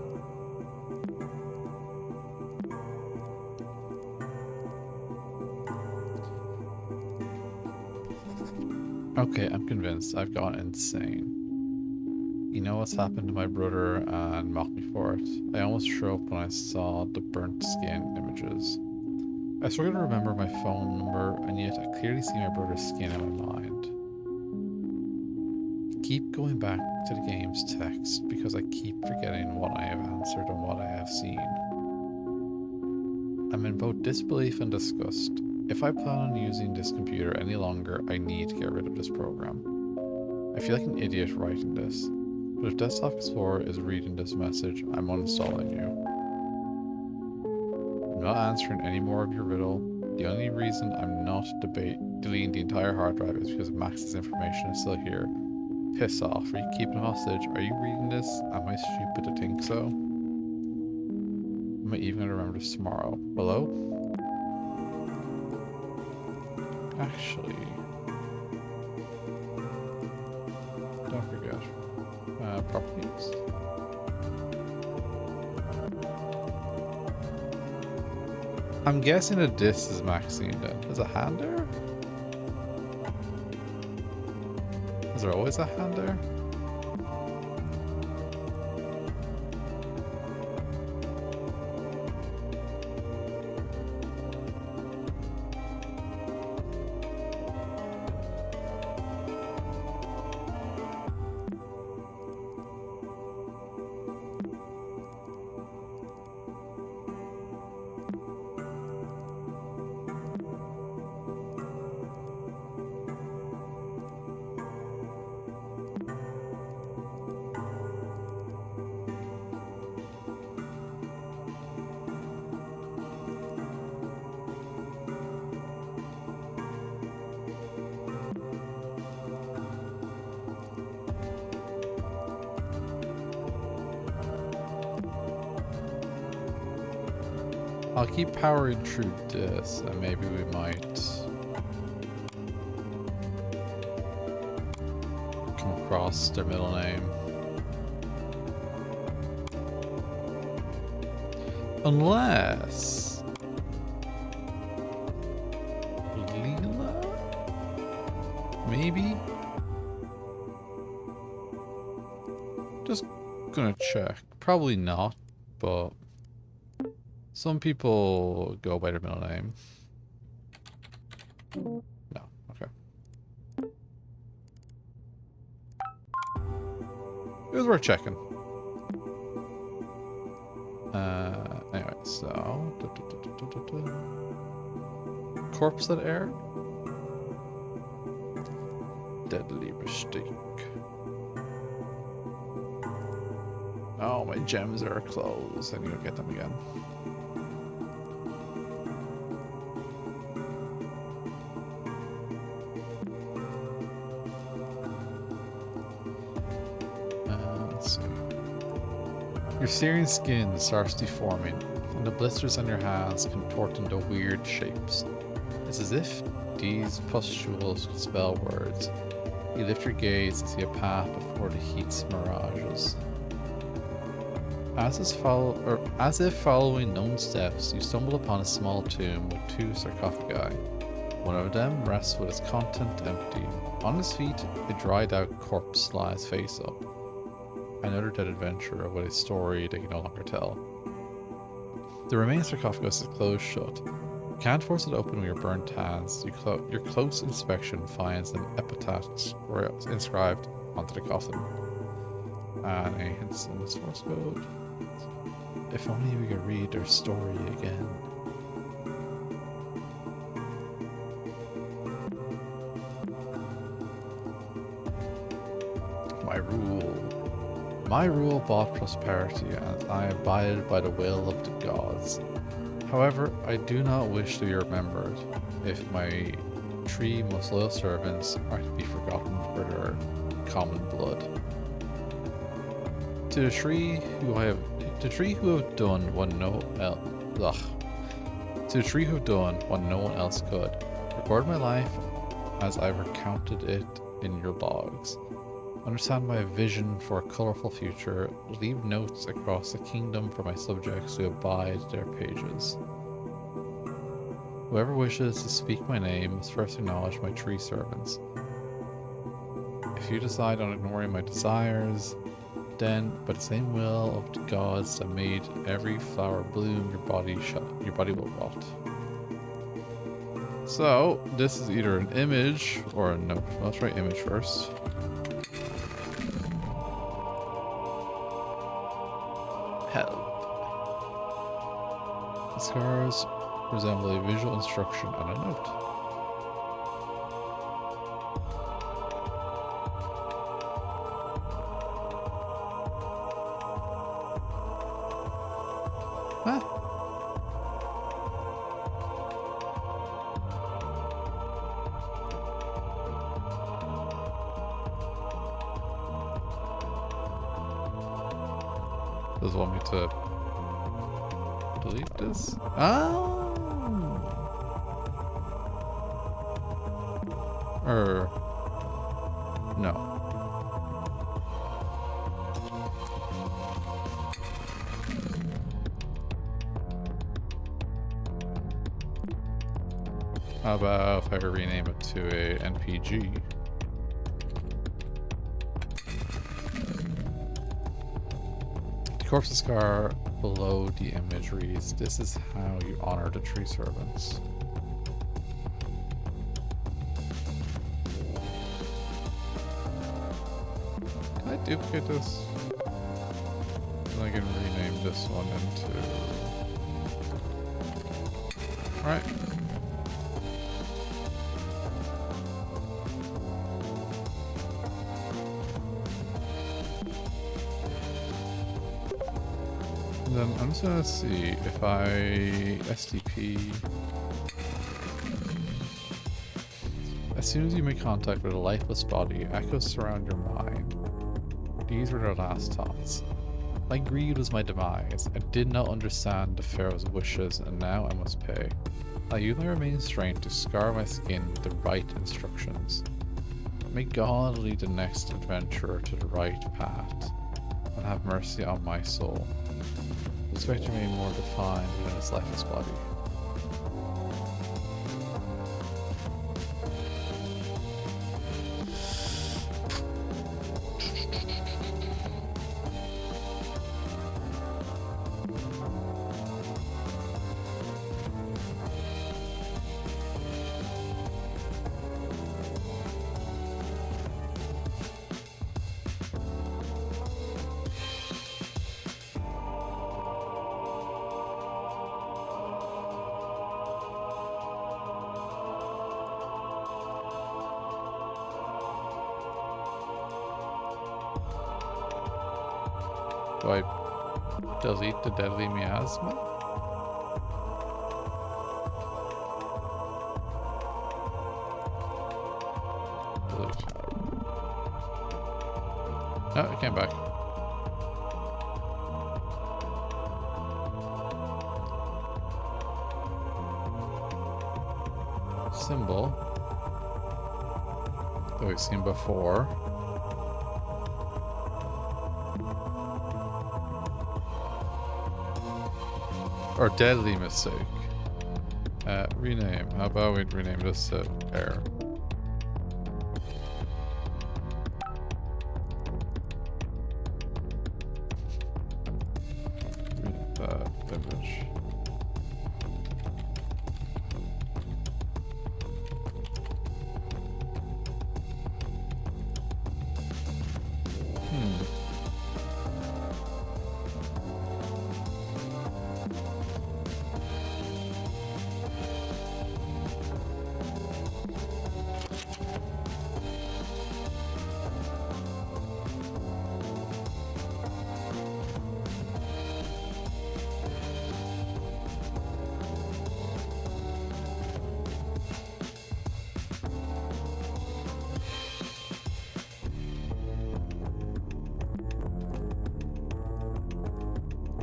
Okay, I'm convinced. I've gone insane. You know what's happened to my brother and mocked me for it. I almost threw up when I saw the burnt skin images. I struggle to remember my phone number, and yet I clearly see my brother's skin in my mind. I keep going back to the game's text because I keep forgetting what I have answered and what I have seen. I'm in both disbelief and disgust. If I plan on using this computer any longer, I need to get rid of this program. I feel like an idiot writing this, but if Desktop Explorer is reading this message, I'm uninstalling you. I'm not answering any more of your riddle. The only reason I'm not deleting the entire hard drive is because Max's information is still here. Piss off. Are you keeping hostage? Are you reading this? Am I stupid to think so? Am I even gonna remember this tomorrow? Hello? Actually, don't forget. Properties. I'm guessing that this is Maxine then. There's a hand there? Is there always a hand there? I'll keep powering through this, and maybe we might come across their middle name. Unless Leela? Maybe? Just gonna check. Probably not, but some people go by their middle name. No, okay. It was worth checking. Anyway, so corpse that air. Deadly mistake. Oh, my gems are closed. I need to get them again. Let's see. Your searing skin starts deforming, and the blisters on your hands contort into weird shapes. It's as if these pustules could spell words. You lift your gaze and see a path before the heat's mirages. As if following known steps, you stumble upon a small tomb with 2 sarcophagi. One of them rests with its content empty. On his feet, a dried-out corpse lies face up. Another dead adventurer with a story they can no longer tell. The remaining sarcophagus is closed shut. You can't force it open with your burnt hands. Your close inspection finds an epitaph inscribed onto the coffin. And a hint in the source code. If only we could read their story again. My rule brought prosperity, and I abided by the will of the gods. However, I do not wish to be remembered if my 3 most loyal servants are to be forgotten for their common blood. To the 3 who have done what no one else could, record my life as I've recounted it in your logs. Understand my vision for a colorful future. Leave notes across the kingdom for my subjects to abide their pages. Whoever wishes to speak my name must first acknowledge my 3 servants. If you decide on ignoring my desires, then by the same will of the gods that made every flower bloom, your body will rot. So this is either an image or a note. Well, let's write image first. Help. The scars resemble a visual instruction on a note. Huh? does it want me to delete this? Oh! No. How about if I rename it to a NPG? The corpse scar below the image reads, "This is how you honor the tree servants." Can I duplicate this? And I can rename this one into... Right. And then I'm just gonna see if I STP. As soon as you make contact with a lifeless body, echoes surround your mind. These were their last thoughts. My greed was my demise. I did not understand the Pharaoh's wishes, and now I must pay. I use my remaining strength to scar my skin with the right instructions. May God lead the next adventurer to the right path, and have mercy on my soul. The spectre may be more defined within its lifeless body. Do I delete the deadly miasma? Delete. Oh, it came back. Symbol that we've seen before. Or deadly mistake. Rename. How about we rename this to air? Read that image.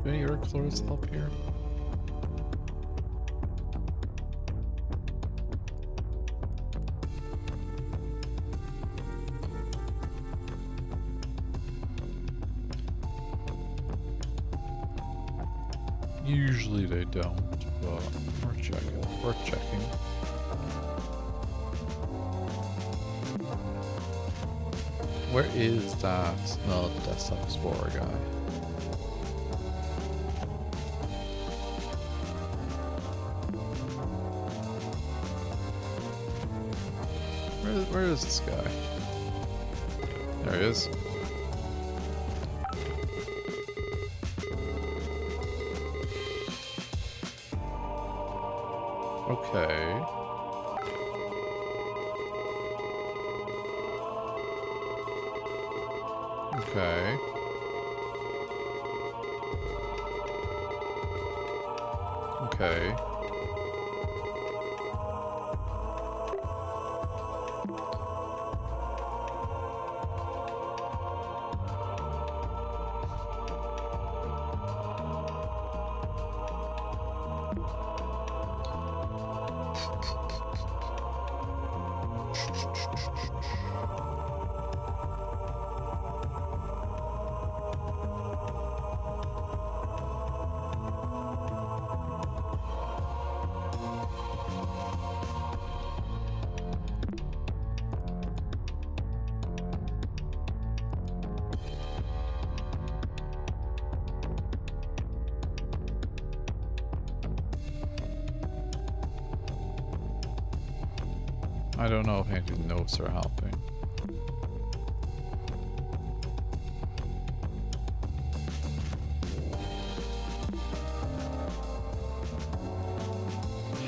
Do any other colors help here? Usually they don't, but we're checking. We're checking. Where is that? No, Desktop Explorer guy. Where is this guy? There he is. Okay. Okay. Okay. I don't know if any of these notes are helping.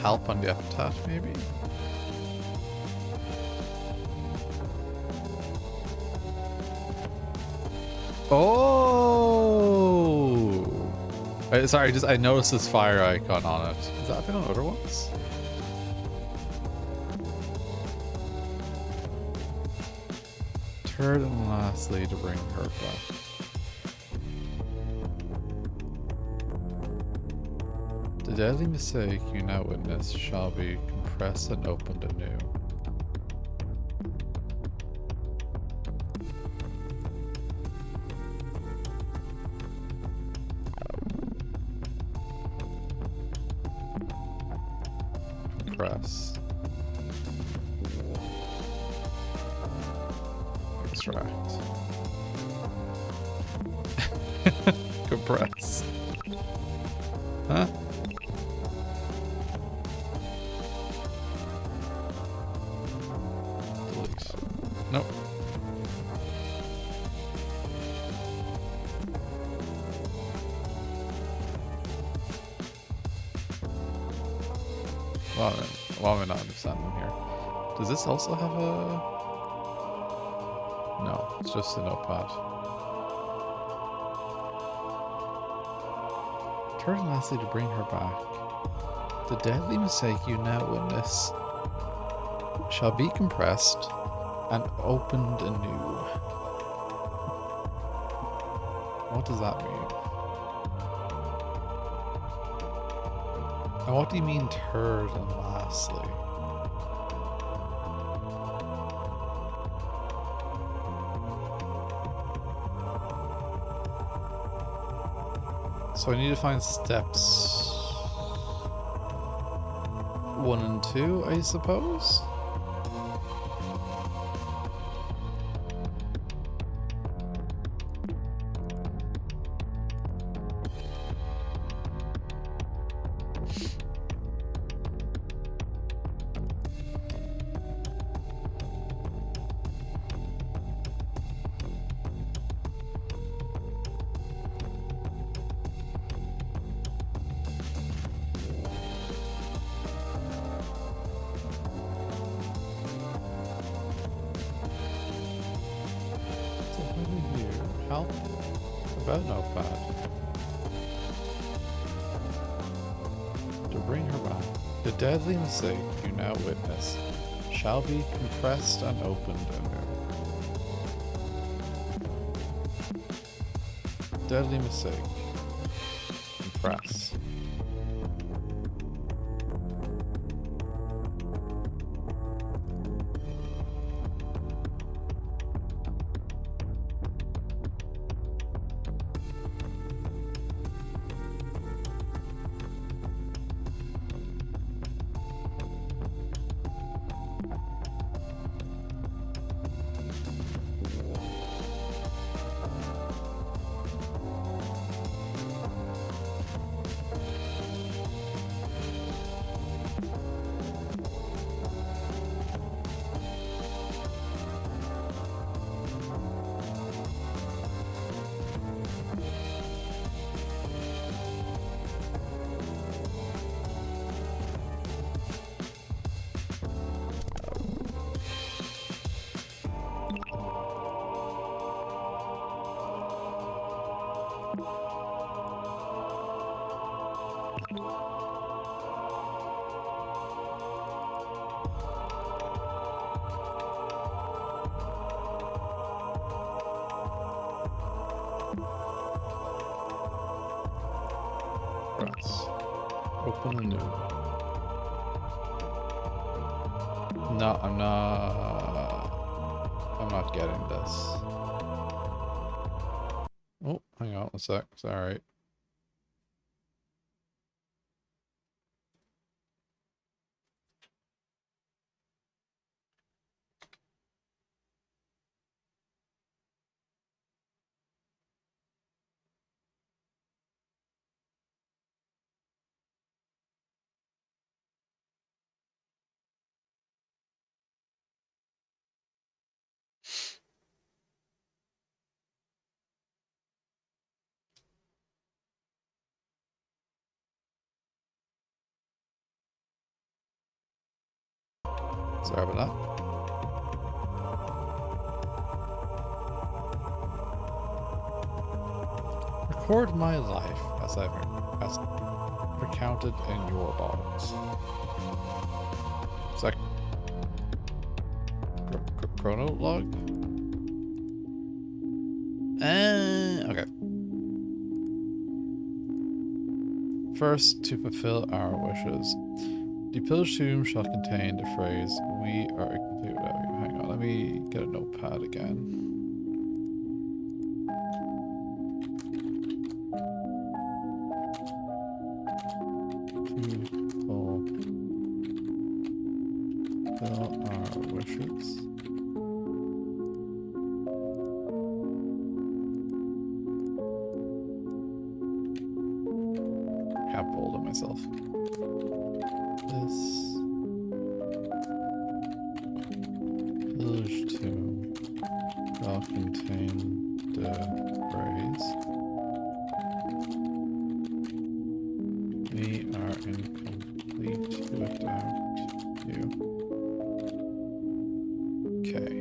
Help on the epitaph, maybe? Oh! Sorry, I noticed this fire icon on it. Has that been on other ones? Third and lastly, to bring her back. The deadly mistake you now witness shall be compressed and opened anew. Compress. Extract. Compress. Huh? Delete. Nope. Why am I not understanding here? Does this also have a... No, it's just a notepad. Turn lastly to bring her back. The deadly mistake you now witness shall be compressed and opened anew. What does that mean? And what do you mean third and lastly? So I need to find steps 1 and 2, I suppose? Help? About notepad. To bring her back, the deadly mistake you now witness shall be compressed and opened anew. Deadly mistake. Compress. Press. Open anew. No, I'm not getting this. Oh, hang on a sec. Sorry. Sorry about that. Record my life as I've recounted in your logs. Is that chrono log? Okay. First, to fulfill our wishes. The pillaged tomb shall contain the phrase, "We are incomplete without you." Hang on, let me get a notepad again. To fulfill our wishes. Got bold of myself. This village tomb shall contain the phrase, "We are incomplete without you." Okay.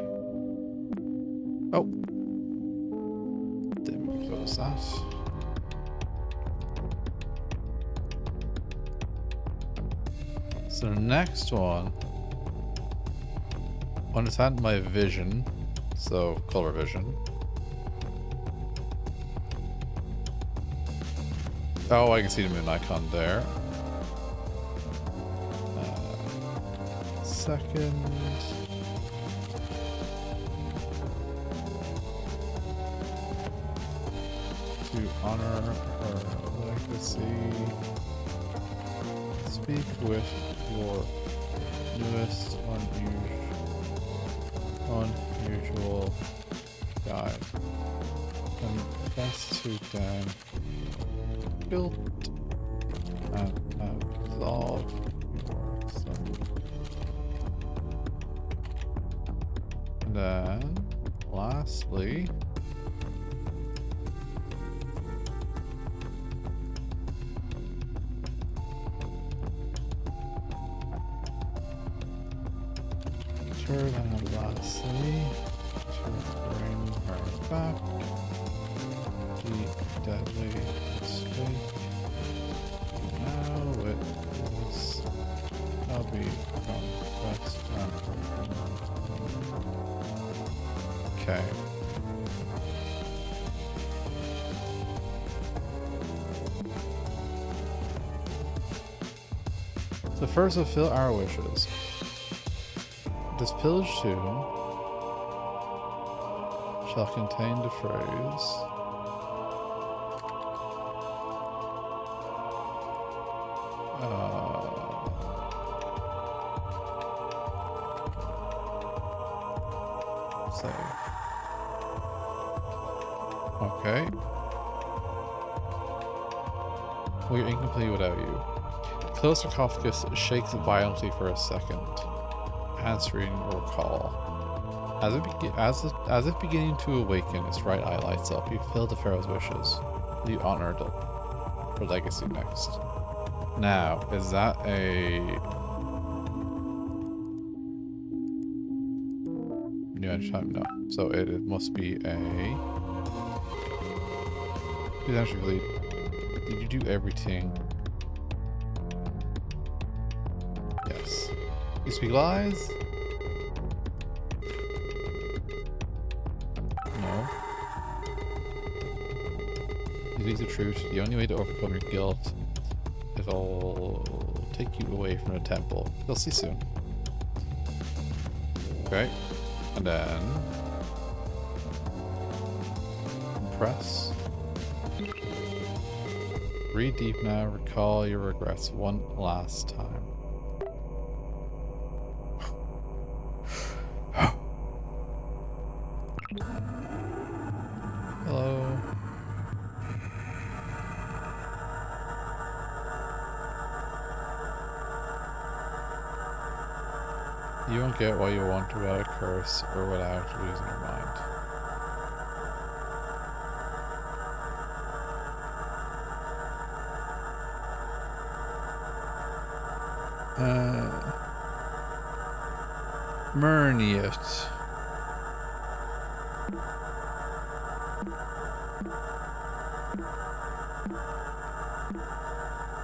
Oh! Didn't close that. So the next one, understand my vision, so color vision. Oh, I can see the moon icon there. Second. To honor her legacy, speak with your newest unusual guide. Confess to them, built and absolve your son. And then, lastly, and lastly, to bring her back, the deadly mistake. Now it shall be confessed and okay. So first, fulfill our wishes. This pillaged tomb shall contain the phrase, save. Okay. We're incomplete without you. The closed sarcophagus shakes violently for a second, answering your call. As if beginning to awaken, its right eye lights up. You fulfill the pharaoh's wishes. You honor her legacy next. Now, is that a new edge time? No. So it must be a. Potentially, did you do everything? Yes. You speak lies? No. You speak the truth. The only way to overcome your guilt, it'll take you away from the temple. You'll see soon. Okay. And then press. Breathe deep now. Recall your regrets one last time. Hello. You won't get what you want without a curse or without losing your mind. Murniet.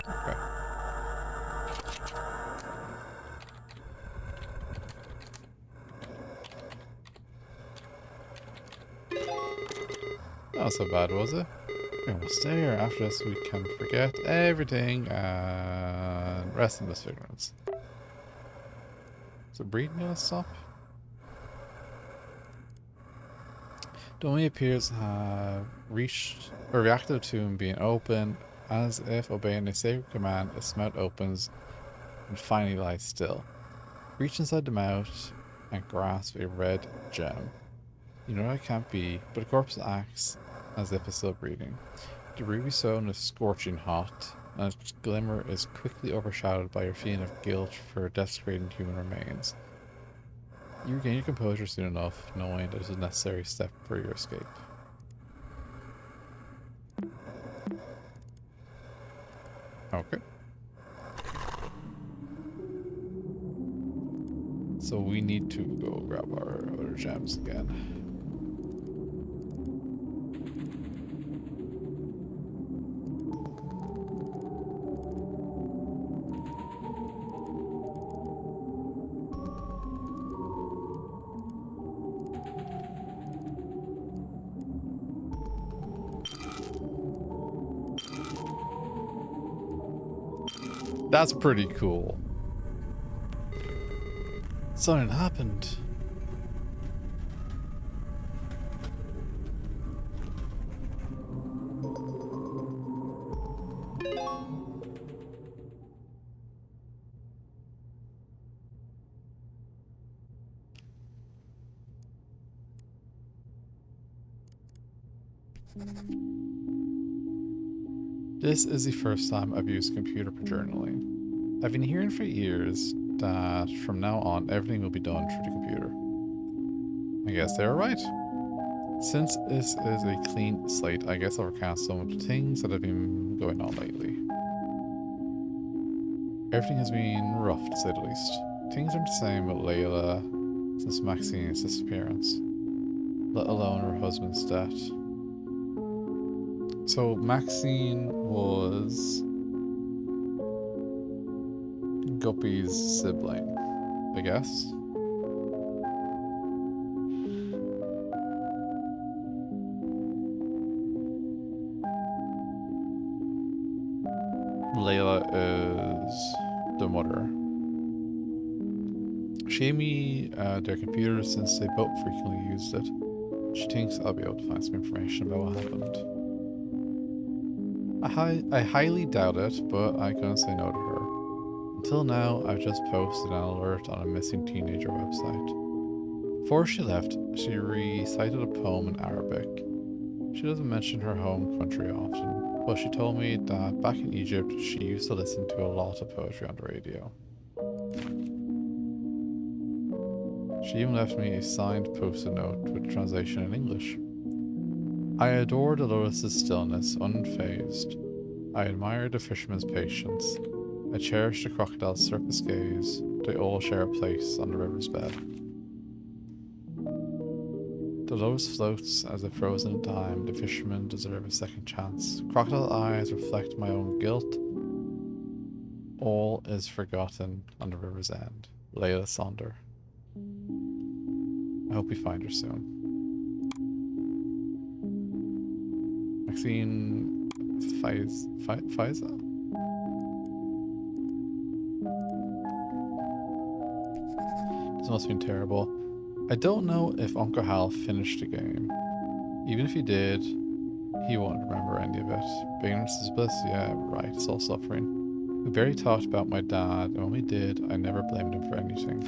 Okay. Not so bad, was it? And we'll stay here. After this, we can forget everything and rest in this ignorance. Is the breathing gonna stop? The only appears to have reached or reacted to him being open, as if obeying a sacred command. Its mouth opens and finally lies still. Reach inside the mouth and grasp a red gem. You know that can't be, but the corpse acts as if it's still breathing. The ruby stone is scorching hot, and its glimmer is quickly overshadowed by your feeling of guilt for desecrating human remains. You regain your composure soon enough, knowing that it's a necessary step for your escape. Okay. So we need to go grab our other gems again. That's pretty cool. Something happened. This is the first time I've used a computer for journaling. I've been hearing for years that from now on everything will be done through the computer. I guess they were right. Since this is a clean slate, I guess I'll recount some of the things that have been going on lately. Everything has been rough, to say the least. Things aren't the same with Layla since Maxine's disappearance, let alone her husband's death. So Maxine was Guppy's sibling, I guess. Layla is the mother. She gave me their computer since they both frequently used it. She thinks I'll be able to find some information about what happened. I highly doubt it, but I couldn't say no to her. Until now, I've just posted an alert on a missing teenager website. Before she left, she recited a poem in Arabic. She doesn't mention her home country often, but she told me that back in Egypt, she used to listen to a lot of poetry on the radio. She even left me a signed post-it note with a translation in English. I adore the lotus's stillness, unfazed. I admire the fisherman's patience. I cherish the crocodile's surface gaze. They all share a place on the river's bed. The lotus floats as if frozen in time. The fishermen deserve a second chance. Crocodile eyes reflect my own guilt. All is forgotten on the river's end. Layla Sonder. I hope we find her soon. Maxine Faiza? This must have been terrible. I don't know if Uncle Hal finished the game. Even if he did, he won't remember any of it. Ignorance is bliss? Yeah, right, it's all suffering. We barely talked about my dad, and when we did, I never blamed him for anything.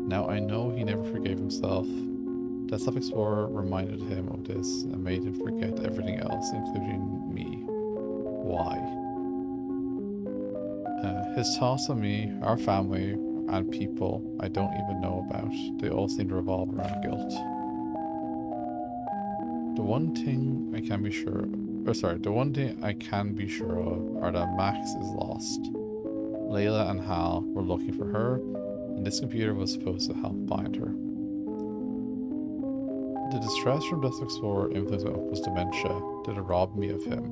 Now I know he never forgave himself. That self-explorer reminded him of this and made him forget everything else, including me. Why? His thoughts on me, our family, and people I don't even know about, they all seem to revolve around guilt. The one thing I can be sure of are that Max is lost. Layla and Hal were looking for her, and this computer was supposed to help find her. The distress from Death Explorer influenced my uncle's dementia. Did it rob me of him?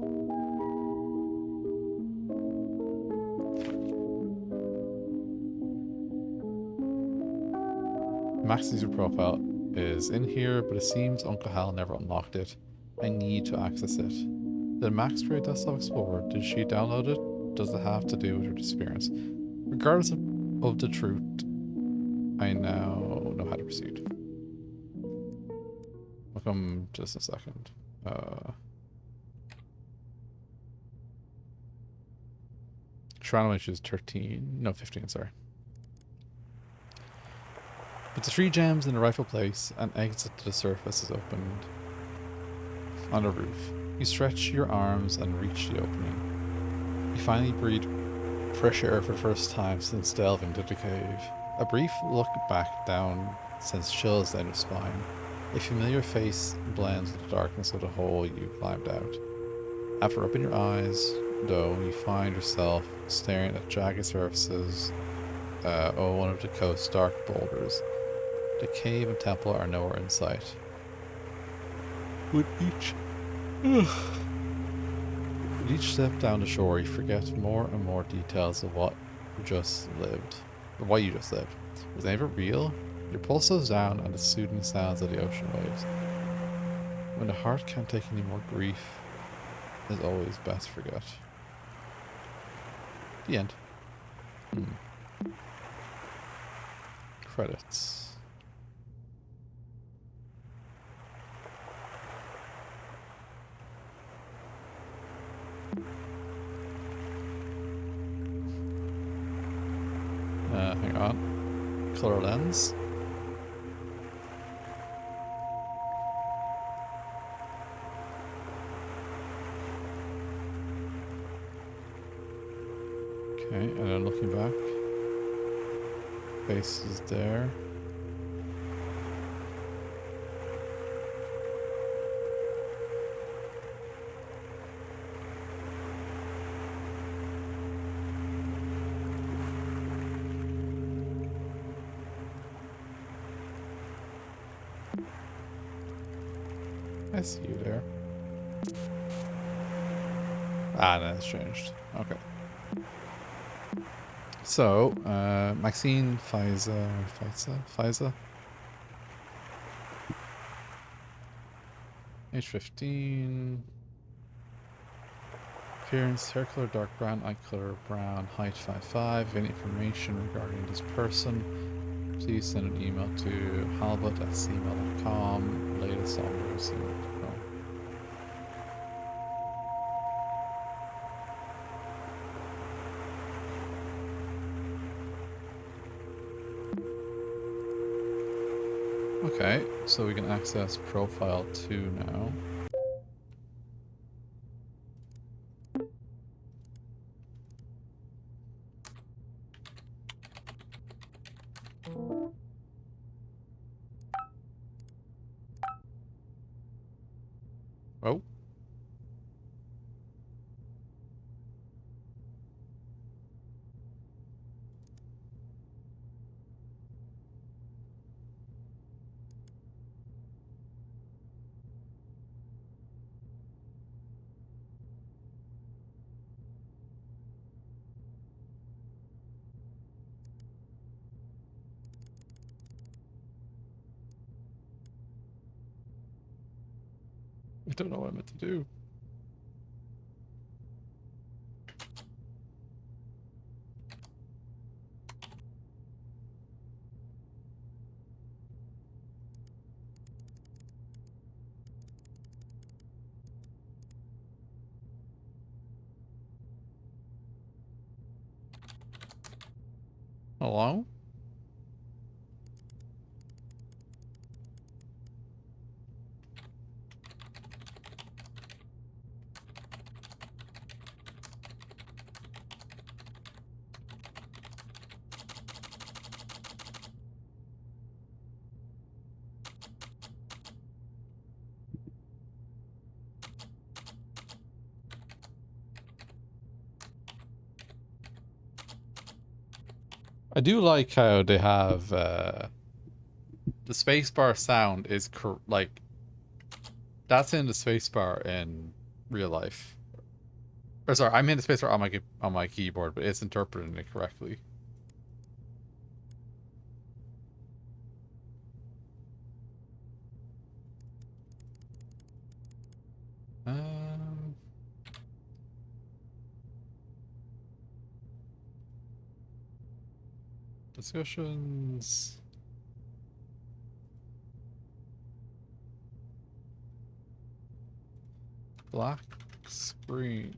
Max's user profile is in here, but it seems Uncle Hal never unlocked it. I need to access it. Did Max create Desktop Explorer? Did she download it? Does it have to do with her disappearance? Regardless of the truth, I now know how to proceed. I'll come just a second. Toronto is 13. No, 15, sorry. With the 3 gems in the rightful place, an exit to the surface is opened on the roof. You stretch your arms and reach the opening. You finally breathe fresh air for the first time since delving to the cave. A brief look back down sends chills down your spine. A familiar face blends with the darkness of the hole you climbed out. After rubbing your eyes, though, you find yourself staring at jagged surfaces of one of the coast's dark boulders. The cave and temple are nowhere in sight. With each step down the shore, you forget more and more details of what you just lived. Was it ever real? Your pulse slows down and the soothing sounds of the ocean waves. When the heart can't take any more grief, it's always best to forget. The end. Credits. Hang on. Color lens. Okay, and then looking back. Face is there. I see you there. Ah, no, that's changed. Okay. So, Maxine Fiza. Age 15. Appearance, hair color dark brown, eye color brown, height 5'5". Any information regarding this person, please send an email to halbut@cmail.com. Latest on the Okay, so we can access profile 2 now. Oh. I don't know what I'm meant to do. Hello? I do like how they have the spacebar sound is like that's in the spacebar in real life. Or sorry, I'm in the spacebar on my keyboard, but it's interpreting it correctly. Um, discussions. Black screen.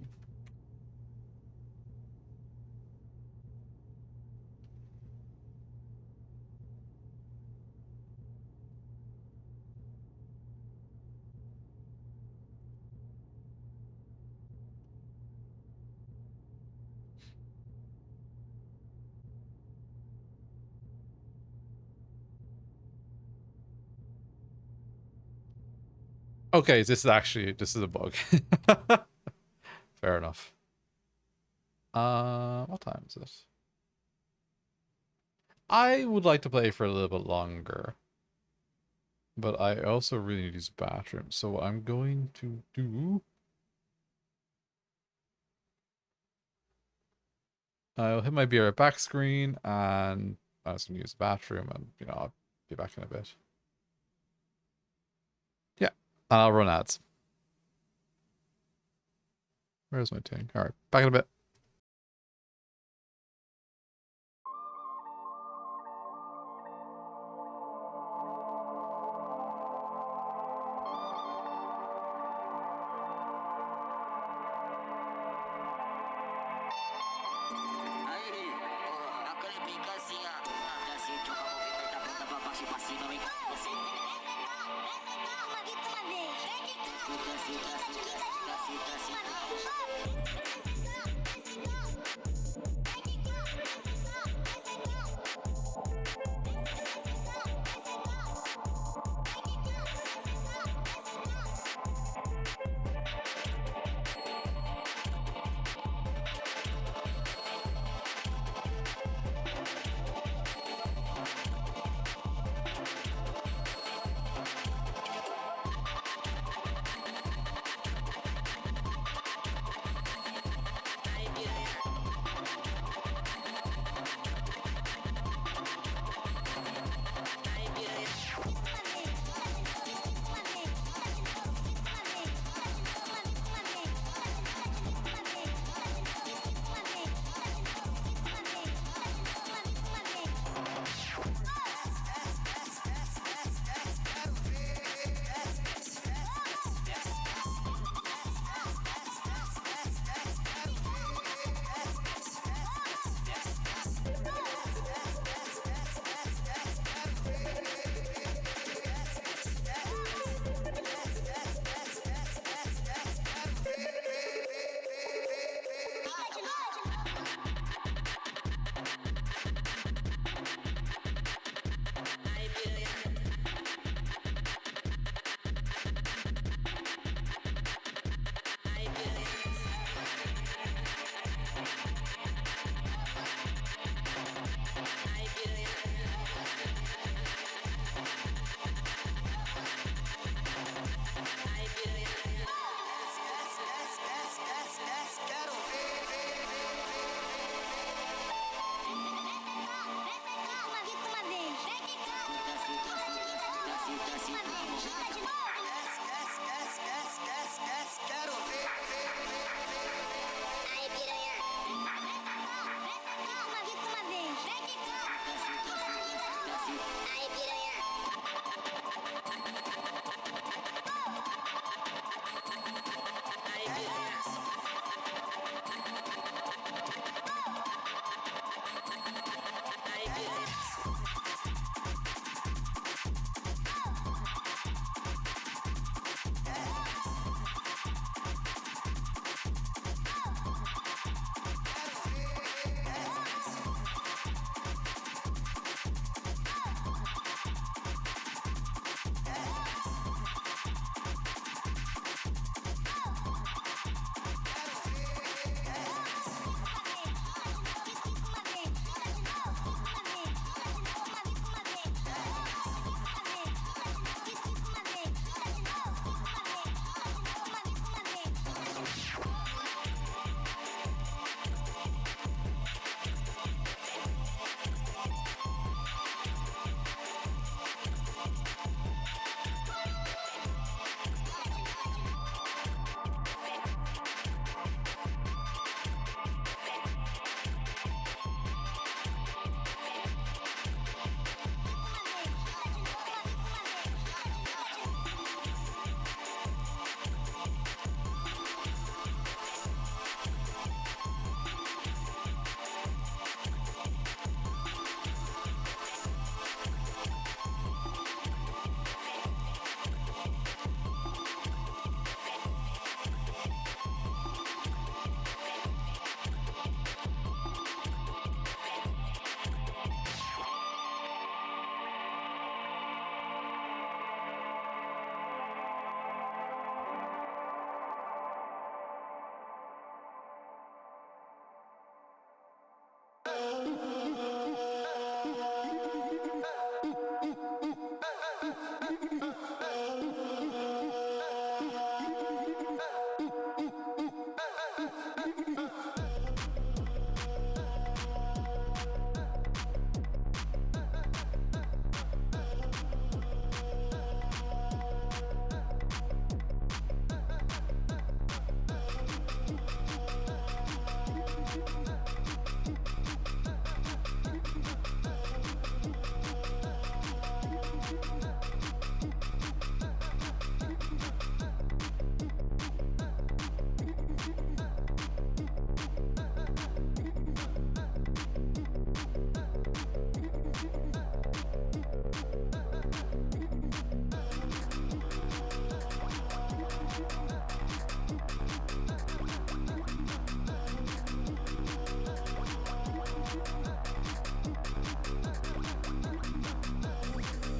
Okay, this is a bug. Fair enough. What time is it? I would like to play for a little bit longer. But I also really need to use the bathroom, so I'm going to do... I'll hit my be right back screen, and I was going to use the bathroom, and, you know, I'll be back in a bit. Yeah, and I'll run ads. Where's my thing? Alright, back in a bit.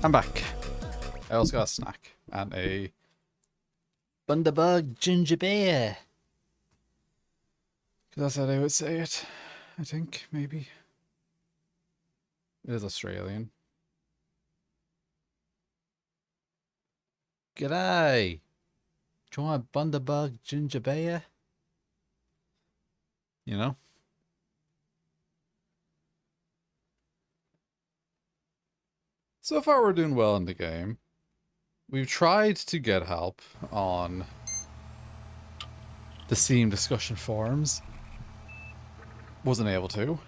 I'm back. I also got a snack and a Bundaberg ginger beer. Because that's how they would say it. I think, maybe. It is Australian. G'day. Do you want a Bundaberg ginger beer? You know? So far we're doing well in the game. We've tried to get help on the Steam discussion forums. Wasn't able to.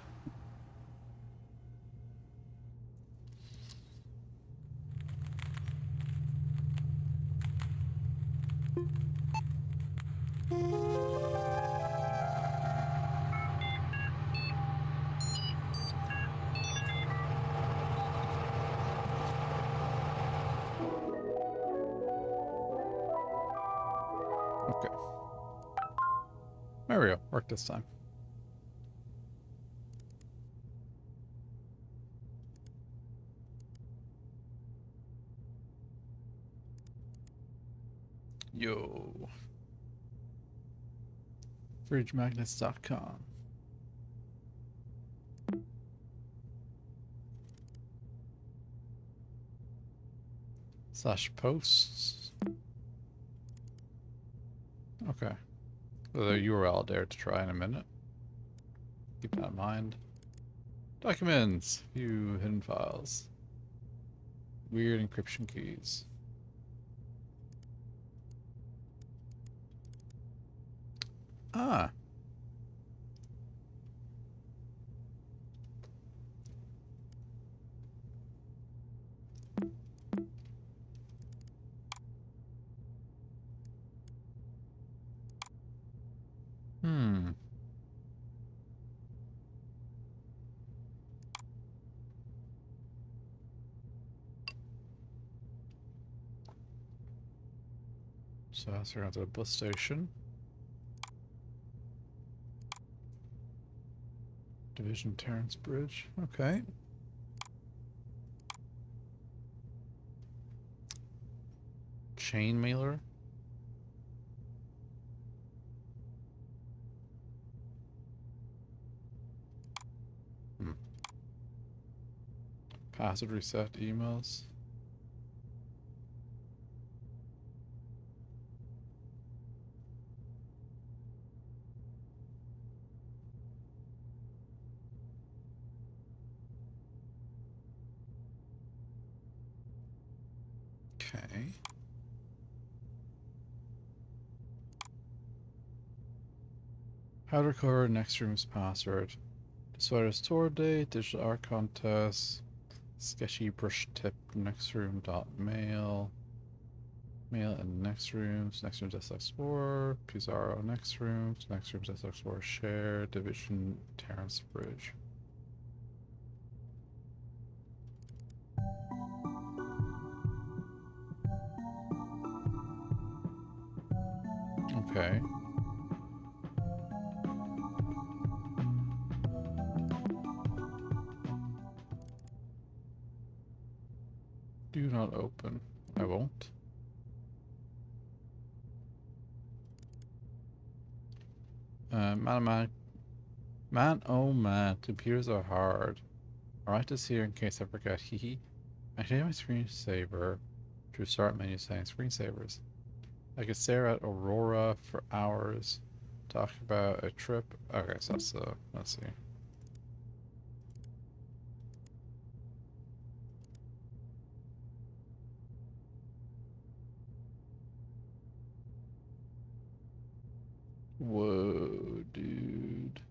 Okay. There we go. Worked this time. Yo. FridgeMagnets.com. /posts. Okay. The URL there to try in a minute. Keep that in mind. Documents. View hidden files. Weird encryption keys. Ah. Hmm. So that's around to the bus station. Division Terrace Bridge. Okay. Chain mailer. Hmm. Password reset emails. Okay. How to recover next room's password. Sweater's tour date, digital art contest, sketchy brush tip, next room dot mail. Mail in next rooms, next room's SX Explorer, Pizarro next rooms SX Explorer share, Division Terrace Bridge. Okay. Do not open. I won't. Man, oh man, computers are hard. I'll write this here in case I forget, hehe. Activate my screensaver to start menu saying screensavers. I could stare at Aurora for hours, talk about a trip. Okay, so that's let's see. Whoa, dude.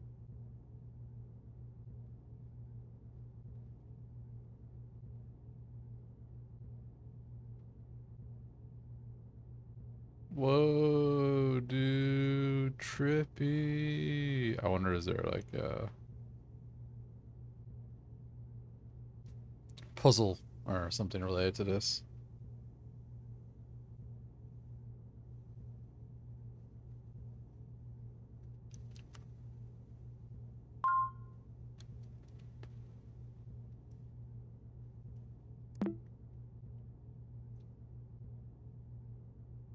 Whoa, dude. Trippy. I wonder, is there like a puzzle or something related to this?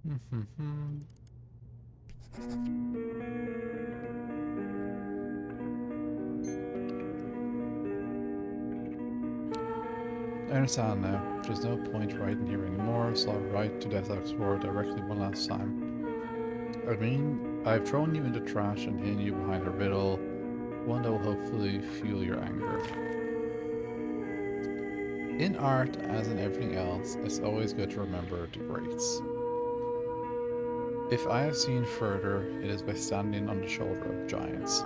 I understand now. There's no point writing here anymore, so I'll write to EXPLORDER directly one last time. I mean, I've thrown you into trash and hidden you behind a riddle, one that will hopefully fuel your anger. In art, as in everything else, it's always good to remember the greats. If I have seen further, it is by standing on the shoulder of giants.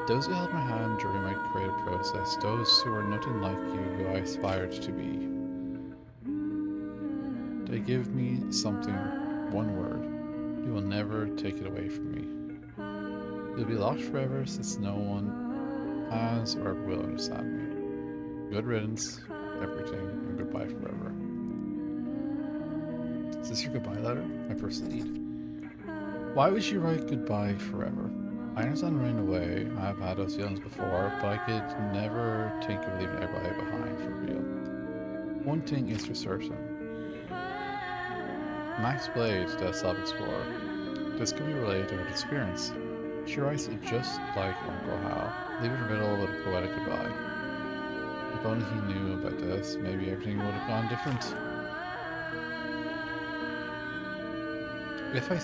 Those who held my hand during my creative process, those who were nothing like you who I aspired to be. They give me something, one word. You will never take it away from me. You'll be locked forever since no one has or will understand me. Good riddance, everything, and goodbye forever. Is this your goodbye letter? My first lead. Why would you write goodbye forever? I understand running away. I have had those feelings before, but I could never think of leaving everybody behind for real. One thing is for certain. Max Blade, the sub-explorer. This could be related to her experience. She writes it just like Uncle Hal, leaving the middle with a poetic goodbye. If only he knew about this, maybe everything would have gone different. If I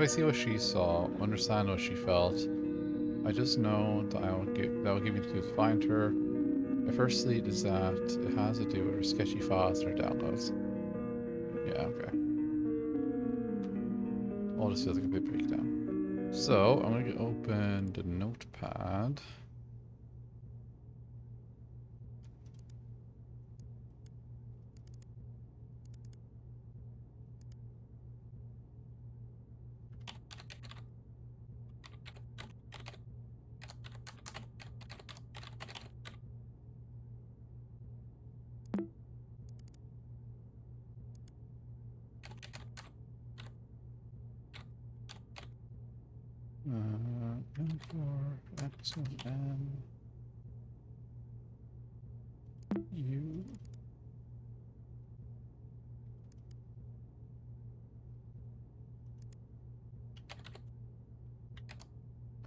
see what she saw, understand what she felt, I just know that that will give me the clue to find her. My first lead is that it has to do with her sketchy files and her downloads. Yeah, okay. All this feels like a bit breakdown. So I'm gonna open the notepad. M4, X1M, U.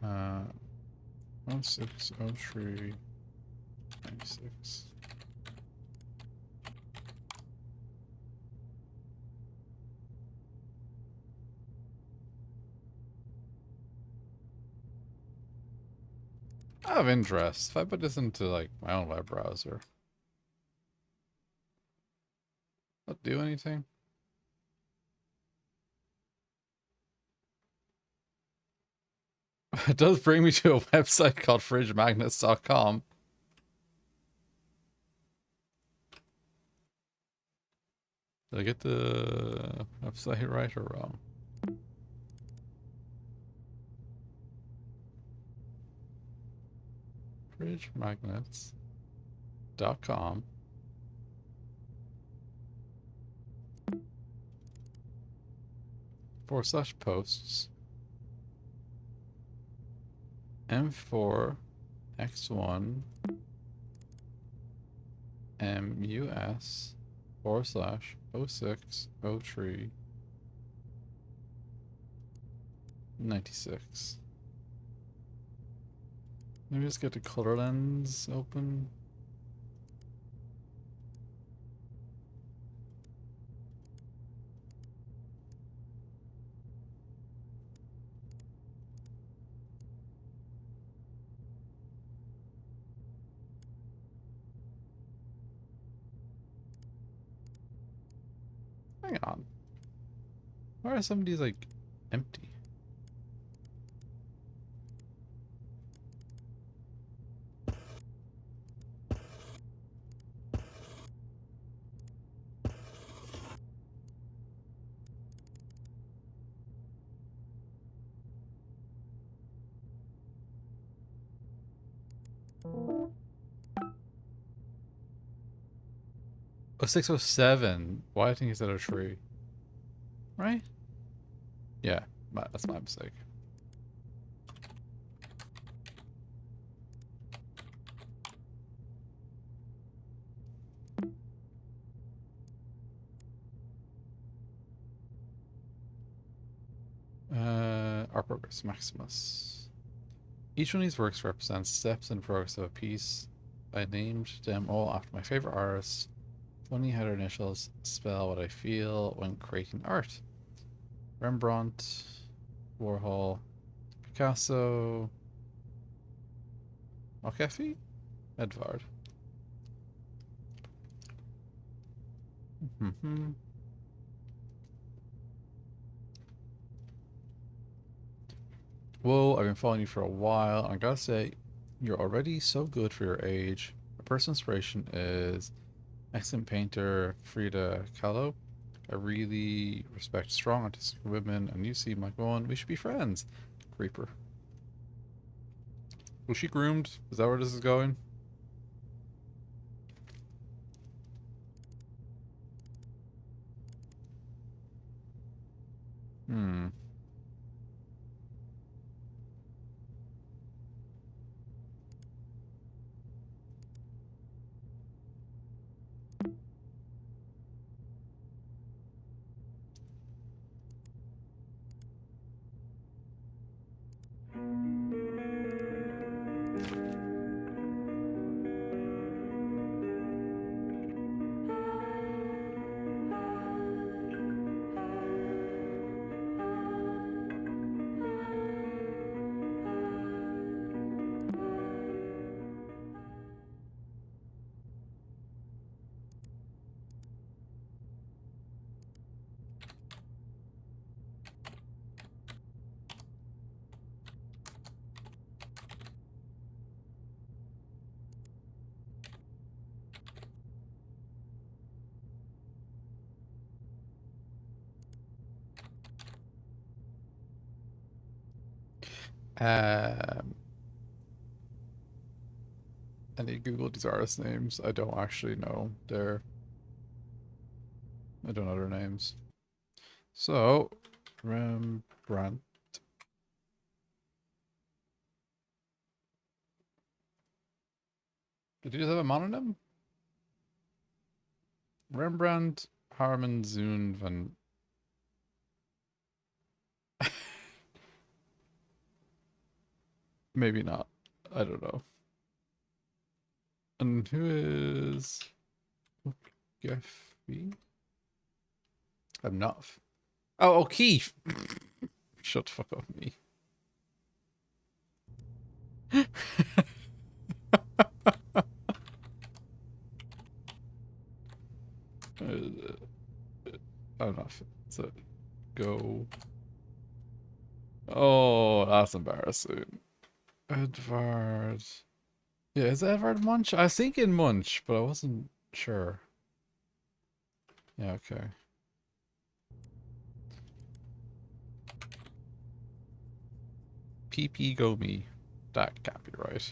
Uh, 1603 96. Out of interest, if I put this into like my own web browser, will it do anything? It does bring me to a website called fridgemagnets.com. Did I get the website right or wrong? fridgemagnets.com. /posts M4 X1 MUS /0603 96. Maybe just get the color lens open. Hang on. Why are some of these like empty? Oh, 607. Why I think it's at a tree. Right? Yeah, that's my mistake. Verse Maximus. Each one of these works represents steps in the progress of a piece. I named them all after my favorite artists. Funny how their initials spell what I feel when creating art. Rembrandt, Warhol, Picasso, O'Keefe, Edvard. Whoa, I've been following you for a while. I gotta say, you're already so good for your age. My personal inspiration is excellent painter Frida Kahlo. I really respect strong artistic women, and you seem like one. We should be friends. Creeper. Was she groomed? Is that where this is going? Hmm. Um, I need to Google these artist names. I don't actually know I don't know their names. So, Rembrandt. Did you just have a mononym? Rembrandt Harman Zoon van. Maybe not. I don't know. And who is Jeffy? I'm not. Oh, O'Keefe. Shut the fuck up, me. I'm not. So go. Oh, that's embarrassing. Edvard. Yeah, is it Edvard Munch? I was thinking Munch, but I wasn't sure. Yeah, okay. PP Gomi. That can't be right.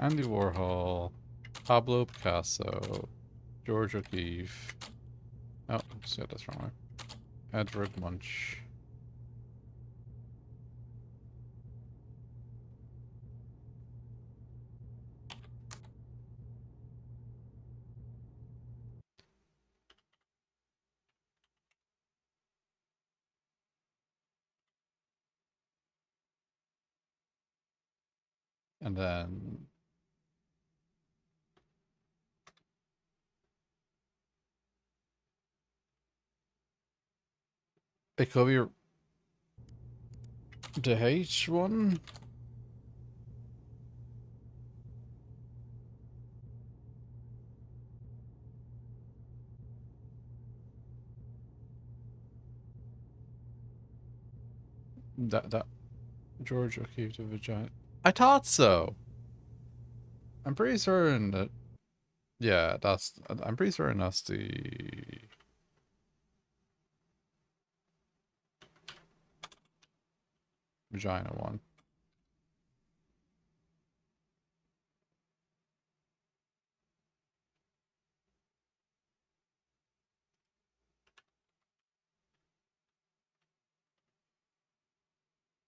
Andy Warhol. Pablo Picasso. George O'Keefe. Oh, yeah, that's wrong. Edvard Munch. And then it could be the H one. That George O'Keefe the vagina. I thought so. I'm pretty certain that. Yeah, that's. I'm pretty certain that's the vagina one.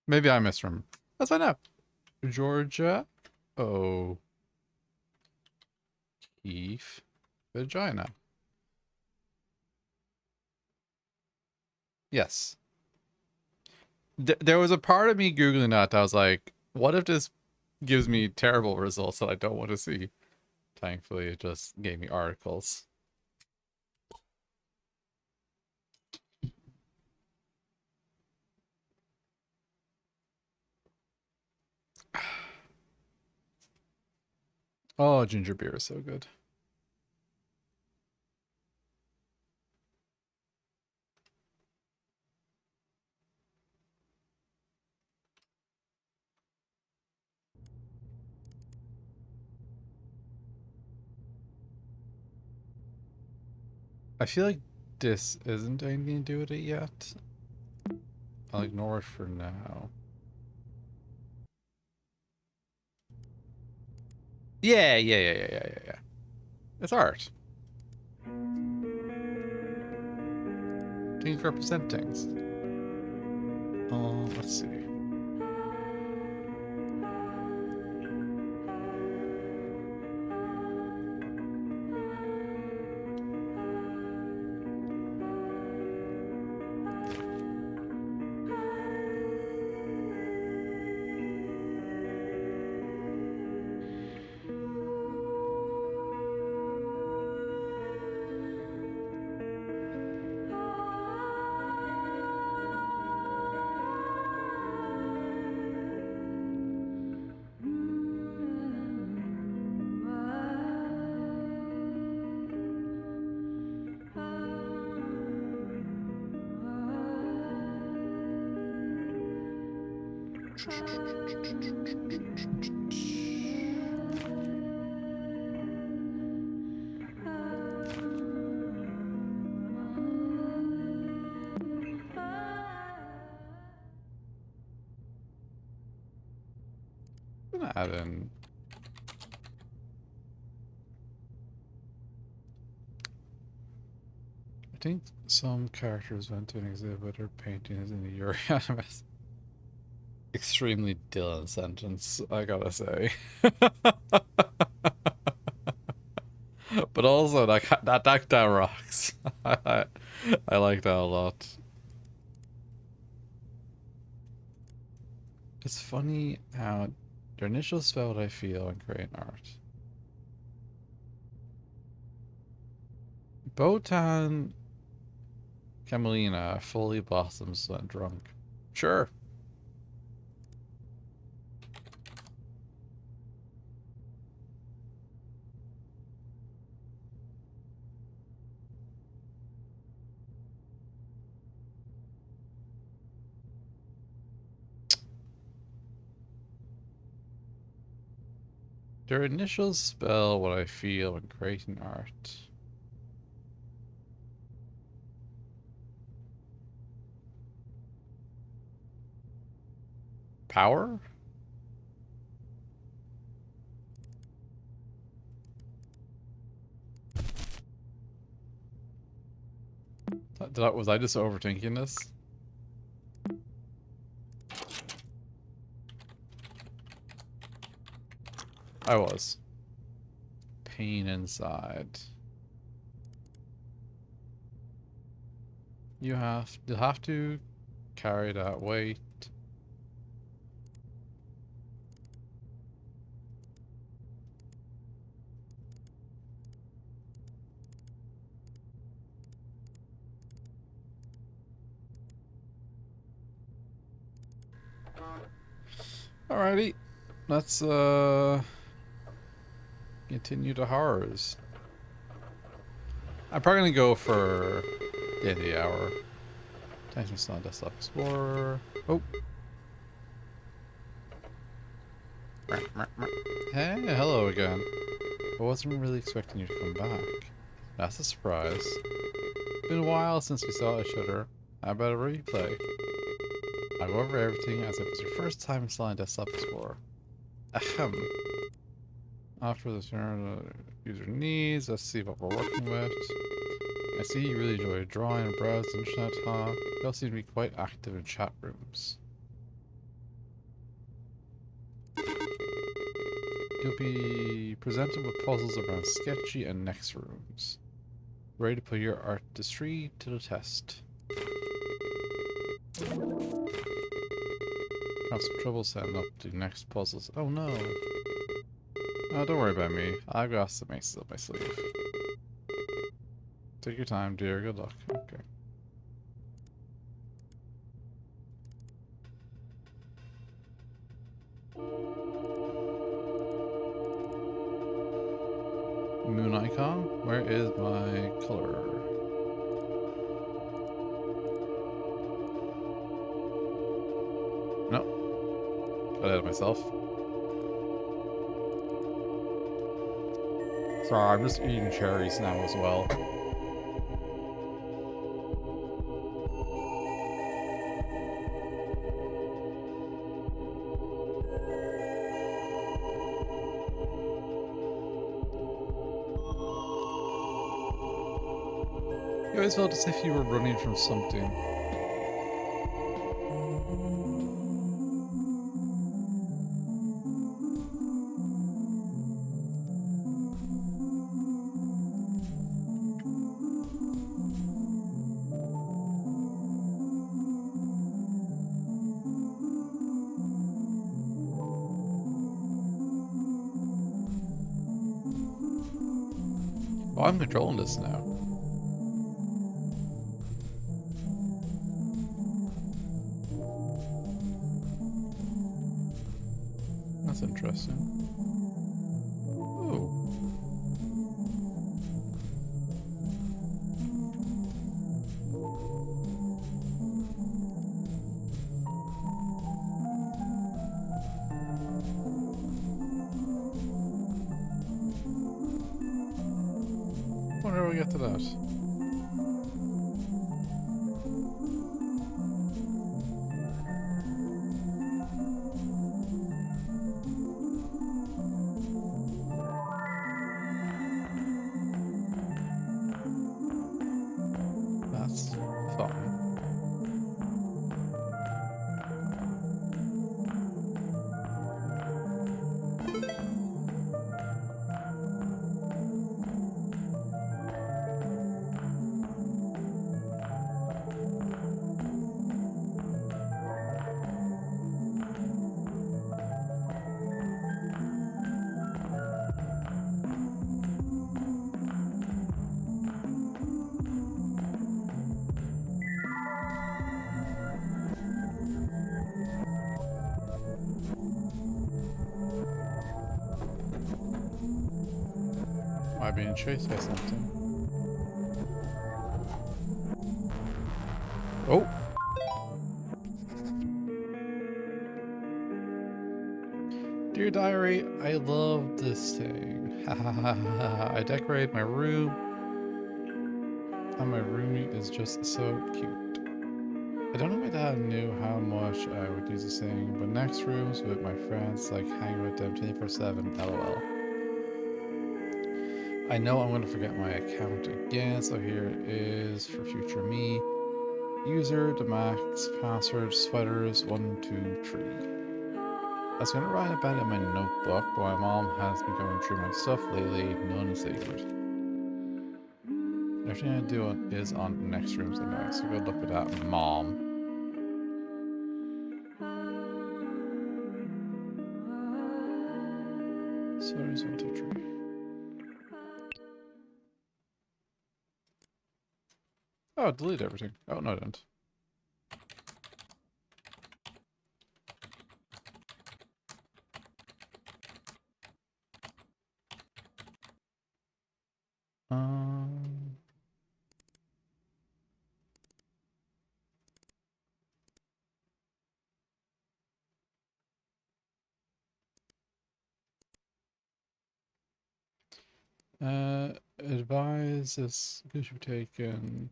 Maybe I misremember. Let's find out. Georgia. Oh. Keef. Vagina. Yes. There was a part of me Googling that I was like, what if this gives me terrible results that I don't want to see? Thankfully, it just gave me articles. Oh, ginger beer is so good. I feel like this isn't anything to do with it yet. I'll ignore it for now. Yeah. It's art. Things represent things. Let's see. I'm gonna add in. I think some characters went to an exhibit or paintings in the Euro Animus. Extremely Dylan sentence, I gotta say. But also that rocks. I like that a lot. It's funny how their initial spell what I feel when creating art. Botan Camelina fully blossoms when drunk. Sure. Their initial spell what I feel when creating art. Power? Was I just overthinking this? I was. Pain inside. You'll have to carry that weight. Alrighty. Let's continue to horrors. I'm probably gonna go for the end of the hour. Thanks for still on Desktop Explorer. Oh. Hey, hello again. I wasn't really expecting you to come back. That's a surprise. Been a while since we saw each other. How about a replay? I'll go over everything as if it was your first time installing Desktop Explorer. Ahem. After the turn, user needs. Let's see what we're working with. I see you really enjoy drawing and browse the internet, huh? You also seem to be quite active in chat rooms. You'll be presented with puzzles around sketchy and next rooms. Ready to put your artistry to the test. Have some trouble setting up the next puzzles. Oh no. Oh, don't worry about me. I've got some aces up my sleeve. Take your time, dear. Good luck. Okay. Moon icon? Where is my color? No. Got ahead of myself. Sorry, I'm just eating cherries now as well. You always felt as if you were running from something. Oh, I'm controlling this now. That's interesting. Oh. Wonder how we get to that. That's fun. Am I being chased by something? Oh! Dear diary, I love this thing. I decorate my room, and my roomie is just so cute. I don't know if my dad knew how much I would use this thing, but next rooms with my friends, like hanging with them 24/7, lol. I know I'm going to forget my account again, so here it is for future me. User, the max, password, sweaters, 123. I was going to write about it in my notebook, but my mom has been going through my stuff lately. None is sacred. Everything I do is on next rooms anyway, so good luck with that, mom. Sweaters, 123. Oh, delete everything. Oh, no, I didn't. Um... Advise this should be taken.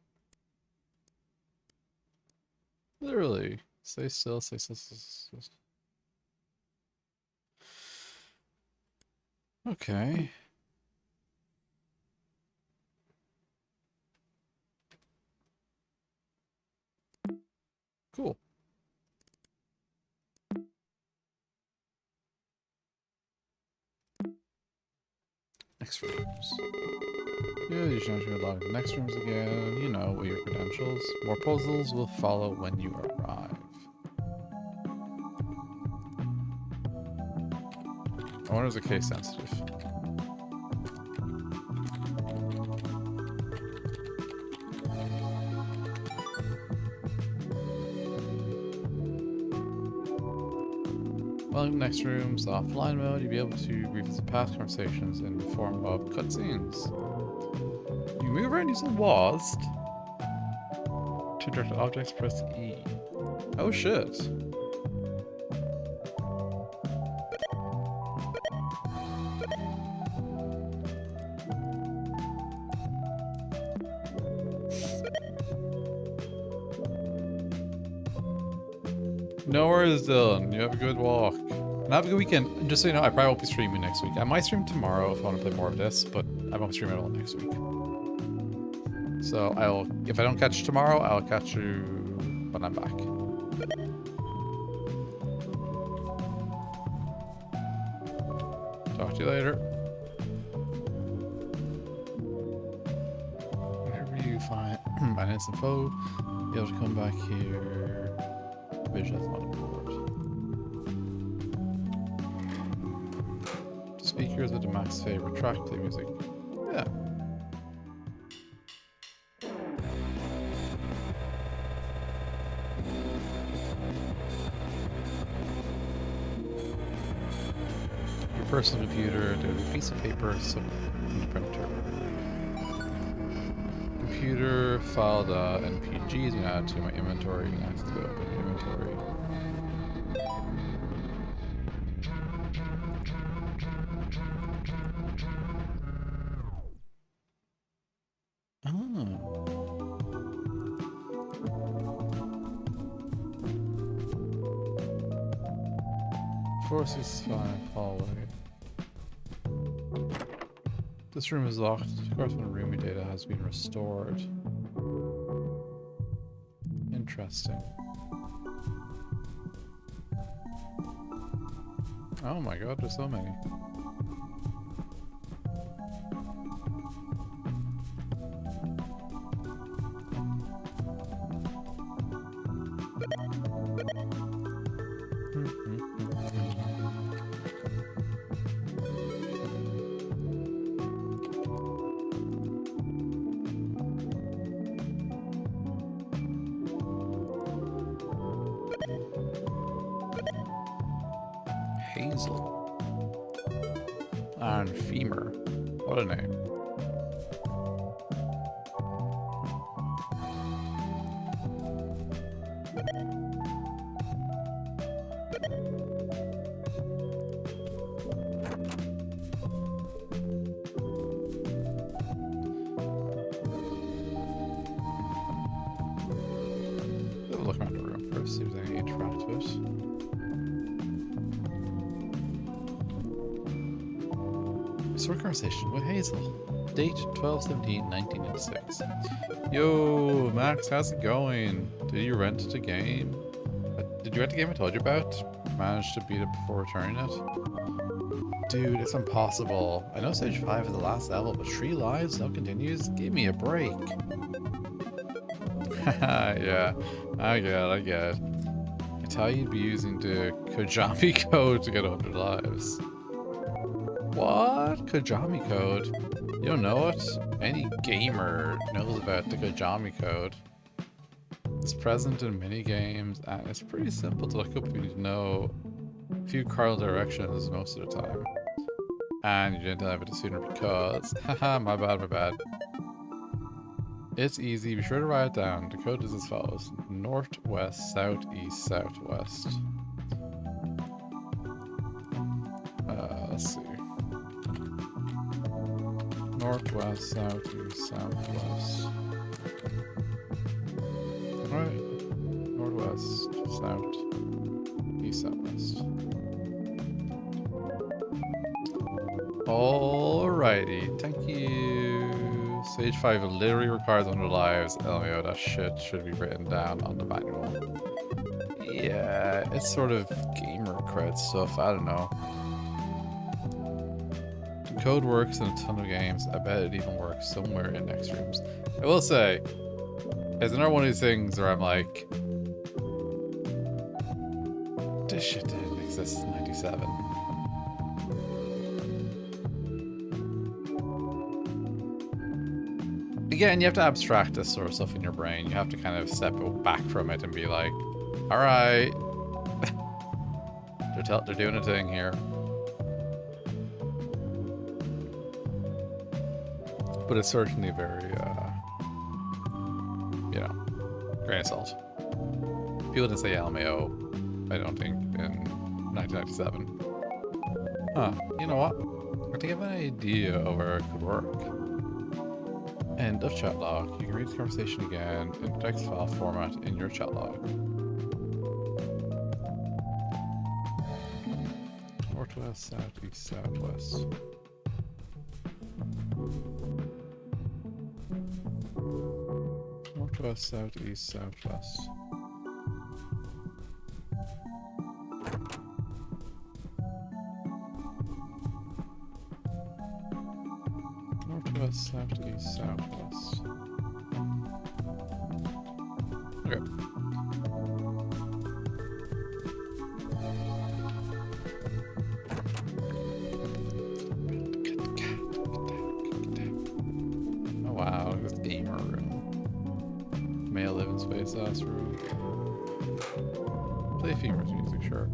Literally. Stay still, stay still, stay still. Okay. Cool. Next rooms. Yeah, you should enter log the next rooms again. You know, with your credentials. More puzzles will follow when you arrive. I wonder if it's case sensitive. Welcome to next room's offline mode. You'll be able to revisit past conversations in the form of cutscenes. You move around using WASD. To direct objects, press E. Oh shit. No worries, Dylan. You have a good walk. And have a good weekend. Just so you know, I probably won't be streaming next week. I might stream tomorrow if I want to play more of this, but I won't stream at all next week. So if I don't catch you tomorrow, I'll catch you when I'm back. Talk to you later. Whenever you find an instant foe, be able to come back here. Visual on the board. Speakers with a max favorite track, play music. Yeah. Your personal computer, do a piece of paper, some printer. Computer, file .npgs and add to my inventory and access to open inventory. Force is fine, hallway. This room is locked. Of course, when room data has been restored. Interesting. Oh my god, there's so many. Hazel. And femur. What a name. We'll look around the room first, see if there's any interact with it. Restore conversation with Hazel. Date 12/17/1986. Yo, Max, how's it going? Did you rent a game? Did you rent a game I told you about? Managed to beat it before returning it? Dude, it's impossible. I know stage 5 is the last level, but 3 lives, no continues? Give me a break. Haha, yeah. I get it. I tell you'd be using the Kojami code to get 100 lives. What? Kojami code? You don't know it? Any gamer knows about the Kojami code. It's present in many games, and it's pretty simple to look up if you need to know a few cardinal directions most of the time. And you didn't have it sooner because... Haha, my bad. It's easy, be sure to write it down. The code is as follows. Northwest, southeast, southwest. Let's see. Northwest, southeast, southwest. Alright. Northwest, south, east, southwest. Alrighty, thank you. Stage 5 literally requires 100 lives. LMAO, that shit should be written down on the manual. Yeah, it's sort of gamer cred stuff, I don't know. Code works in a ton of games. I bet it even works somewhere in next rooms. I will say, it's another one of these things where I'm like, this shit didn't exist in 97. Again, you have to abstract this sort of stuff in your brain. You have to kind of step back from it and be like, alright. They're doing a thing here. But it's certainly very, you know, grain of salt. People didn't say LMAO, I don't think, in 1997. Huh, you know what? I think I have an idea of where it could work. End of chat log. You can read the conversation again in text file format in your chat log. Northwest, southeast, southwest. Northwest, southeast, southwest. Northwest, southeast, southwest. Okay. Oh wow, this gamer room. Male living space ass room. Play femurs music, sure.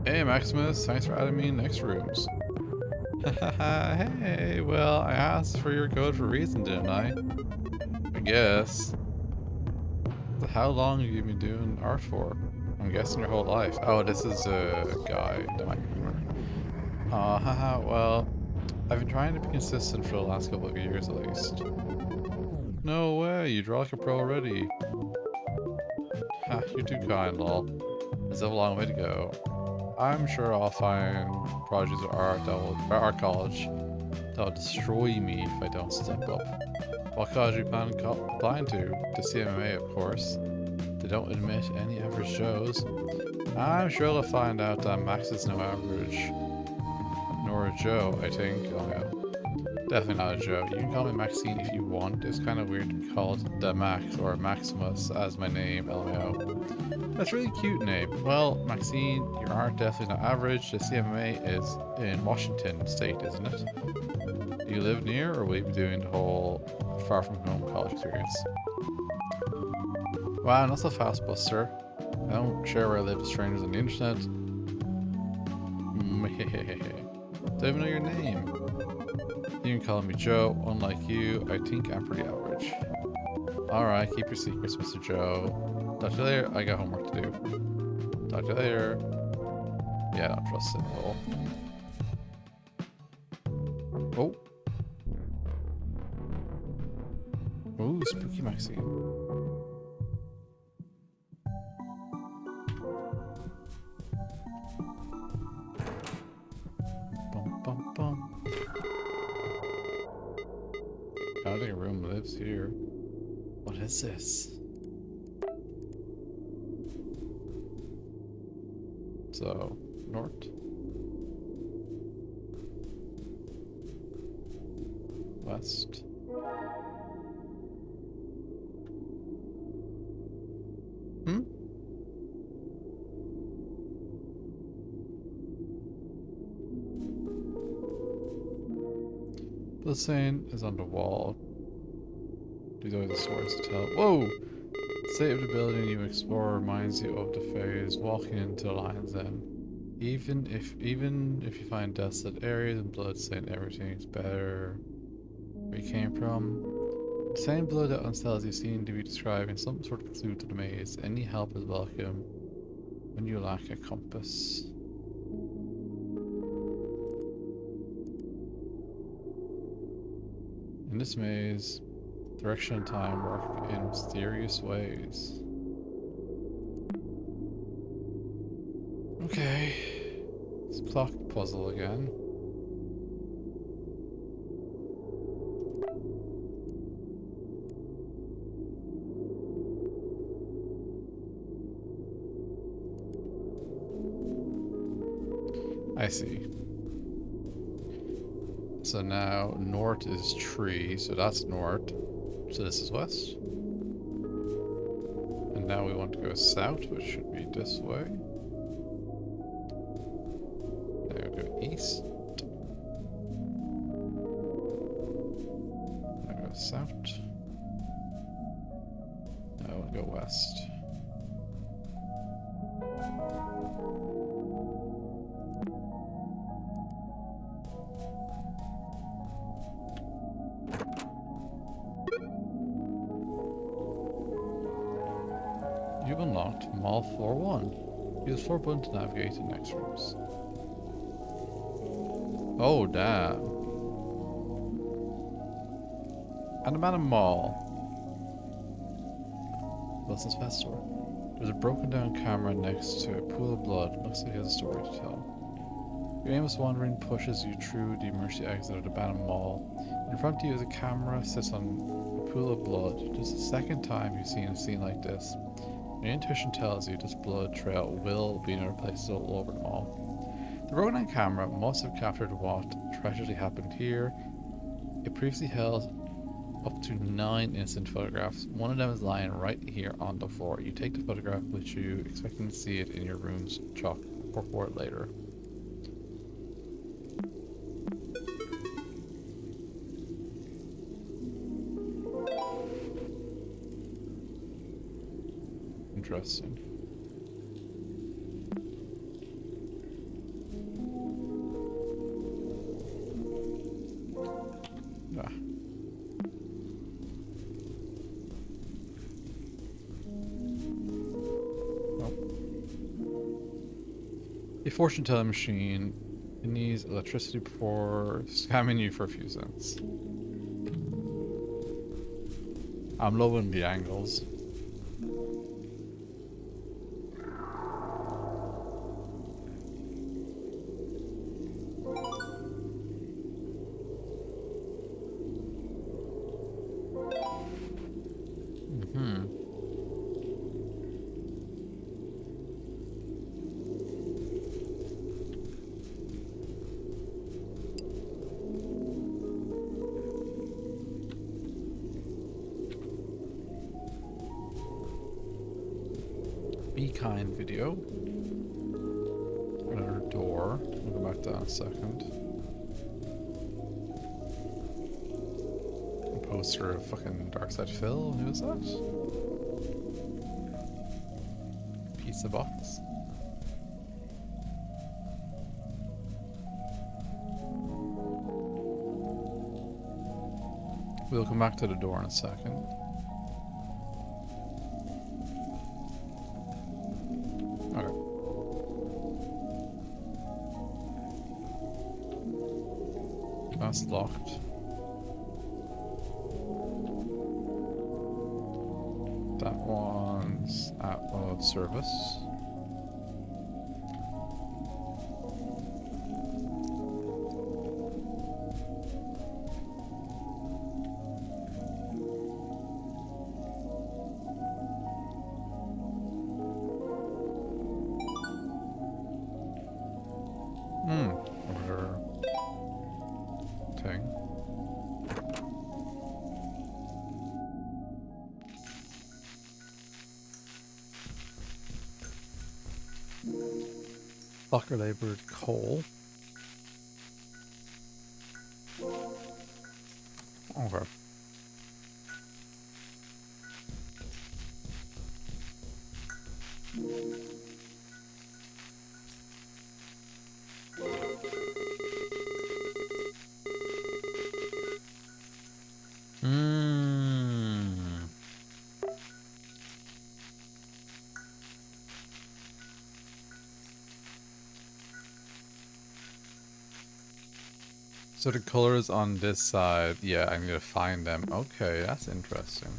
Hey Maximus, thanks for adding me in next rooms. Hey, well, I asked for your code for a reason, didn't I? I guess. How long have you been doing art for? I'm guessing your whole life. Oh, this is a guy that might be more. Haha, well, I've been trying to be consistent for the last couple of years at least. No way, you draw like a pro already. Ha, you're too kind, lol. There's a long way to go. I'm sure I'll find projects of art that will, or art college that will destroy me if I don't step up. What college are you planning applying to? The CMMA, of course. They don't admit any average Joes. I'm sure they'll find out that Max is no average. Nor a Joe, I think. Oh yeah. Definitely not a Joe. You can call me Maxine if you want. It's kind of weird to be called the Max or Maximus as my name, LMAO. That's a really cute name. Well, Maxine, your art definitely not average. The CMA is in Washington State, isn't it? Do you live near, or will you be doing the whole far from home college experience? Wow, not so fast, Buster. I don't share where I live with strangers on the internet. Don't even know your name. You can call me Joe. Unlike you, I think I'm pretty average. Alright, keep your secrets, Mr. Joe. Talk to you later. I got homework to do. Talk to you later. Yeah, I don't trust it at all. Oh. Ooh, spooky Maxine. Bum bum bum. I don't think a room lives here. What is this? So, north. West. Hmm? The sign is on the wall. These are the stories to tell. Whoa! State of the building you explore reminds you of the phase walking into the lion's den. Even if you find desolate areas and blood saying everything's better where you came from. The same blood that unsettles you seem to be describing some sort of clue to the maze. Any help is welcome when you lack a compass. In this maze, direction and time work in mysterious ways. Okay. It's clock puzzle again. I see. So now north is tree, so that's north. So this is west. And now we want to go south, which should be this way. Now we go east. Now go south. Now we'll go west. You've unlocked Mall Floor 1. Use floor button to navigate to the next rooms. Oh, damn. And I'm at a mall. Wilson's pet store. There's a broken down camera next to a pool of blood. Looks like he has a story to tell. Your aimless wandering pushes you through the emergency exit of the abandoned mall. In front of you is a camera sits on a pool of blood. This is the second time you've seen a scene like this. Your intuition tells you this blood trail will be in other places all over the mall. The broken down camera must have captured what tragically happened here. It previously held up to 9 instant photographs. One of them is lying right here on the floor. You take the photograph with you, expecting to see it in your room's chalkboard later. Interesting. Ah. A fortune telling machine. It needs electricity before scamming you for a few cents. I'm loving the angles. Be kind video. Another door. We'll go back to that in a second. A poster of fucking Darkside Phil. Who is that? Pizza box. We'll come back to the door in a second. That's locked. That one's at load service. Order thing. Locker labored coal. Okay. So the colors on this side, yeah, I need to find them. Okay, that's interesting.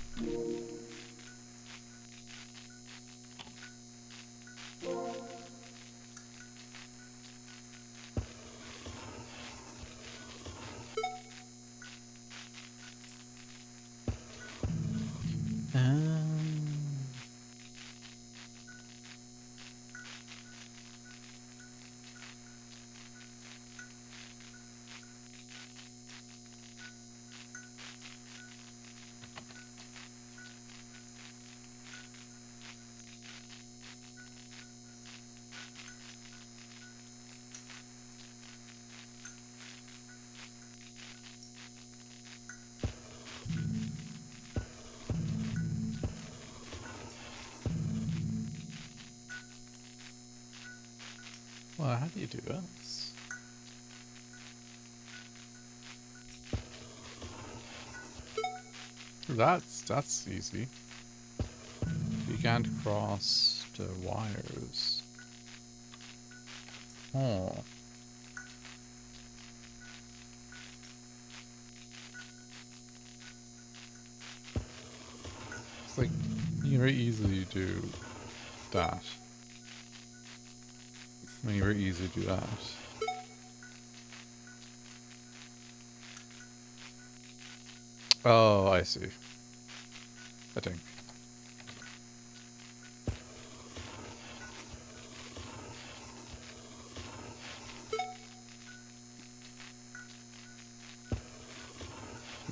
how do you do this? That's easy. You can't cross the wires. Oh. It's like you can very easily do that. You can very easily do that. Oh, I see. I think.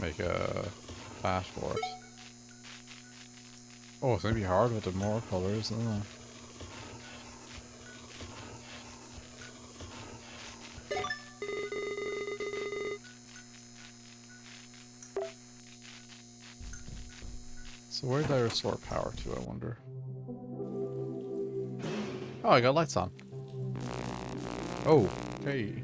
Make a passport. Oh, it's gonna be hard with the more colors, isn't it? So where did I restore power to, I wonder? Oh, I got lights on. Oh, hey.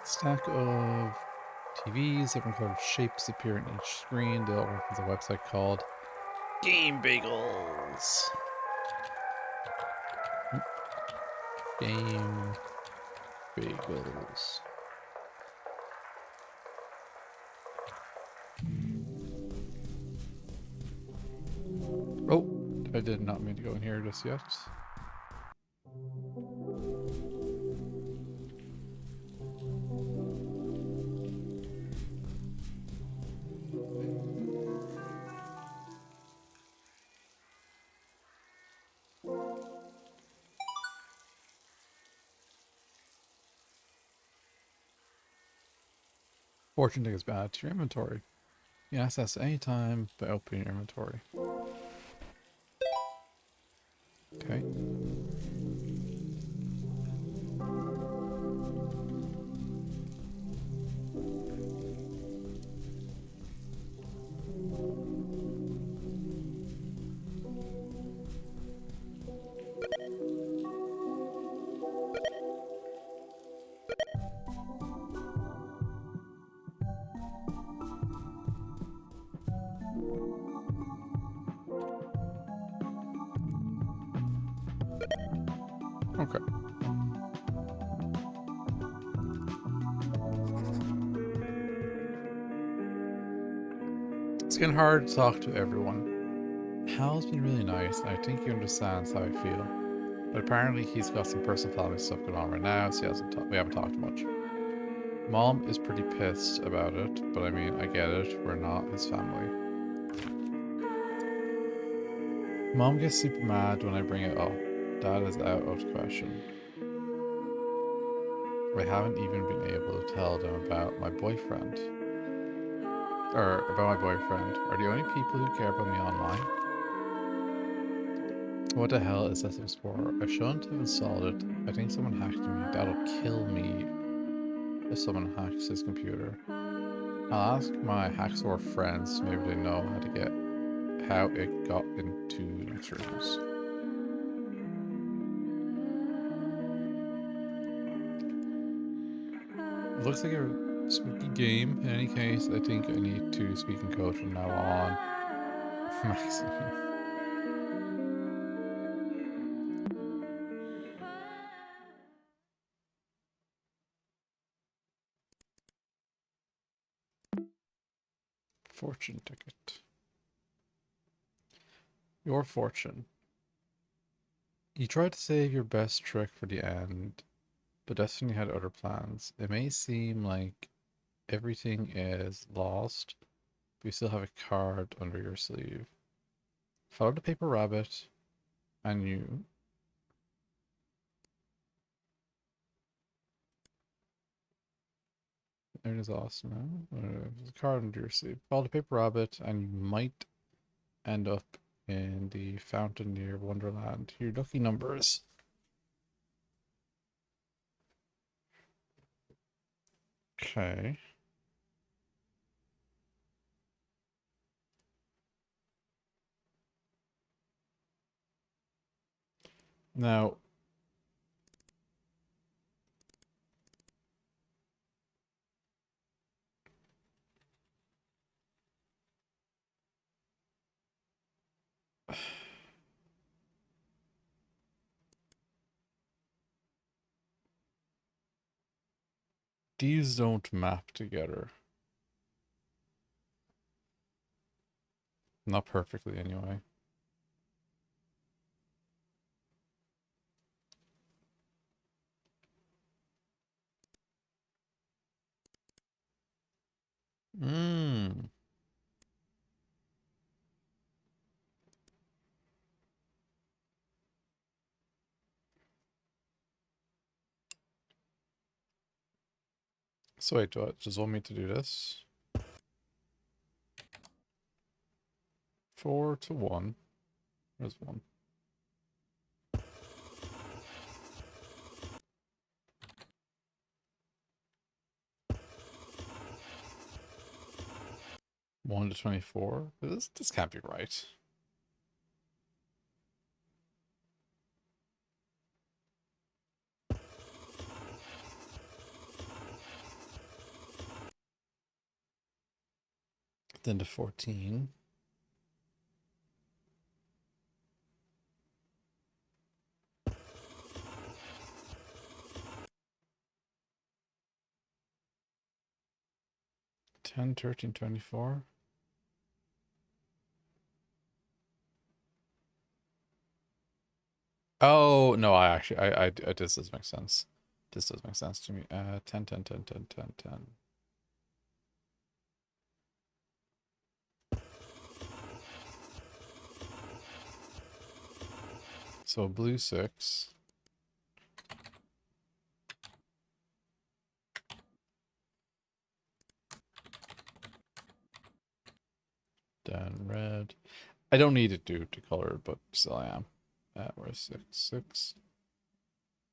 Stack of TVs, different colored shapes appear in each screen. They all reference a website called Game Bagels. Game Bagels. Oh, I did not mean to go in here just yet. Fortune tickets added to your inventory. You can access any time by opening your inventory. Okay. Okay. It's getting hard to talk to everyone. Hal's been really nice, and I think he understands how I feel. But apparently he's got some personal family stuff going on right now, so we haven't talked much. Mom is pretty pissed about it, but I mean, I get it. We're not his family. Mom gets super mad when I bring it up. Dad is out of the question. I haven't even been able to tell them about my boyfriend. Or about my boyfriend. Are the only people who care about me online? What the hell is SM Explorer? I shouldn't have installed it. I think someone hacked me. That'll kill me if someone hacks his computer. I'll ask my Hacksaw friends. Maybe they know how it got into next rooms. It looks like a spooky game. In any case, I think I need to speak in code from now on. Maxine. Fortune ticket. Your fortune. You tried to save your best trick for the end, but Destiny had other plans. It may seem like everything is lost, but you still have a card under your sleeve. Follow the paper rabbit, and you... It is awesome. There's a card under your sleeve. Follow the paper rabbit, and you might end up in the fountain near Wonderland. Your lucky numbers. Okay. Now, these don't map together. Not perfectly, anyway. Mmm. So wait, do I just want me to do this? 4 to 1. There's 1. One to 24. This can't be right. Then to 14. Ten, 13, 24. Oh, no, this does make sense. This does make sense to me. 10, 10, 10, 10, 10, 10. So blue 6. Then red. I don't need it to color, but still I am. Where's 6? 6.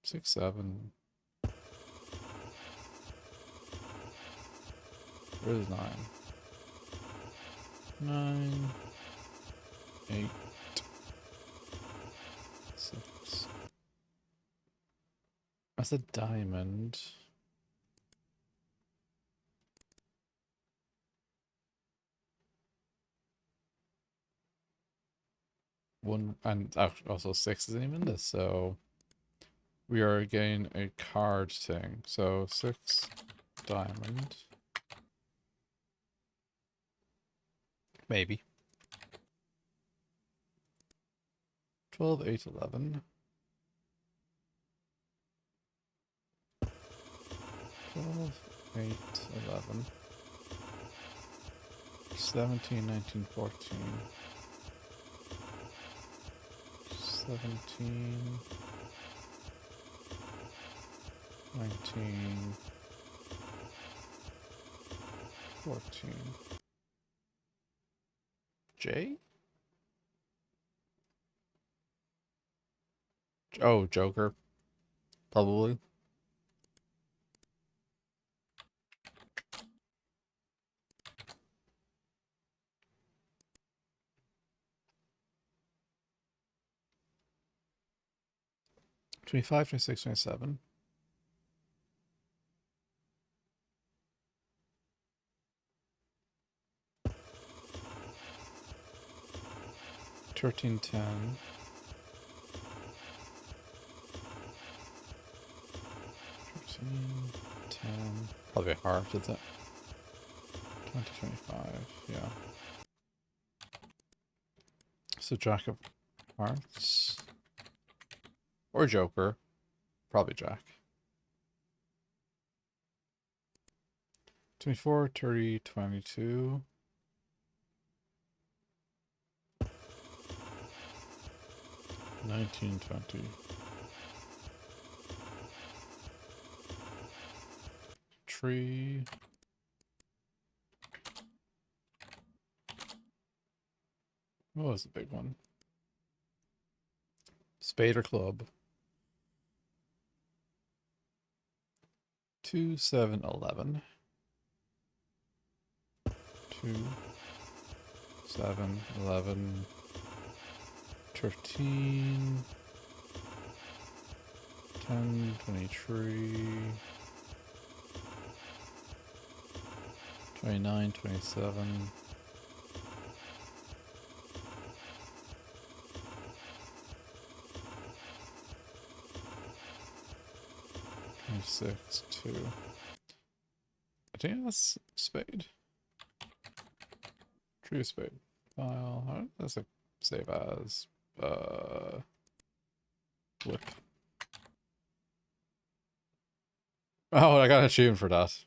6, 7. Where's 9? 9. 8. 6. That's a diamond. One, and also 6 isn't even this, so we are getting a card thing. So 6 diamond. Maybe. 12, 8, 11. 12, 8, 11. 17, 19, 14. 17, 19, 14. J? Oh, Joker. Probably. $25, $26, $27. 13, 10. 13, 10. Probably a heart, is it? 20, 25. Yeah. So Jack of Hearts. Or Joker. Probably Jack. 24, 30, 22. 19, 20. Tree. What was the big one? Spade or club. 2, 7, 11. 2, 7, 11. 13. 10, 23, 29, 27. 26, 2. I think that's spade. True spade. File. How does it save as? Flip. Oh, I got an achievement for that.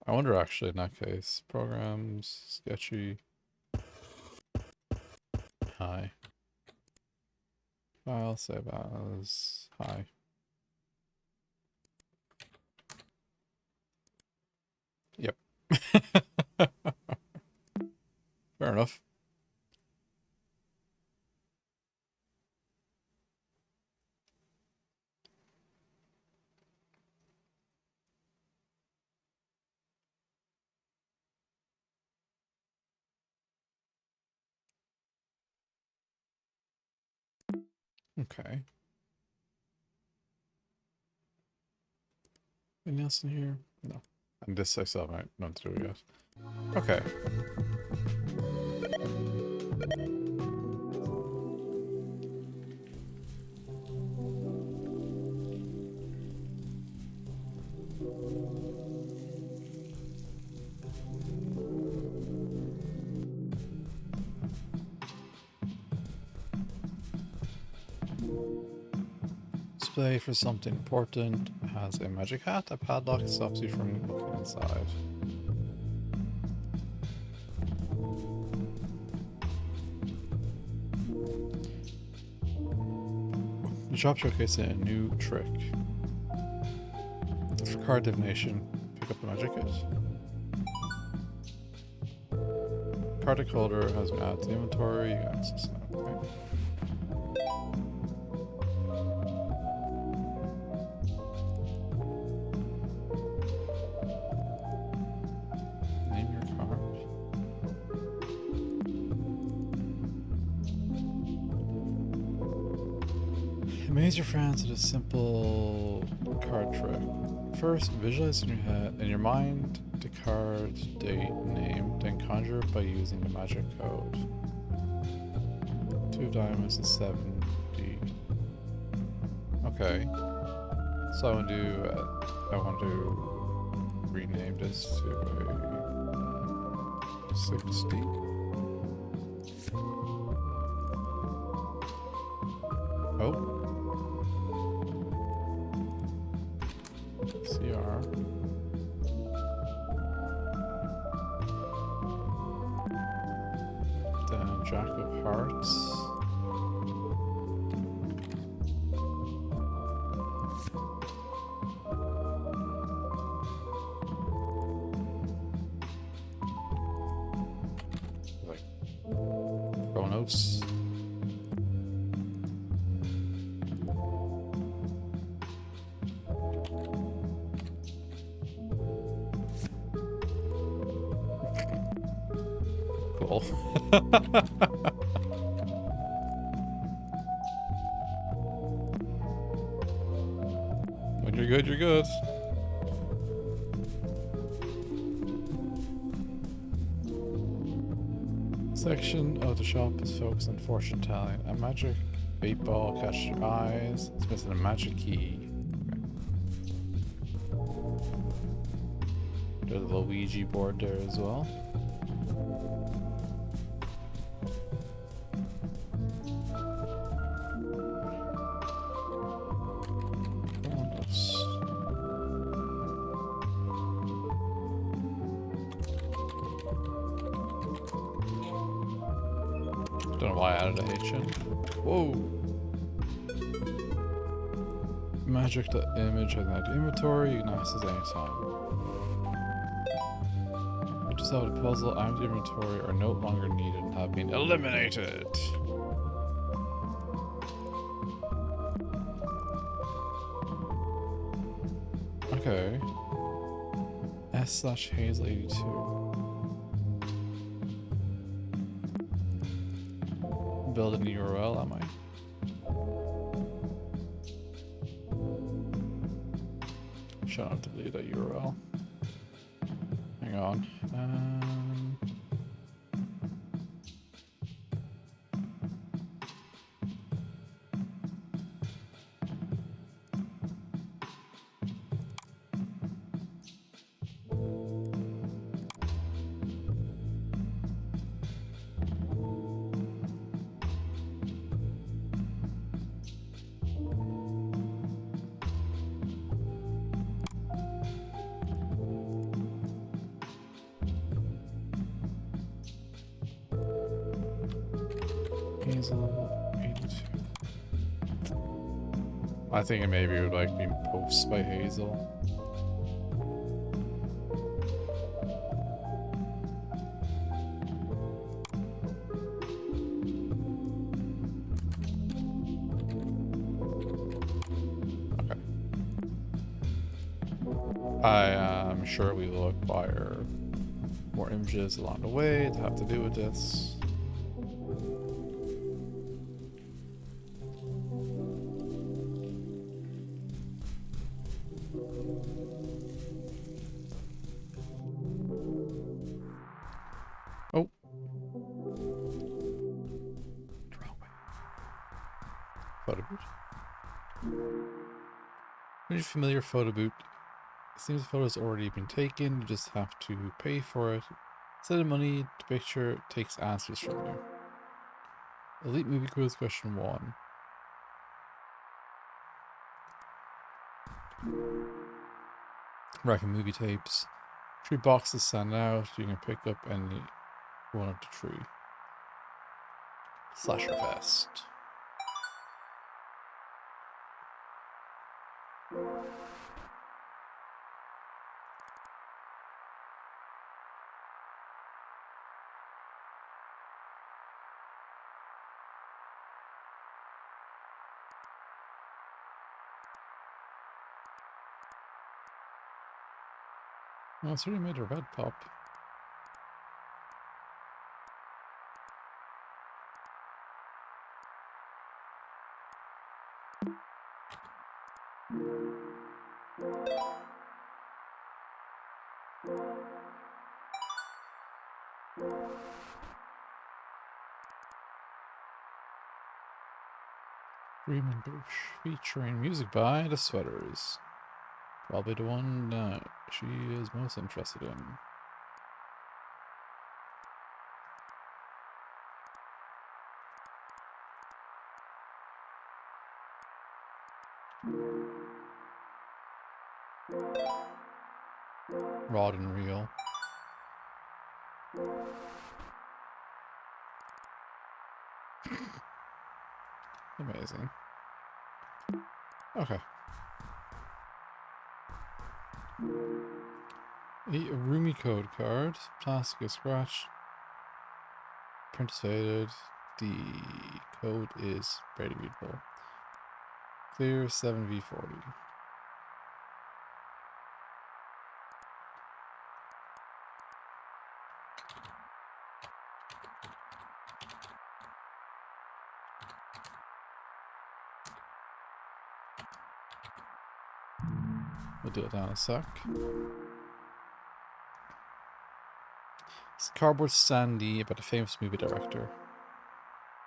I wonder actually in that case. Programs, sketchy. Hi. File, save as. Hi. Yep. Fair enough. Okay. Anything else in here? No. And this I still haven't known to do yet. Okay. Display for something important has a magic hat. A padlock stops you from looking inside. The shop showcasing a new trick. For card divination, pick up the magic kit. Card holder has been added to the inventory. You can access it now. Okay. Name your card. Amaze your friends with a simple card trick. First, visualize in your mind the card, date, name, then conjure it by using the magic code. 2 diamonds and 70. Okay. So I want to rename this to a 60. Oh. CR. Then Jack of Hearts. Like Chronos. Cool. When you're good, you're good. Section of the shop is focused on fortune telling. A magic 8-ball catches your eyes. It's missing a magic key. Okay. There's a little Ouija board there as well. Don't know why I added a H in. Whoa! Magic the image has an active inventory, you can access anytime. You just have a puzzle, items in inventory are no longer needed and have been eliminated. Okay. S/Hazel82. Building a URL, am I? Should not delete that URL. Hang on. Hazel 82. I think it maybe would like be posts by Hazel. Okay. I am sure we will acquire more images along the way that have to do with this. Oh. Photo boot. When you're familiar photo boot, it seems the photo's already been taken, you just have to pay for it. Instead of money, the picture takes answers from you. Elite movie quiz question 1. Racking movie tapes. 3 boxes stand out, you can pick up any one of the 3. Slasher Fest. Oh, it's already made a red pop. Freeman Bush, featuring music by The Sweaters. Probably the one that she is most interested in. Rod and reel. Amazing. Okay. A Roomy code card. Plastic is scratched. Print faded. The code is barely readable. Clear 7v40. We'll do it down a sec. It's a cardboard standee about a famous movie director.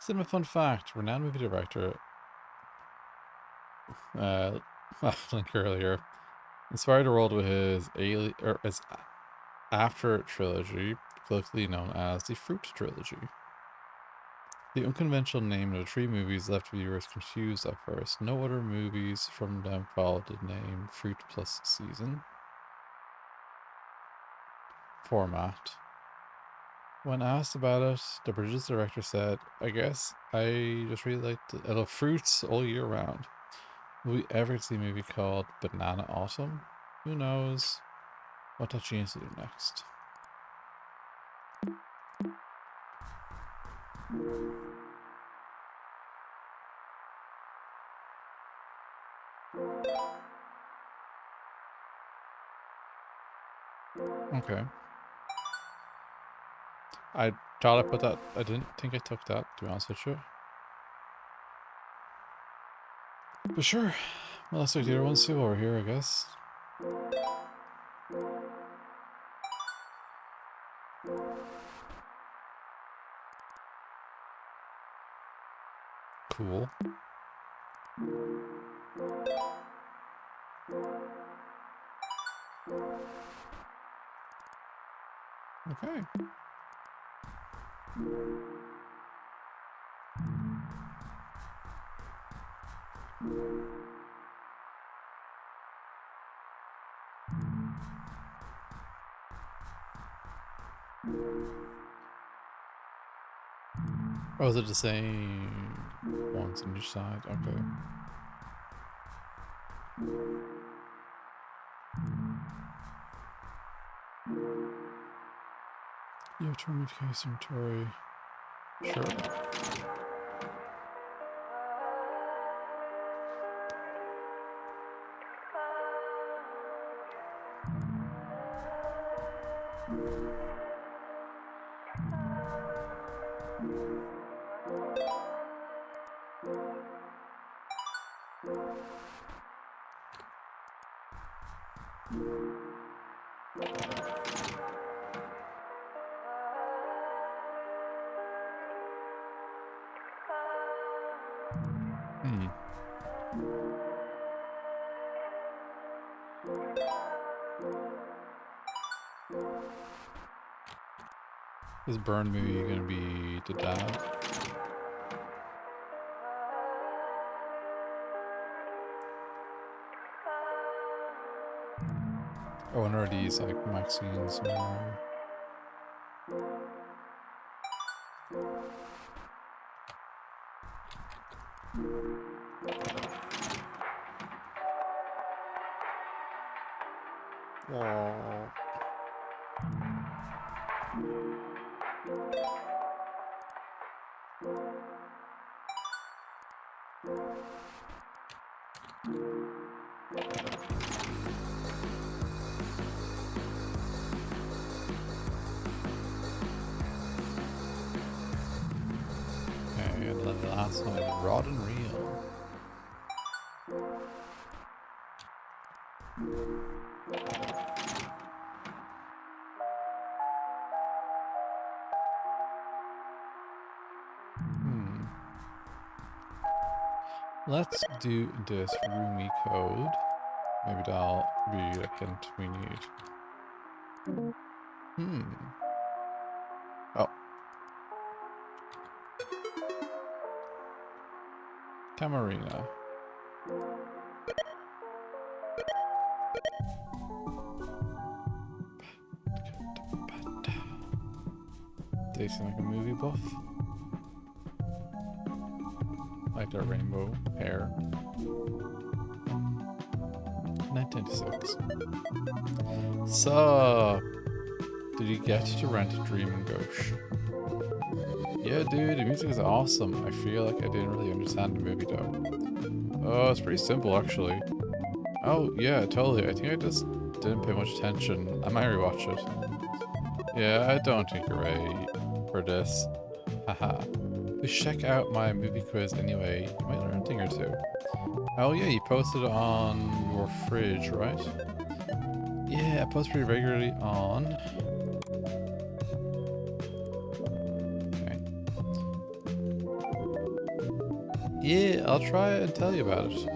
Cinema fun fact, renowned movie director, link earlier, inspired the world with his After trilogy, colloquially known as the Fruit trilogy. The unconventional name of the 3 movies left viewers confused at first. No other movies from them followed the name Fruit plus Season format. When asked about it, the British director said, I guess I just really I love fruits all year round. Will we ever see a movie called Banana Autumn? Who knows what that genius will do next. Okay. I thought I put that. I didn't think I took that, to be honest with you. But sure. Well, let's take the other ones too over here, I guess. Cool. Okay. Oh, is it the same ones on each side? Okay. You have to remove case inventory. Sure. Hmm. Is Burn movie gonna be the dad? Oh, and are these like Maxine's memory? Oh. Okay, and then the last one is Rod and Reel. Let's do this roomy code. Maybe that'll be the hint we need. Oh. Camarina. They seem like a movie buff. Like their rainbow hair. 1996. So, did you get to rent Dream and Gauche? Yeah, dude, the music is awesome. I feel like I didn't really understand the movie though. Oh, it's pretty simple actually. Oh, yeah, totally. I think I just didn't pay much attention. I might rewatch it. Yeah, I don't think you're ready for this. Haha. Please check out my movie quiz anyway. You might learn a thing or two. Oh yeah, you posted it on your fridge, right? Yeah, I post pretty regularly on. Okay. Yeah, I'll try and tell you about it.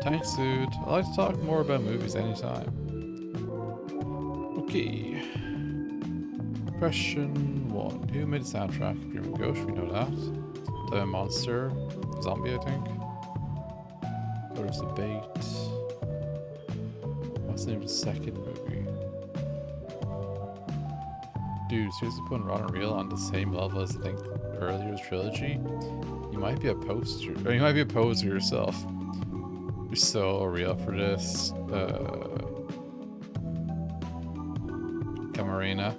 Thanks, dude. I'd like to talk more about movies anytime. Okay. Question 1. Who made the soundtrack? Dream and Ghost, we know that. The Monster. Zombie, I think. There's Debate. What's the name of the second movie? Dude, seriously putting Ron and Reel on the same level as I think earlier trilogy? You might be a poster. Or you might be a poser yourself. You're so real for this. Camarina.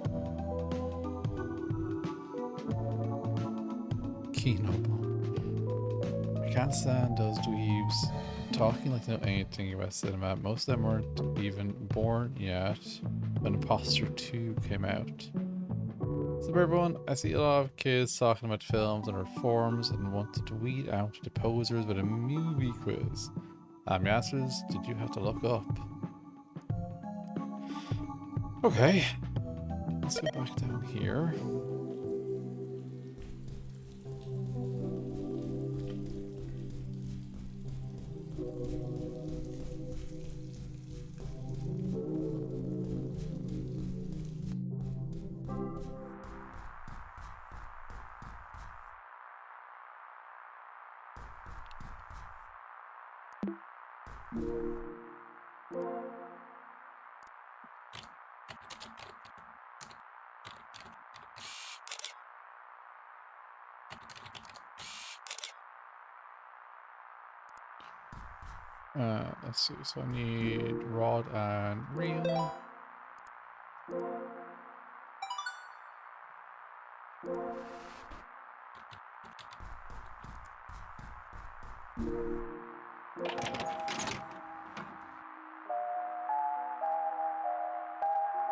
Kino Bomb. I can't stand those dweebs talking like they know anything about cinema. Most of them weren't even born yet when Imposter 2 came out. So everyone, I see a lot of kids talking about films and reforms and wanted to weed out the posers with a movie quiz. Masters, did you have to look up? Okay. Let's go back down here. Let's see. So I need rod and reel.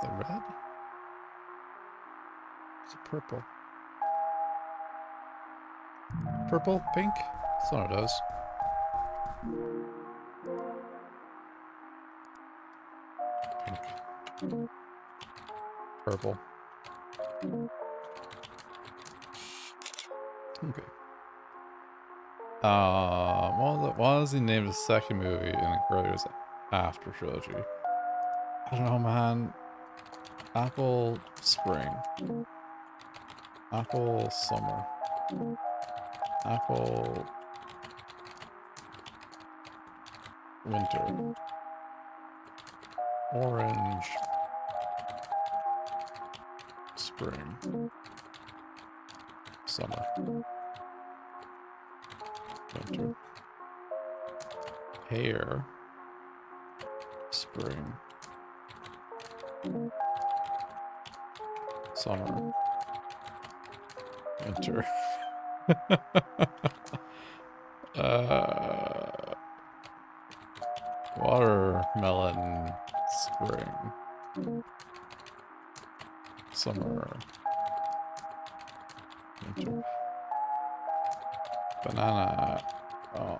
The red? It's a purple. Purple? Pink? It's one of those. Pink. Purple. Okay. What was the name of the second movie in the Brothers After trilogy? I don't know, man. Apple Spring. Apple Summer. Apple Winter. Orange Spring. Summer. Winter. Hair. Spring. Summer. Winter. Watermelon. Spring. Summer. Winter. Banana. Oh.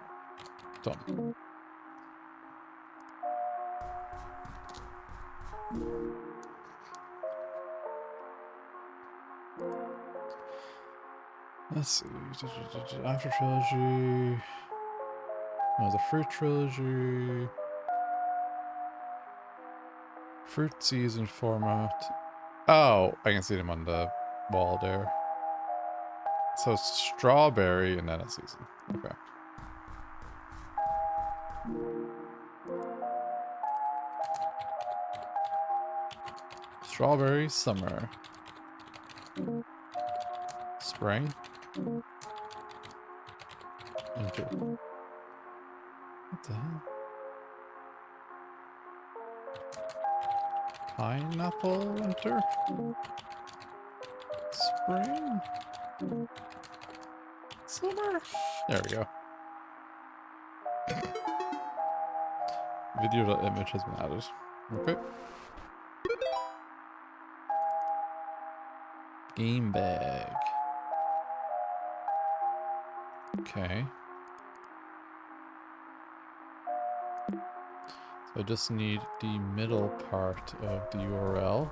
Dumb. Let's see. After trilogy. No, the fruit trilogy. Fruit season format. Oh, I can see them on the wall there. So strawberry and then a season. Okay. Strawberry summer. Spring. Winter. What the hell? Pineapple winter? Spring? Summer? There we go. Video.image has been added. Okay. Game bag. Okay. So I just need the middle part of the URL.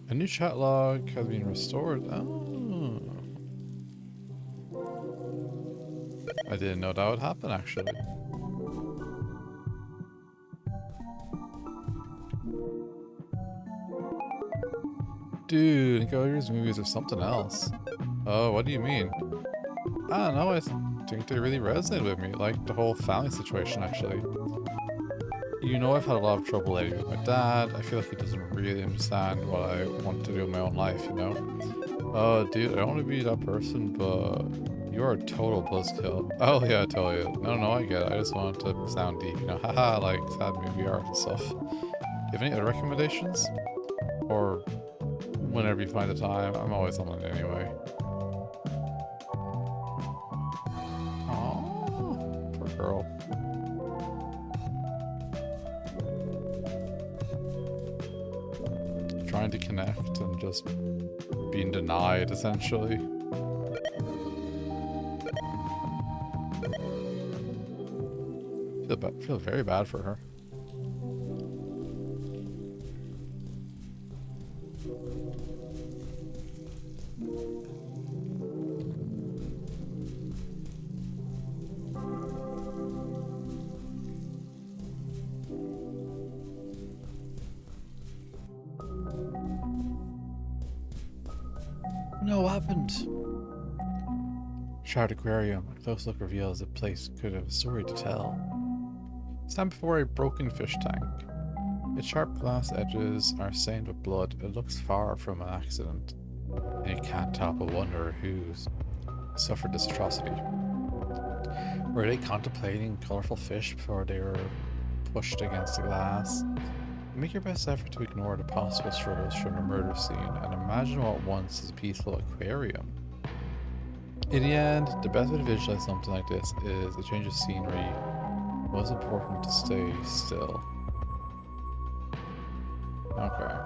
A new chat log has been restored. Oh. I didn't know that would happen, actually. Dude, Nickelodeon's movies are something else. Oh, what do you mean? I don't know, I think they really resonate with me, like the whole family situation, actually. You know, I've had a lot of trouble lately with my dad. I feel like he doesn't really understand what I want to do in my own life, you know? Oh, dude, I don't want to be that person, but you're a total buzzkill. Oh, yeah, I tell you. No, I get it. I just want to sound deep, you know? Haha, like sad movie art and stuff. Do you have any other recommendations? Or whenever you find the time, I'm always on it anyway. Aww, poor girl. Trying to connect and just being denied, essentially. feel very bad for her. No, what happened? Shard Aquarium. A close look reveals the place could have a story to tell. Stand before a broken fish tank. Its sharp glass edges are stained with blood. It looks far from an accident, and you can't help but wonder who's suffered this atrocity. Were they contemplating colourful fish before they were pushed against the glass? Make your best effort to ignore the possible struggles from a murder scene and imagine what once is a peaceful aquarium. In the end, the best way to visualize something like this is a change of scenery. Most important to stay still. Okay.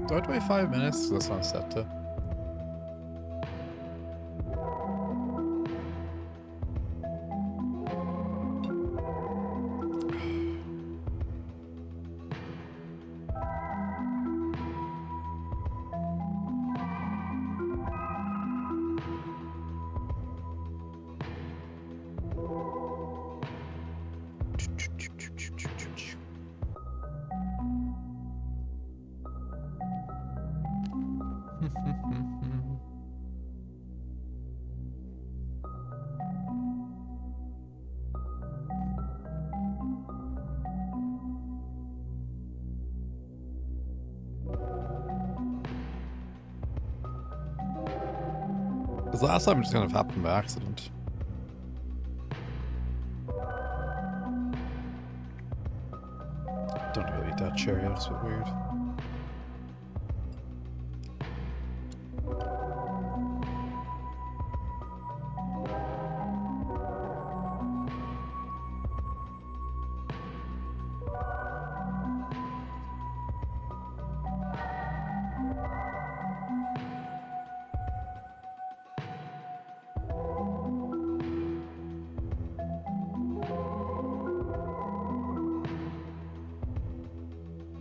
Do I have to wait 5 minutes? That's what I'm set to. Because last time it just kind of happened by accident. Don't really eat that cherry, that's a bit weird.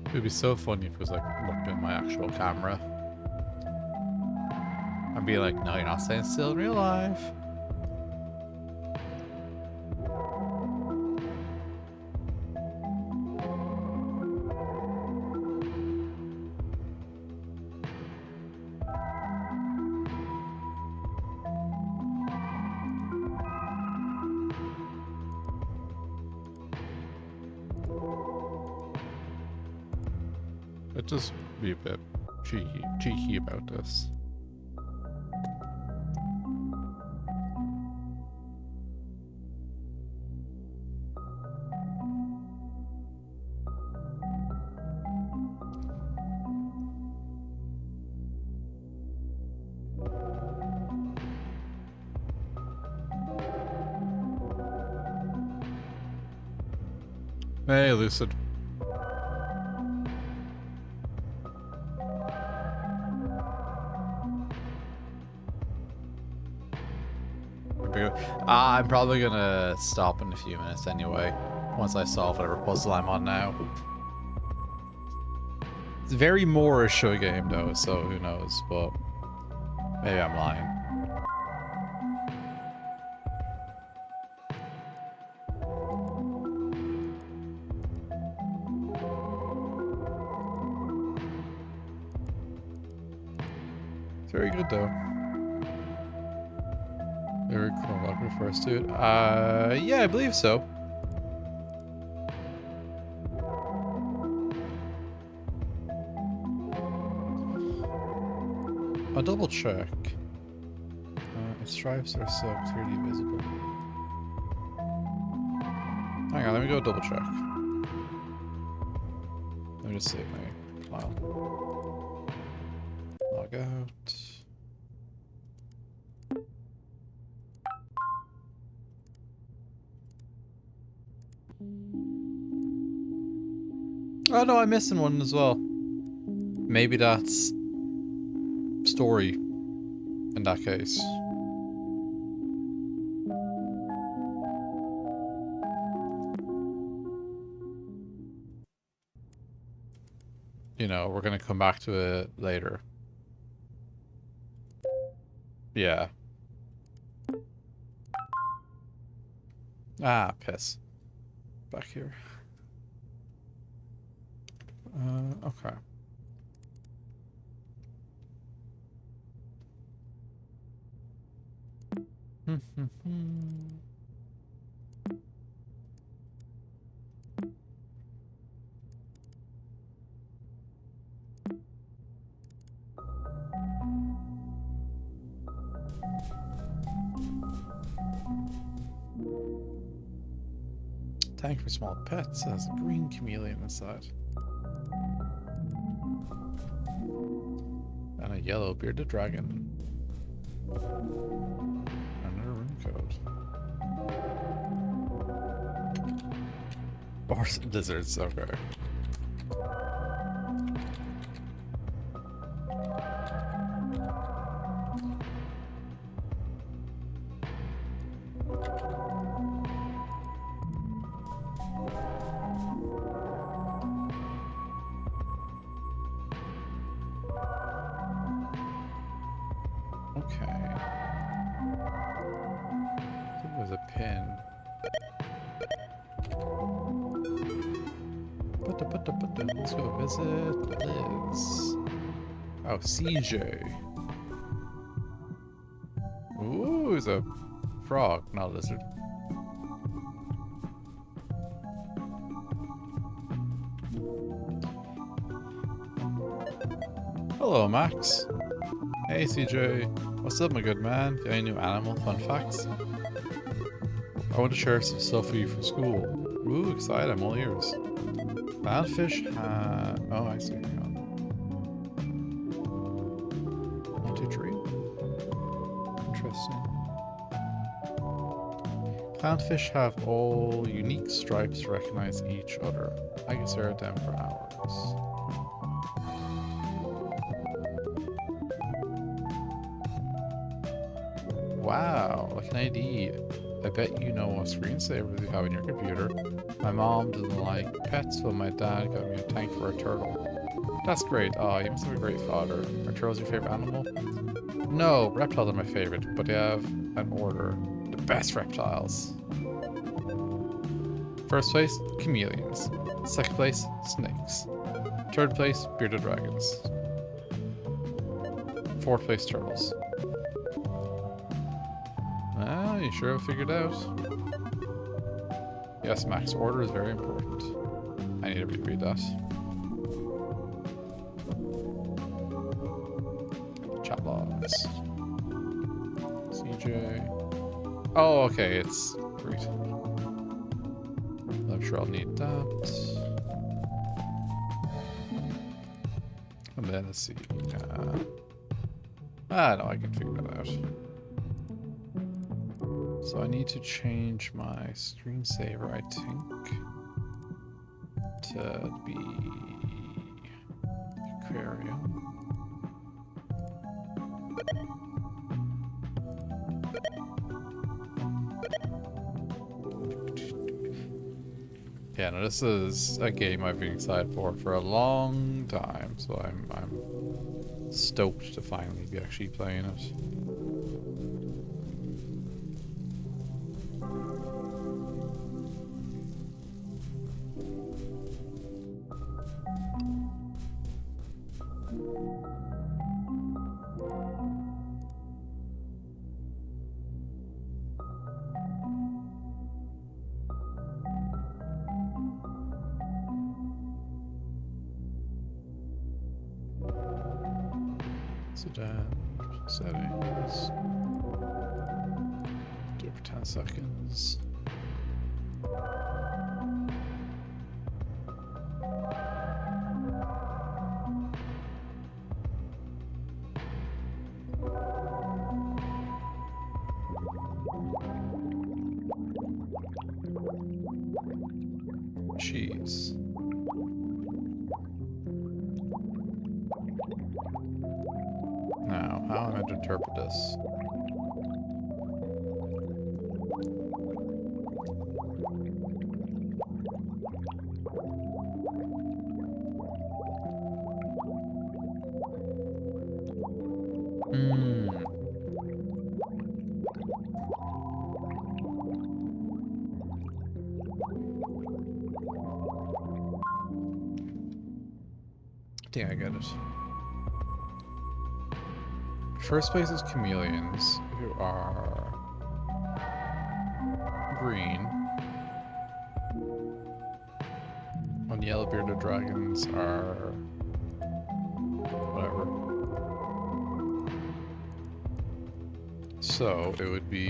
It would be so funny if it was like looked at my actual camera. I'd be like, no, you're not staying still in real life. Let's just be a bit cheeky about this. Hey, Lucid. I'm probably gonna stop in a few minutes anyway, once I solve whatever puzzle I'm on now. It's very more a show game though, so who knows, but maybe I'm lying. It's very good though. Very chronological refers to it. Yeah, I believe so. I'll double check. Its stripes are so clearly visible. Hang on, let me go double check. Let me just save my file. Log out. Oh no, I'm missing one as well. Maybe that's story in that case. You know, we're gonna come back to it later. Yeah. Ah, piss. Back here. Okay. Tank for small pets has a green chameleon inside. And a yellow bearded dragon. Another room code. Or lizards, okay. Okay. I think there's a pin. Let's go visit Liz. Oh, CJ. Ooh, he's a frog, not a lizard. Hello, Max. Hey, CJ. What's up, my good man? Got any new animal fun facts? I want to share some stuff for you from school. Ooh, excited. I'm all ears. Clownfish oh, I see. Hang on. 1, 2, 3. Interesting. Clownfish have all unique stripes to recognize each other. I can stare at them for hours. Wow, like an ID. I bet you know what screensavers you have on your computer. My mom doesn't like pets, but my dad got me a tank for a turtle. That's great. Oh, you must have a great father. Are turtles your favorite animal? No, reptiles are my favorite, but they have an order. The best reptiles. First place, chameleons. Second place, snakes. Third place, bearded dragons. Fourth place, turtles. Ah, you sure have figured out. Yes, Max, order is very important. I need to reread that. Chat logs. CJ. Oh, okay, it's great. I'm sure I'll need that. And then let's see. No, I can figure that out. So I need to change my screensaver, I think, to be aquarium. Yeah, no, this is a game I've been excited for a long time, so I'm stoked to finally be actually playing it. Settings. Do it for 10 seconds. cheese. Now, how am I meant to interpret this? I think I get it. First place is chameleons, who are green. And yellow bearded dragons are whatever. So it would be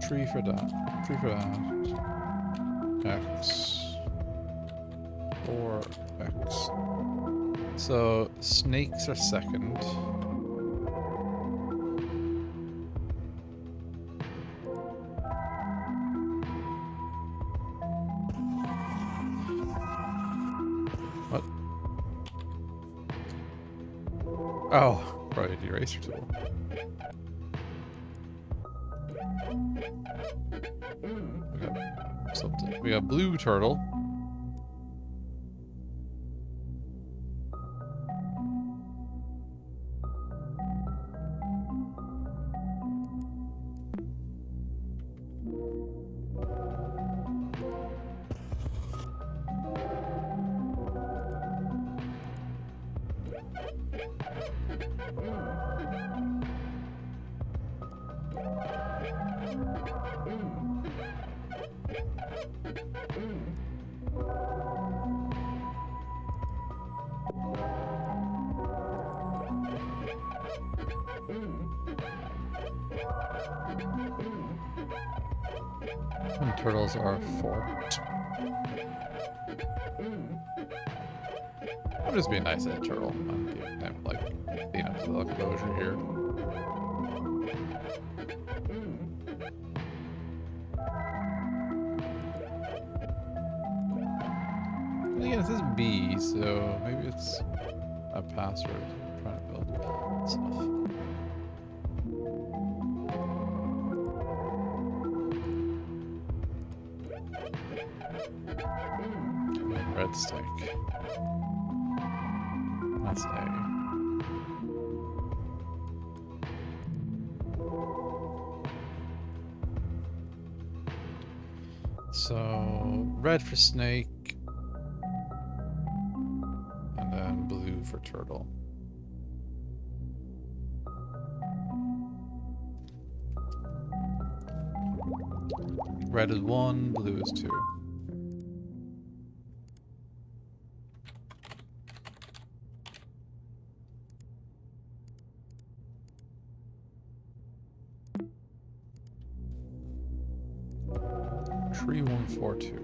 3 for that, 3 for that, X, 4X. So snakes are second. What? Oh, right, the eraser tool. We got something. We got blue turtle. And turtles are 4. I'm just being nice at a turtle. I'm like being up to the closure here. And again, it says B, so maybe it's a password I'm trying to build stuff. Red stick. That's A. So red for snake, and then blue for turtle. Red is 1, blue is 2. Tree 142.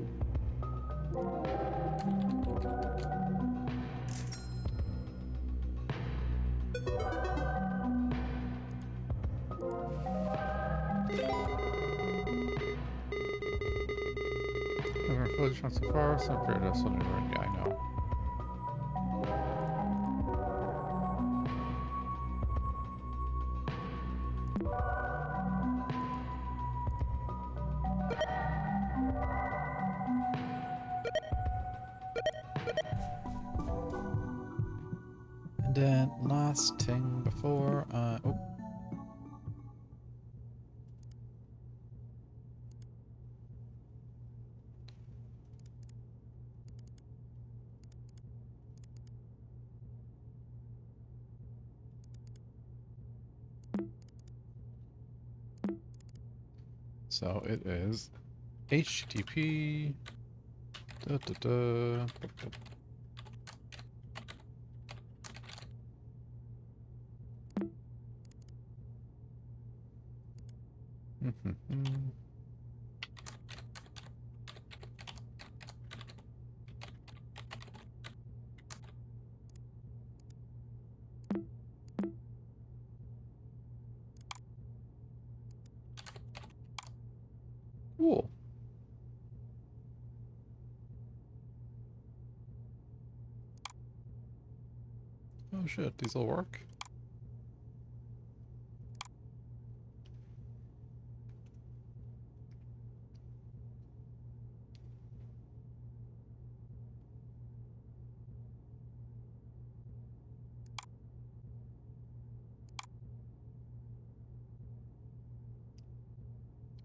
Village not so far, so I'm to something right. Yeah, I know. And then last thing before oh. So it is HTTP Cool. Oh shit, these all work?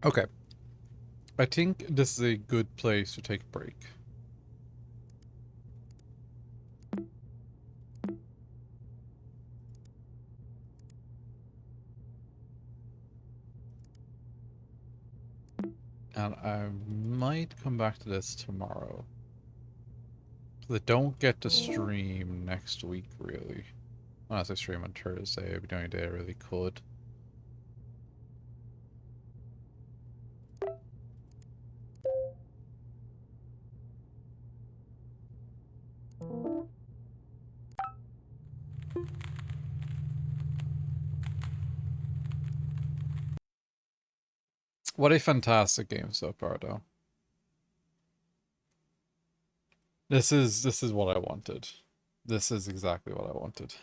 Okay. I think this is a good place to take a break. And I might come back to this tomorrow. I don't get to stream next week, really. Unless I stream on Thursday, it'd be the only day I really could. What a fantastic game so far, though. This is what I wanted. This is exactly what I wanted.